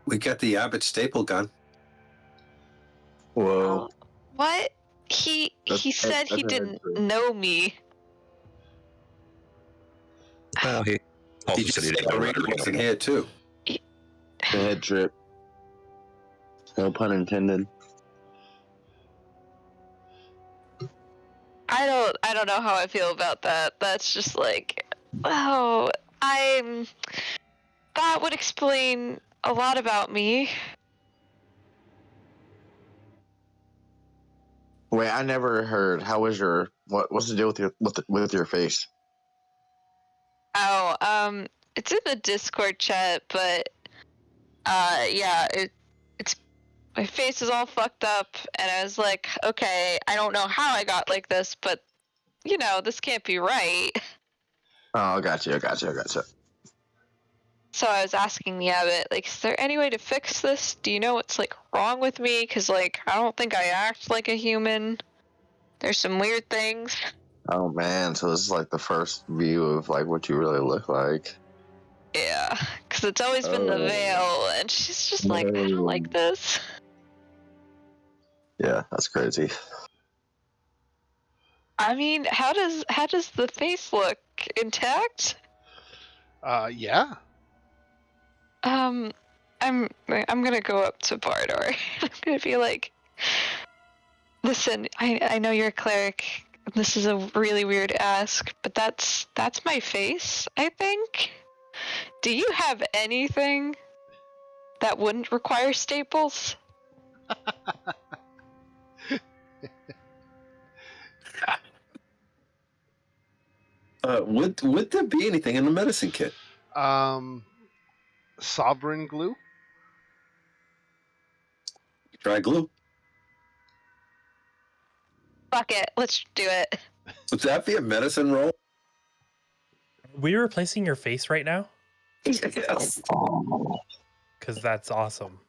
We got the Abbott staple gun. Whoa. What? He said he didn't know me. Well, he also He said just he said didn't know Marina Marina wasn't here too. Head trip. No pun intended. I don't know how I feel about that. That's just like, oh, that would explain a lot about me. Wait, I never heard. How was what's the deal with your face? Oh, it's in the Discord chat, but yeah, it's my face is all fucked up, and I was like, okay, I don't know how I got like this, but this can't be right. Oh, gotcha. So I was asking the abbot, like, is there any way to fix this? Do you know what's like wrong with me? Because like I don't think I act like a human. There's some weird things. Oh man, so this is like the first view of like what you really look like. Yeah, because it's always been the veil, and she's just like, I don't like this. Yeah, that's crazy. I mean, how does the face look? Intact? Yeah. I'm gonna go up to Bardor. I'm gonna be like, listen, I know you're a cleric. This is a really weird ask, but that's my face, I think. Do you have anything that wouldn't require staples? Would there be anything in the medicine kit? Sovereign glue. Try glue. Fuck it, let's do it. Would that be a medicine roll? Are we replacing your face right now? Yes. Because that's awesome.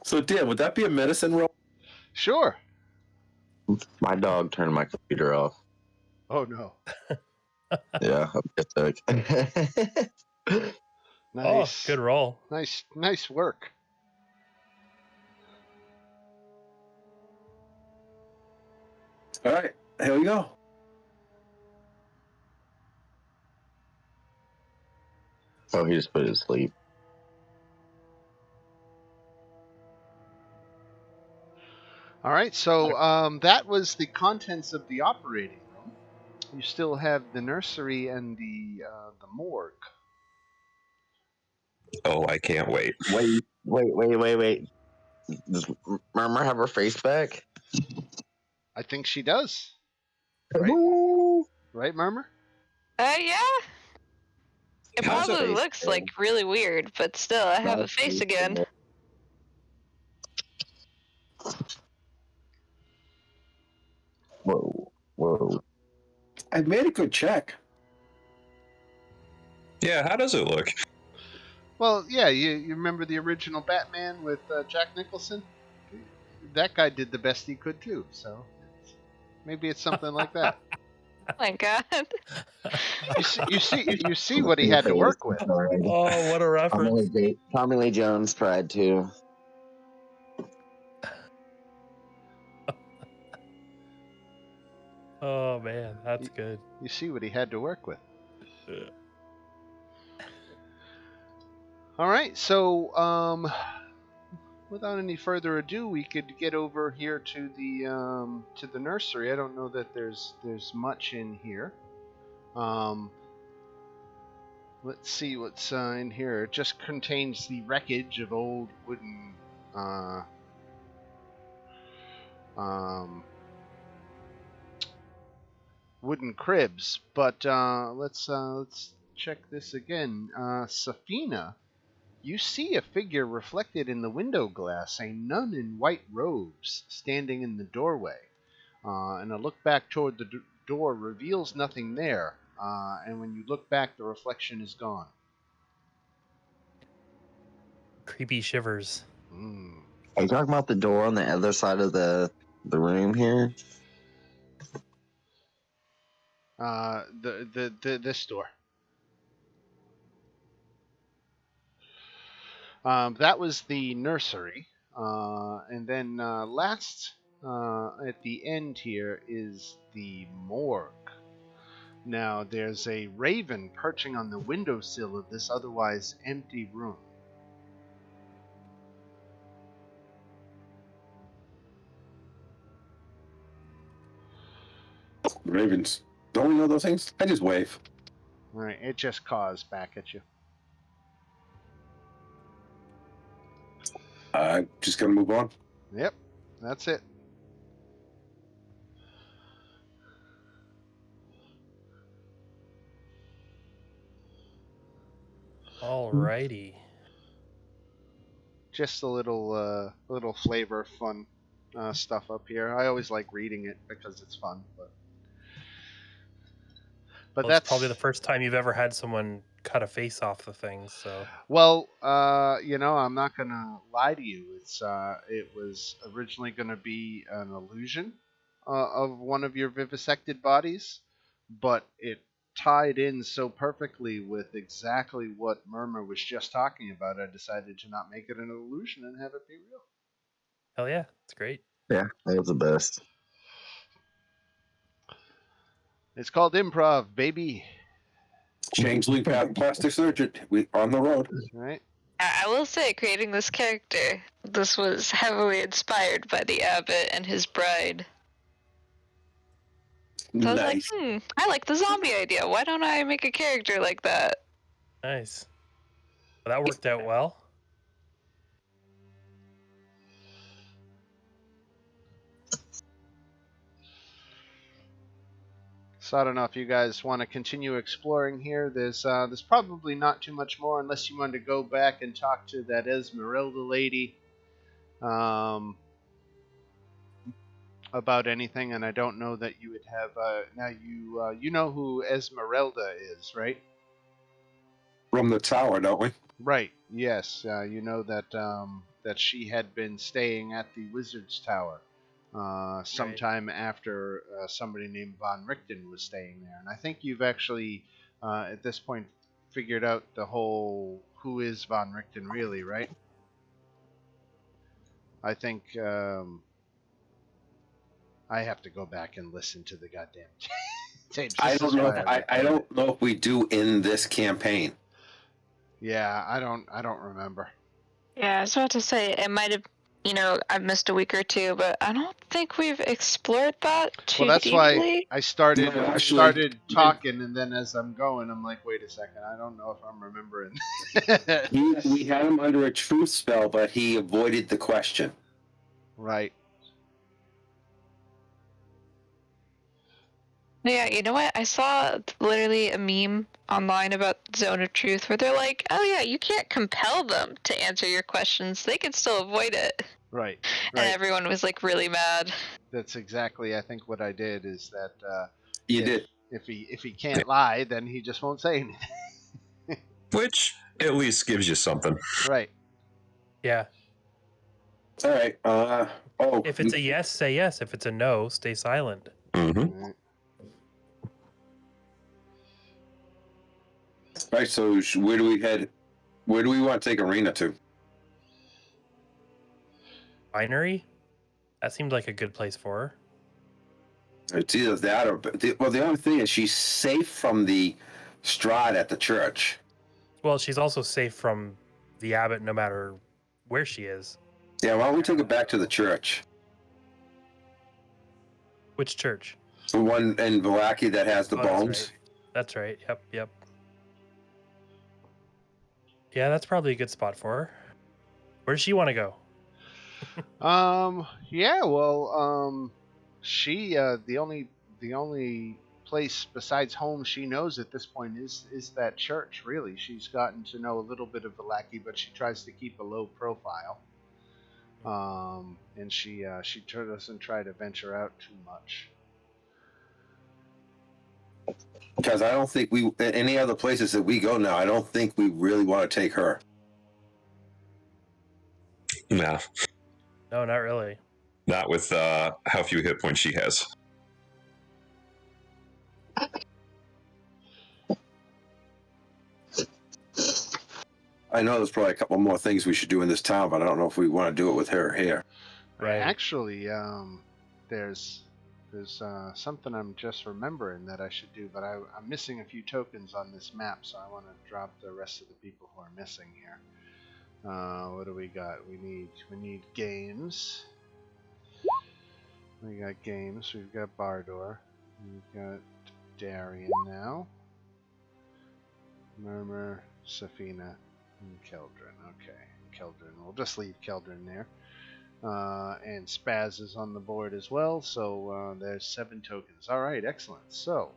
So, Dan, would that be a medicine roll? Sure. My dog turned my computer off. Oh no. Yeah, I'm pathetic. Nice. Oh, good roll. Nice work. All right, here we go. Oh, he just put it to sleep. All right, so that was the contents of the operating room. You still have the nursery and the morgue. Oh, I can't wait. Wait. Does Murmur have her face back? I think she does. Right? Ooh. Right, Murmur? Yeah. It How's the probably face looks going? like really weird, but still, I have a face again. Whoa. I made a good check. Yeah, how does it look? Well, yeah, you remember the original Batman with Jack Nicholson? That guy did the best he could too, so maybe it's something like that. Oh my god. You see what he had to work with. Oh, what a reference. Tommy Lee Jones tried to. Oh, man, that's good. You see what he had to work with. Yeah. All right, so without any further ado, we could get over here to the nursery. I don't know that there's much in here. Let's see what's in here. It just contains the wreckage of old wooden wooden cribs. But let's check this again. Safina, you see a figure reflected in the window glass, a nun in white robes, standing in the doorway. And a look back toward the door reveals nothing there. And when you look back, the reflection is gone. Creepy shivers. Are you talking about the door on the other side of the room here? This door. That was the nursery, and then last at the end here is the morgue. Now there's a raven perching on the windowsill of this otherwise empty room. Ravens. Don't we know those things? I just wave. All right, it just caws back at you. Just gonna move on. Yep, that's it. Alrighty. Just a little flavor, fun stuff up here. I always like reading it because it's fun, but Well, that's probably the first time you've ever had someone cut a face off the thing, so. Well, I'm not gonna lie to you. It was originally gonna be an illusion of one of your vivisected bodies, but it tied in so perfectly with exactly what Murmur was just talking about, I decided to not make it an illusion and have it be real. Hell yeah, it's great. Yeah, that was the best. It's called improv, baby. Changeling plastic surgeon. We on the road. Right? I will say, creating this character, this was heavily inspired by the abbot and his bride. So I was Nice. like, I like the zombie idea. Why don't I make a character like that? Nice. Well, that worked out well. So I don't know if you guys want to continue exploring here. There's probably not too much more unless you want to go back and talk to that Esmeralda lady about anything. And I don't know that you would have now you know who Esmeralda is, right? From the tower, don't we? Right. Yes. You know that that she had been staying at the Wizard's Tower sometime after somebody named Von Richten was staying there, and I think you've actually at this point figured out the whole who is Von Richten really, right? I think I have to go back and listen to the goddamn tapes. I This don't is know. why I don't know if we do in this campaign. Yeah, I don't remember. Yeah, I was about to say, it might have, I've missed a week or two, but I don't think we've explored that too Well, that's deeply. why I started No, actually, started talking, and then as I'm going, I'm like, wait a second, I don't know if I'm remembering. We had him under a truth spell, but he avoided the question. Right. Yeah, you know what? I saw literally a meme online about Zone of Truth where they're like, oh yeah, you can't compel them to answer your questions. They can still avoid it. Right. And everyone was like really mad. That's exactly, I think, what I did is that You did. if he can't lie, then he just won't say anything. Which at least gives you something. Right. Yeah. All right. If it's a yes, say yes. If it's a no, stay silent. Mm-hmm. Right. All right. So where do we head? Where do we want to take Arena to? Binary? That seemed like a good place for her. It's either that or the only thing is she's safe from the Strahd at the church. Well, she's also safe from the abbot no matter where she is. Yeah. Why don't we take her back to the church? Which church? The one in Valaki that has the bones. That's right. Yep. Yeah, that's probably a good spot for her. Where does she want to go? Yeah, well, she the only place besides home she knows at this point is that church, really. She's gotten to know a little bit of Valaki, but she tries to keep a low profile. And she doesn't try to venture out too much. Because I don't think any other places that we go now, I don't think we really want to take her. No, No, not really. not with how few hit points she has. I know there's probably a couple more things we should do in this town, but I don't know if we want to do it with her here. Right. Actually, there's something I'm just remembering that I should do, but I'm missing a few tokens on this map, so I want to drop the rest of the people who are missing here. What do we got? We need games. We got games. We've got Bardor. We've got Darian now. Murmur, Safina, and Keldrin. Okay, Keldrin. We'll just leave Keldrin there. And Spaz is on the board as well, so there's 7 tokens. All right, excellent. So,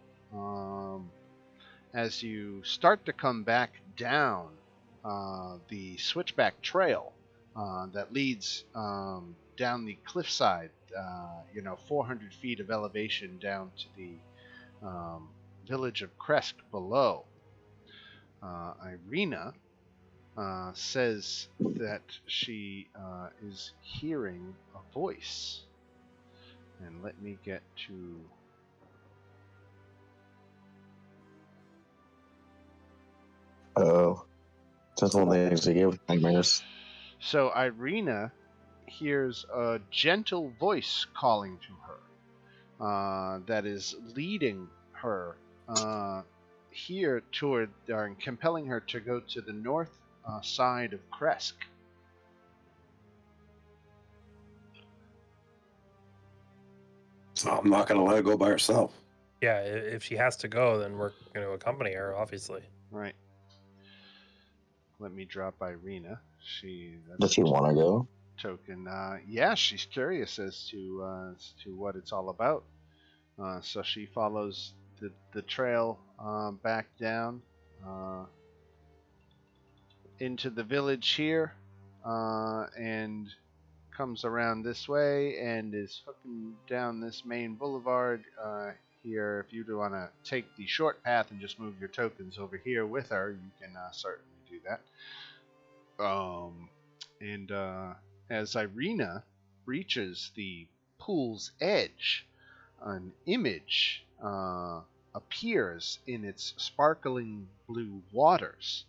as you start to come back down the switchback trail that leads down the cliffside, 400 feet of elevation down to the village of Kresk below, Irina says that she is hearing a voice. And let me get to Oh, just one thing to give nightmares. So Irina hears a gentle voice calling to her, that is leading her here toward, compelling her to go to the north side of Kresk. So I'm not going to let her go by herself. Yeah, if she has to go, then we're going to accompany her, obviously. Right. Let me drop Irina. Does she want to go? Token. Yeah, she's curious as to what it's all about. So she follows the trail back down into the village here, and comes around this way and is hooking down this main boulevard here. If you do want to take the short path and just move your tokens over here with her, you can certainly do that. And as Irina reaches the pool's edge, an image appears in its sparkling blue waters,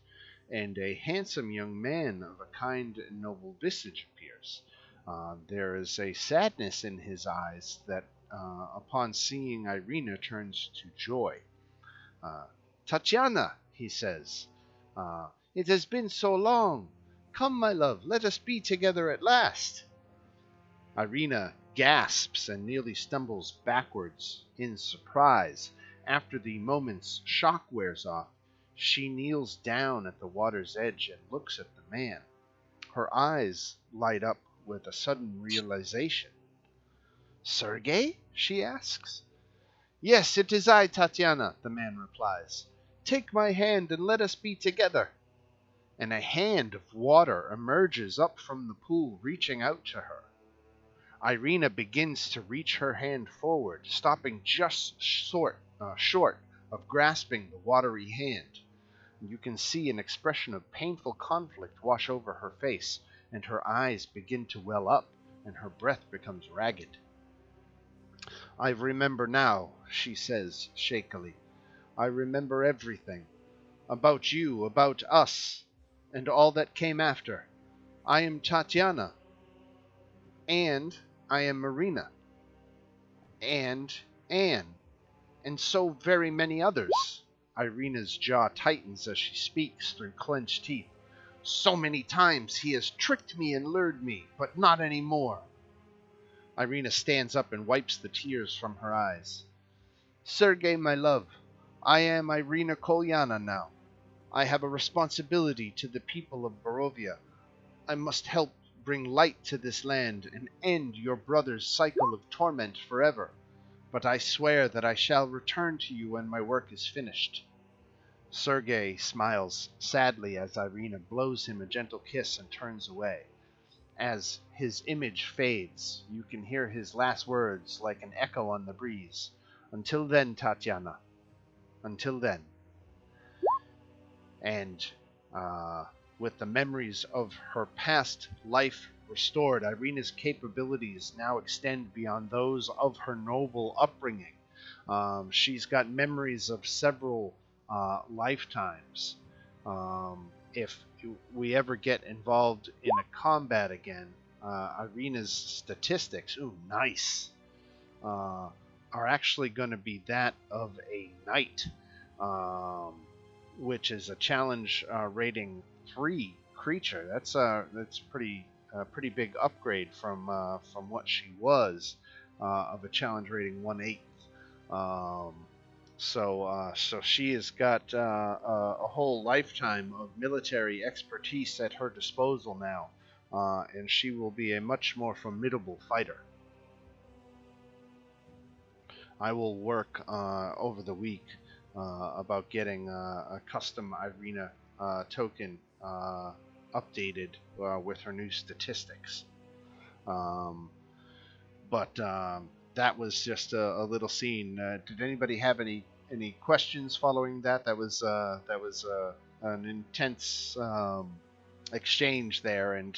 and a handsome young man of a kind and noble visage appears. There is a sadness in his eyes that, upon seeing Irina, turns to joy. Tatiana, he says, it has been so long. Come, my love, let us be together at last. Irina gasps and nearly stumbles backwards in surprise. After the moment's shock wears off, she kneels down at the water's edge and looks at the man. Her eyes light up with a sudden realization. Sergei? She asks. Yes, it is I, Tatiana, the man replies. Take my hand and let us be together. And a hand of water emerges up from the pool, reaching out to her. Irina begins to reach her hand forward, stopping just short of grasping the watery hand. You can see an expression of painful conflict wash over her face, and her eyes begin to well up, and her breath becomes ragged. I remember now, she says shakily. I remember everything. About you, about us, and all that came after. I am Tatiana. And I am Marina. And Anne. And so very many others. Irina's jaw tightens as she speaks through clenched teeth. So many times he has tricked me and lured me, but not any more. Irina stands up and wipes the tears from her eyes. Sergei, my love, I am Irina Kolyana now. I have a responsibility to the people of Markovia. I must help bring light to this land and end your brother's cycle of torment forever. But I swear that I shall return to you when my work is finished. Sergei smiles sadly as Irina blows him a gentle kiss and turns away. As his image fades, you can hear his last words like an echo on the breeze. Until then, Tatiana. Until then. And with the memories of her past life restored, Irina's capabilities now extend beyond those of her noble upbringing. She's got memories of several lifetimes. If we ever get involved in a combat again, Irina's statistics, are actually going to be that of a knight, which is a challenge rating 3 creature. That's pretty big upgrade from what she was of a challenge rating 1/8. So she has got a whole lifetime of military expertise at her disposal now, and she will be a much more formidable fighter. I will work over the week about getting a custom Irina token updated with her new statistics. But that was just a little scene. Did anybody have any questions following that? That was an intense exchange there, and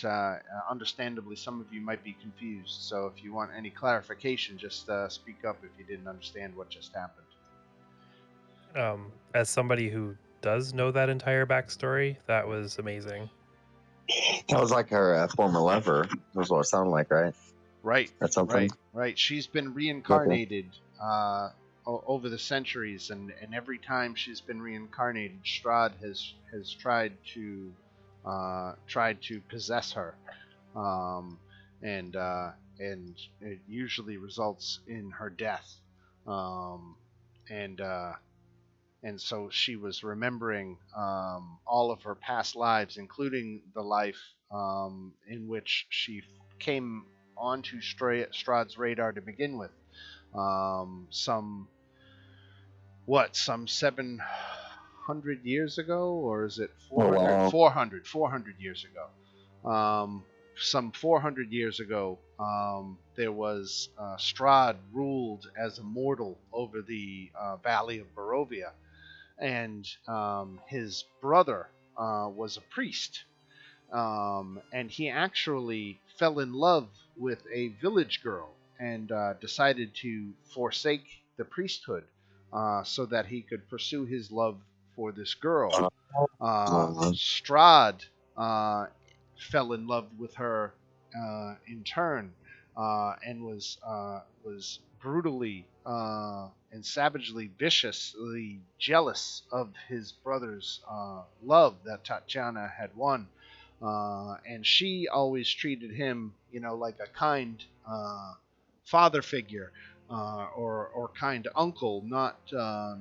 understandably, some of you might be confused. So if you want any clarification, just speak up if you didn't understand what just happened. As somebody who does know that entire backstory. That was amazing. That was like her former lover. That's what it sounded like, right? Right, Or something. right. She's been reincarnated over the centuries, and every time she's been reincarnated, Strahd has tried to possess her, um, and it usually results in her death, and so she was remembering all of her past lives, including the life in which she came onto Strahd's radar to begin with. Some 700 years ago, or is it 400? Oh, wow. 400 years ago. Some 400 years ago, there was Strahd ruled as a mortal over the valley of Barovia, and his brother was a priest, and he actually fell in love with a village girl and decided to forsake the priesthood so that he could pursue his love for this girl. Strahd fell in love with her in turn, and was brutally and savagely, viciously jealous of his brother's love that Tatiana had won. And she always treated him, like a kind father figure, or kind uncle, not a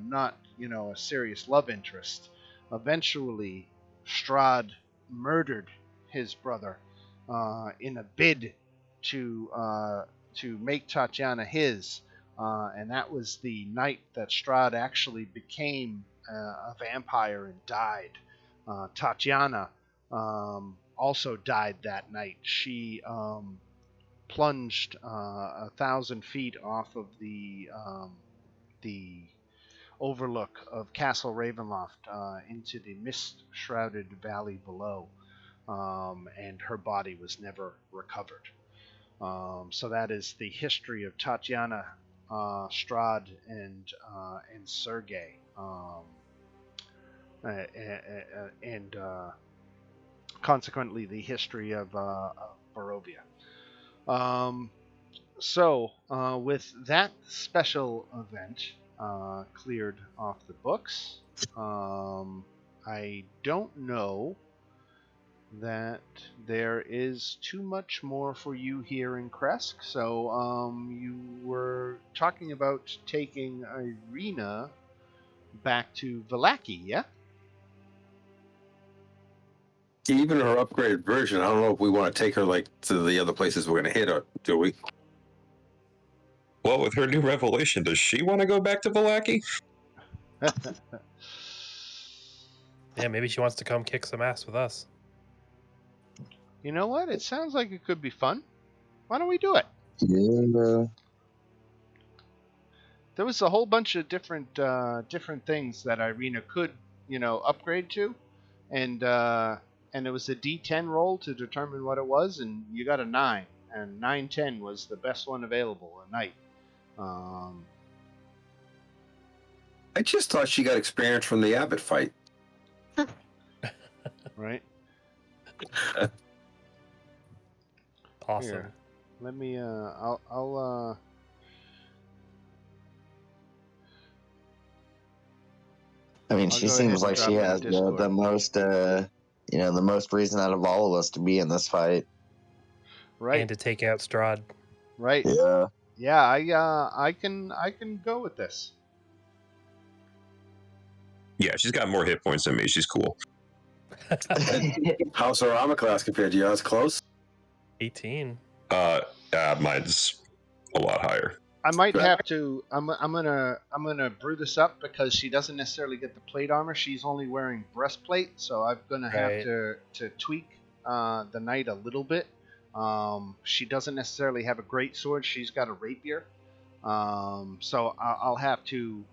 serious love interest. Eventually, Strahd murdered his brother in a bid to make Tatiana his, and that was the night that Strahd actually became a vampire and died. Tatiana also died that night. She plunged 1,000 feet off of the overlook of Castle Ravenloft into the mist-shrouded valley below, and her body was never recovered. So that is the history of Tatiana, Strahd, and Sergei, and consequently the history of Barovia. So with that special event cleared off the books, I don't know that there is too much more for you here in Kresk. So you were talking about taking Irina back to Vallaki, yeah? Even her upgraded version, I don't know if we want to take her to the other places we're going to hit her, do we? Well, with her new revelation, does she want to go back to Vallaki? Yeah, maybe she wants to come kick some ass with us. You know what? It sounds like it could be fun. Why don't we do it? Yeah. There was a whole bunch of different things that Irina could, upgrade to, and it was a D10 roll to determine what it was, and you got a 9, and 9-10 was the best one available at night. I just thought she got experience from the Abbott fight. Right. Awesome. Here, let me. I'll. I mean, I'll she go seems ahead and like she drop it in has Discord. the most, the most reason out of all of us to be in this fight. Right. And to take out Strahd. Right. Yeah. Yeah. I can go with this. Yeah, she's got more hit points than me. She's cool. How's her armor class compared to yours? Close? 18. Mine's a lot higher. I might have to. I'm gonna brew this up because she doesn't necessarily get the plate armor. She's only wearing breastplate, so I'm gonna have to tweak the knight a little bit. She doesn't necessarily have a great sword. She's got a rapier. So I'll have to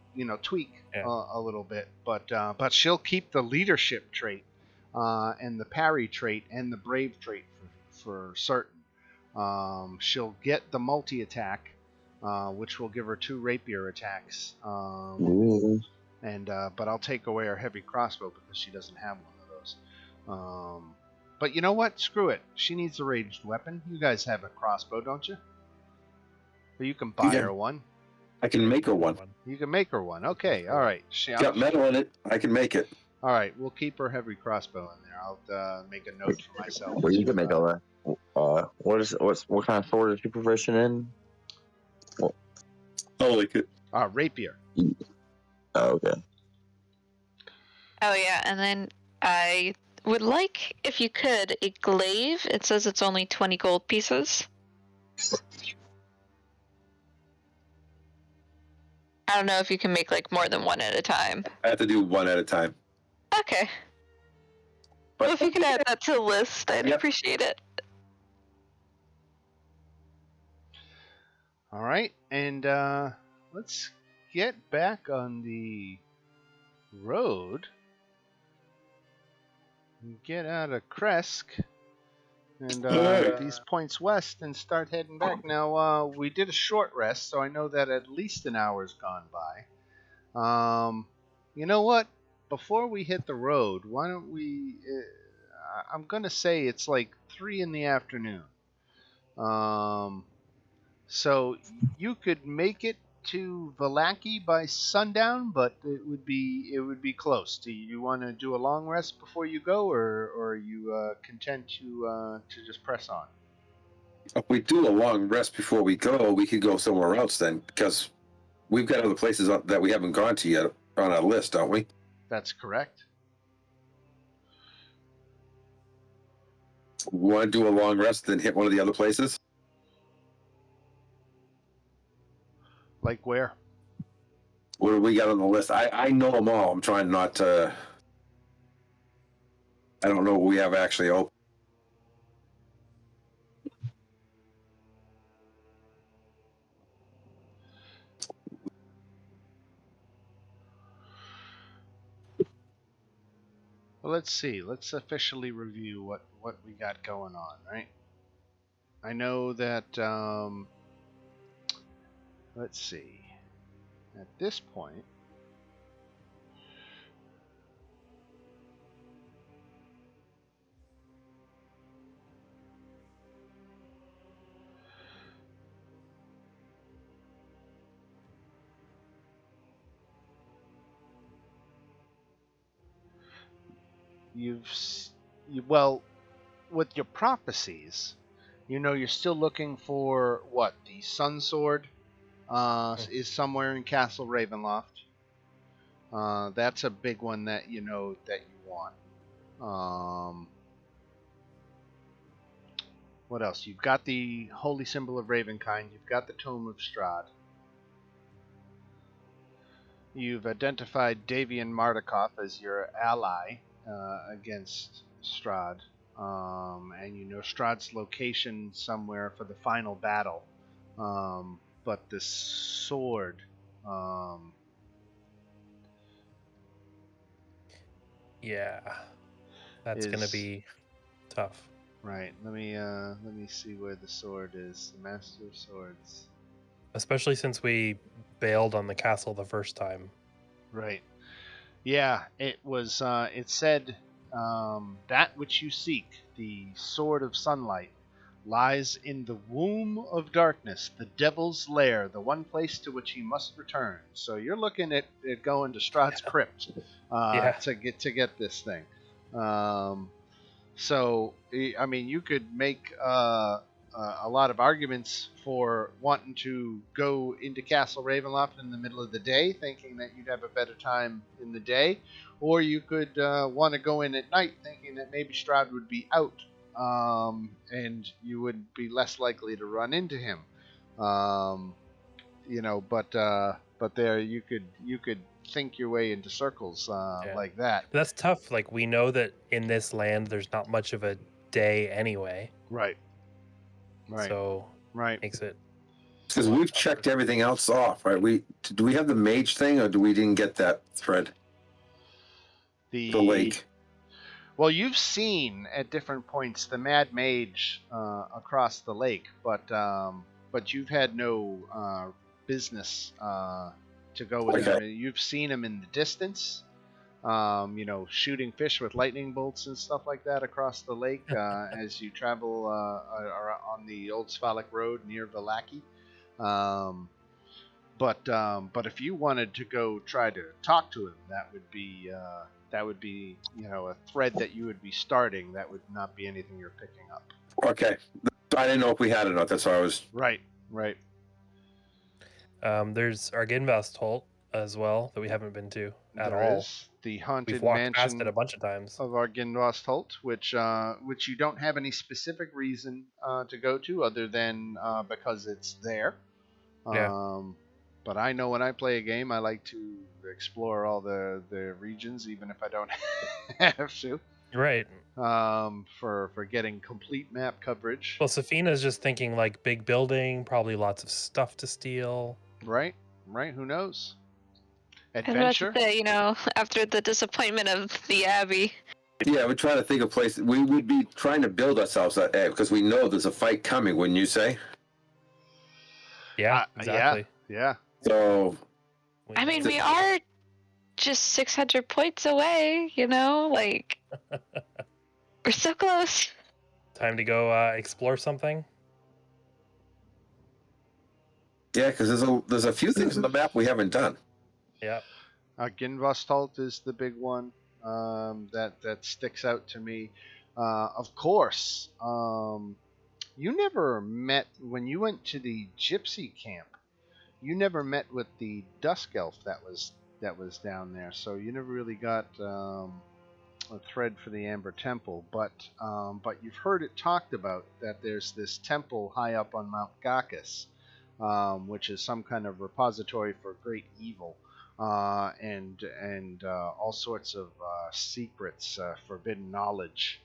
tweak a little bit, but she'll keep the leadership trait, and the parry trait, and the brave trait for certain. She'll get the multi attack, which will give her 2 rapier attacks, Ooh. and but I'll take away her heavy crossbow because she doesn't have one of those. But you know what? Screw it. She needs a ranged weapon. You guys have a crossbow, don't you? Or you can buy her one. I can make her one. You can make her one. Okay, all right. Got metal in it. I can make it. All right, we'll keep her heavy crossbow in there. I'll make a note for myself. Well, you can make a. What kind of sword is you proficient in? Oh, like it. Rapier. Oh, okay. Oh yeah, and then I would like, if you could, a glaive. It says it's only 20 gold pieces. I don't know if you can make like more than one at a time. I have to do one at a time. Okay. But Well, if you could add that to the list, I'd appreciate it. All right, and let's get back on the road. Get out of Kresk and these points west and start heading back. Now, we did a short rest, so I know that at least an hour's gone by. You know what? Before we hit the road, why don't we... I'm going to say it's like 3 in the afternoon. So you could make it to Vallaki by sundown, but it would be close. Do you want to do a long rest before you go, or are you content to just press on? If we do a long rest before we go, we could go somewhere else then, because we've got other places that we haven't gone to yet on our list, don't we? That's correct. We want to do a long rest, then hit one of the other places? Like where? What do we got on the list? I know them all. I'm trying not to... I don't know what we have actually open. Well, let's see. Let's officially review what we got going on, right? I know that... let's see. At this point... well, with your prophecies, you know you're still looking for what? The Sun Sword is somewhere in Castle Ravenloft. That's a big one that you know that you want. What else? You've got the Holy Symbol of Ravenkind. You've got the Tome of Strahd. You've identified Davian Mardukov as your ally against Strahd. And you know Strahd's location somewhere for the final battle. But this sword... yeah, that's gonna be tough. Right. Let me see where the sword is. The Master of Swords. Especially since we bailed on the castle the first time. Right. Yeah, it was. It said, "That which you seek, the Sword of Sunlight, lies in the womb of darkness, the Devil's Lair, the one place to which he must return." So you're looking at going to Strahd's crypt to get this thing. So I mean, you could make a lot of arguments for wanting to go into Castle Ravenloft in the middle of the day, thinking that you'd have a better time in the day, or you could want to go in at night, thinking that maybe Strahd would be out, and you would be less likely to run into him. You know, but there you could think your way into circles like that. But that's tough. Like, we know that in this land there's not much of a day anyway. Right. So right. makes it... Because we've checked everything else off, right? Do we have the mage thing, or we didn't get that thread? The lake. Well, you've seen at different points the Mad Mage across the lake, but you've had no business to go with Okay. him. You've seen him in the distance, shooting fish with lightning bolts and stuff like that across the lake as you travel on the Old Svalak Road near Valaki. But if you wanted to go try to talk to him, that would be a thread that you would be starting. That would not be anything you're picking up. Okay. I didn't know if we had it or not. That's why I was. Right. There's Arginvast Holt as well that we haven't been to at There all. is the haunted We've walked past mansion it a bunch of times. of Arginvast Holt, which you don't have any specific reason to go to other than because it's there. Yeah. But I know when I play a game, I like to explore all the regions, even if I don't have to. Right. For getting complete map coverage. Well, Safina's just thinking like big building, probably lots of stuff to steal. Right. Who knows? I was about Adventure. to say, after the disappointment of the Abbey. Yeah, we're trying to think of places. We would be trying to build ourselves that because we know there's a fight coming, wouldn't you say? Yeah, exactly. Yeah. So. I mean, we are just 600 points away, like we're so close. Time to go explore something. Yeah, because there's a few things on the map we haven't done. Yeah. Ginvastalt is the big one that sticks out to me. Of course, you never met when you went to the gypsy camp. You never met with the dusk elf that was down there, so you never really got a thread for the Amber Temple. But you've heard it talked about that there's this temple high up on Mount Gakis, which is some kind of repository for great evil. And all sorts of secrets, forbidden knowledge,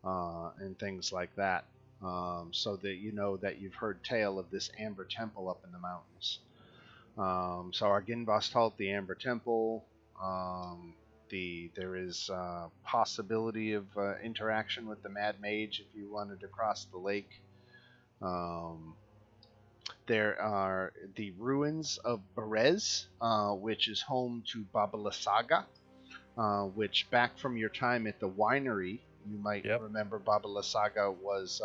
and things like that. So that you know that you've heard tale of this Amber Temple up in the mountains. So Arginvastalt, the Amber Temple. There is possibility of interaction with the Mad Mage if you wanted to cross the lake. There are the ruins of Berez, which is home to Babalasaga, which back from your time at the winery, you might remember Babalasaga was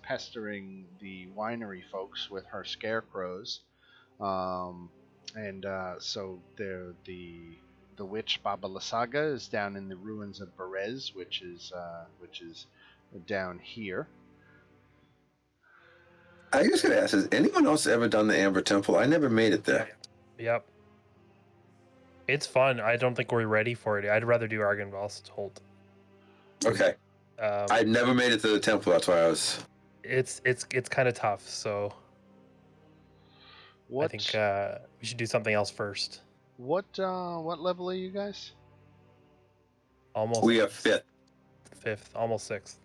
pestering the winery folks with her scarecrows, so the witch Babalasaga is down in the ruins of Berez, which is down here. I was going to ask, has anyone else ever done the Amber Temple? I never made it there. Yep. It's fun. I don't think we're ready for it. I'd rather do Argenvast Holt. Okay. I've never made it to the temple. That's why I was. It's kind of tough. So. I think we should do something else first. What level are you guys? Almost. We are fifth. Fifth, almost sixth.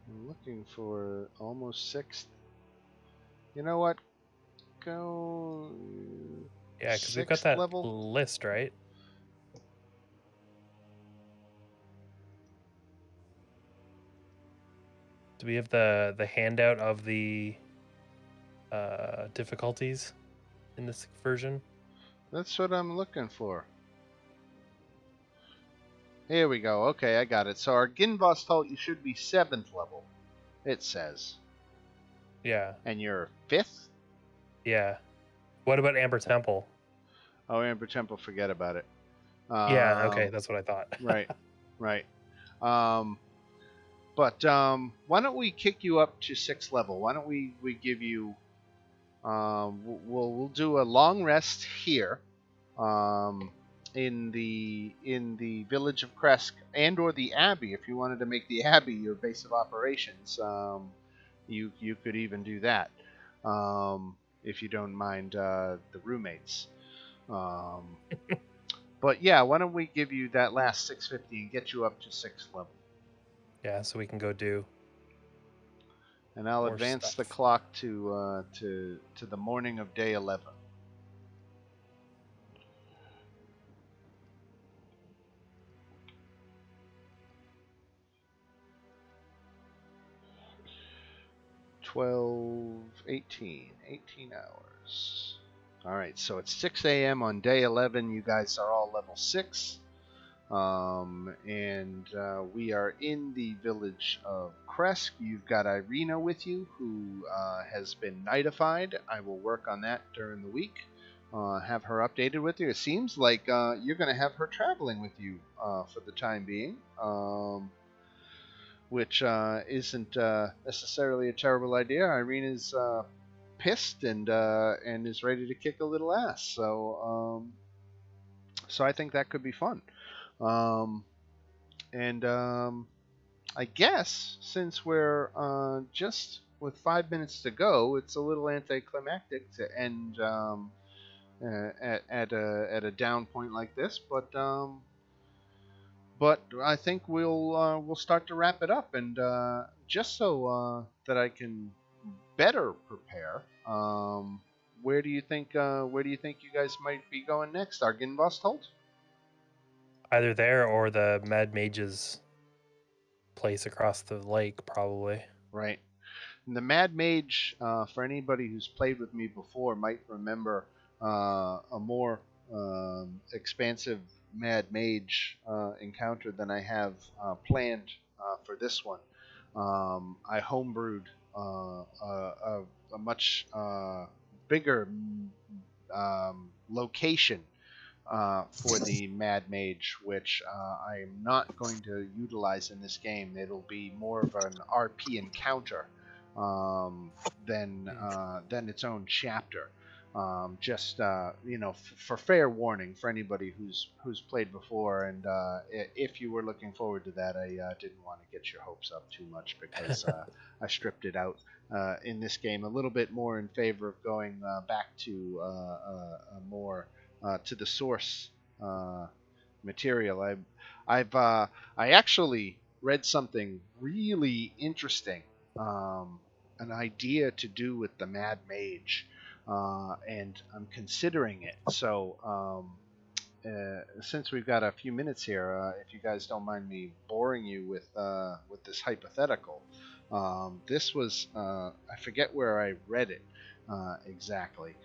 I'm looking for almost sixth. You know what? Go. Yeah, because we've got that level list, right? Do we have the handout of the difficulties in this version? That's what I'm looking for. Here we go. Okay, I got it. So our Ginvastalt, you should be 7th level, it says. Yeah. And you're 5th? Yeah. What about Amber Temple? Oh, Amber Temple, forget about it. Yeah, okay, that's what I thought. Right. But why don't we kick you up to 6th level? Why don't we give you... we'll do a long rest here. In the village of Kresk and or the Abbey. If you wanted to make the Abbey your base of operations, you could even do that, if you don't mind the roommates. But yeah, why don't we give you that last 650 and get you up to 6th level? Yeah, so we can go do. And I'll more advance stuff. the clock to the morning of day 11. 18 hours. All right, so it's 6 a.m. on day 11. You guys are all level 6. And we are in the village of Kresk. You've got Irina with you, who has been knightified. I will work on that during the week. Have her updated with you. It seems like you're going to have her traveling with you for the time being, which isn't necessarily a terrible idea. Irina's pissed and is ready to kick a little ass. So I think that could be fun. I guess since we're just with 5 minutes to go, it's a little anticlimactic to end at a down point like this. But I think we'll start to wrap it up, and just so that I can better prepare. Where do you think you guys might be going next? Arginvostold? Either there or the Mad Mage's place across the lake, probably. Right. And the Mad Mage, for anybody who's played with me before, might remember a more expansive Mad Mage encounter than I have planned for this one. I homebrewed a much bigger location for the Mad Mage, which I am not going to utilize in this game. It'll be more of an RP encounter than its own chapter. Just for fair warning for anybody who's played before, and if you were looking forward to that, I didn't want to get your hopes up too much, because I stripped it out in this game a little bit more in favor of going back to a more to the source material. I actually read something really interesting, an idea to do with the Mad Mage, and I'm considering it. So since we've got a few minutes here, if you guys don't mind me boring you with this hypothetical, this was I forget where I read it exactly.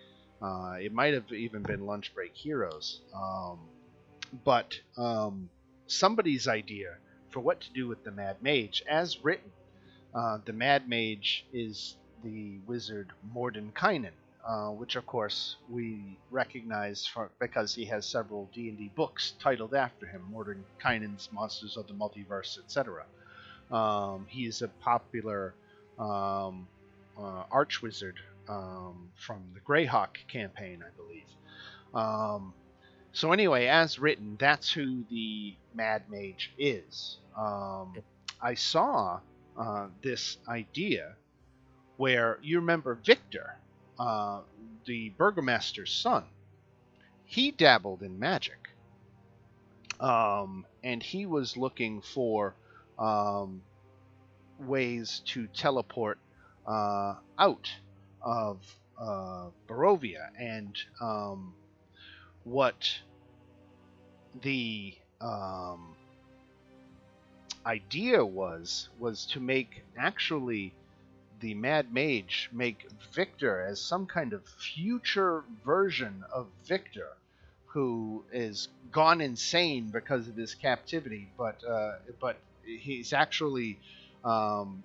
It might have even been Lunch Break Heroes, but somebody's idea for what to do with the Mad Mage, as written. The Mad Mage is the wizard Mordenkainen, which of course we recognize because he has several D&D books titled after him, Mordenkainen's Monsters of the Multiverse, etc. He is a popular archwizard from the Greyhawk campaign, I believe. So anyway, as written, that's who the Mad Mage is. I saw this idea where, you remember Victor, the Burgomaster's son. He dabbled in magic, and he was looking for ways to teleport out of Barovia, and what the idea was to make actually the Mad Mage make Victor as some kind of future version of Victor, who is gone insane because of his captivity, but he's actually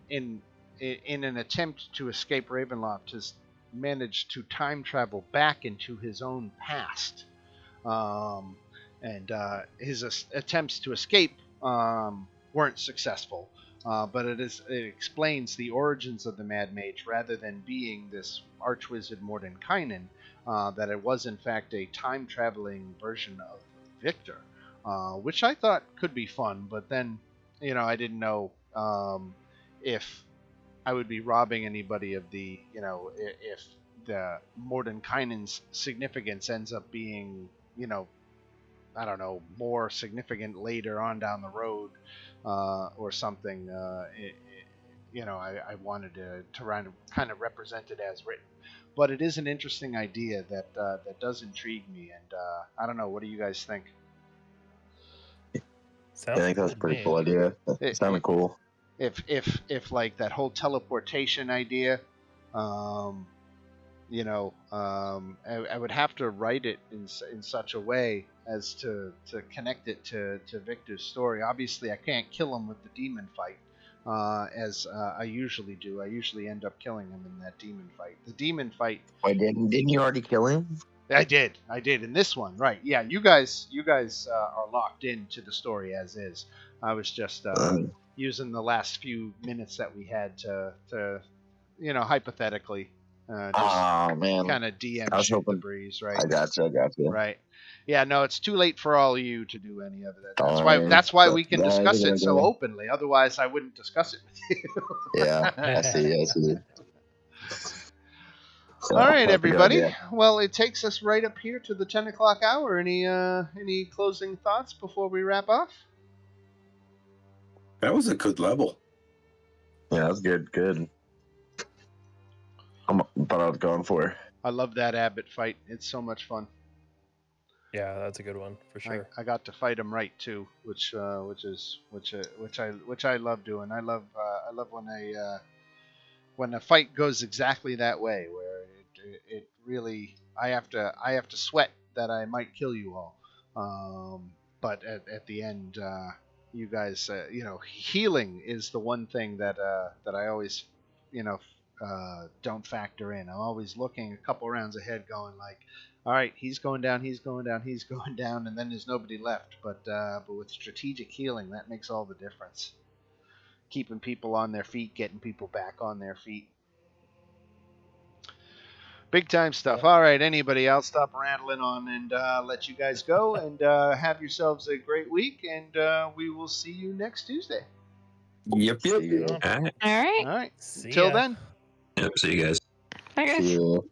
in an attempt to escape Ravenloft has managed to time travel back into his own past, and his attempts to escape weren't successful. But it explains the origins of the Mad Mage, rather than being this archwizard Mordenkainen, that it was in fact a time-traveling version of Victor, which I thought could be fun, but then, I didn't know if I would be robbing anybody of the, if the Mordenkainen's significance ends up being, I don't know, more significant later on down the road, or something. I wanted to kind of represent it as written, but it is an interesting idea that does intrigue me, and I don't know. What do you guys think? I think that's a pretty cool idea. It sounded cool. If like that whole teleportation idea I would have to write it in such a way as to connect it to Victor's story. Obviously, I can't kill him with the demon fight, as I usually do. I usually end up killing him in that demon fight. The demon fight. Wait, didn't you already kill him? I did in this one, right? Yeah, you guys are locked into the story as is. I was just using the last few minutes that we had to hypothetically. Man, kind of DM I was shoot hoping- the breeze, right? I got you. Right. Yeah, no, it's too late for all of you to do any of that. Darn. That's why we can That's discuss a it good so idea. openly. Otherwise, I wouldn't discuss it with you. Yeah, I see. So, All right, that's a good everybody. idea. Well, it takes us right up here to the 10 o'clock hour. Any closing thoughts before we wrap up? That was a good level. Yeah, that's good. I'm what I was going for. I love that Abbott fight. It's so much fun. Yeah, that's a good one for sure. I got to fight him right too, which I love doing. I love when a fight goes exactly that way, where it really I have to sweat that I might kill you all, but at the end, you guys, healing is the one thing that I always don't factor in. I'm always looking a couple rounds ahead, going like, all right, he's going down, and then there's nobody left. But with strategic healing, that makes all the difference. Keeping people on their feet, getting people back on their feet. Big time stuff. All right, anybody, I'll stop rattling on and let you guys go. And have yourselves a great week, and we will see you next Tuesday. Yep. See you. All right. All right. All right. See Till ya. then. Yep. See you guys. Bye, guys. See you.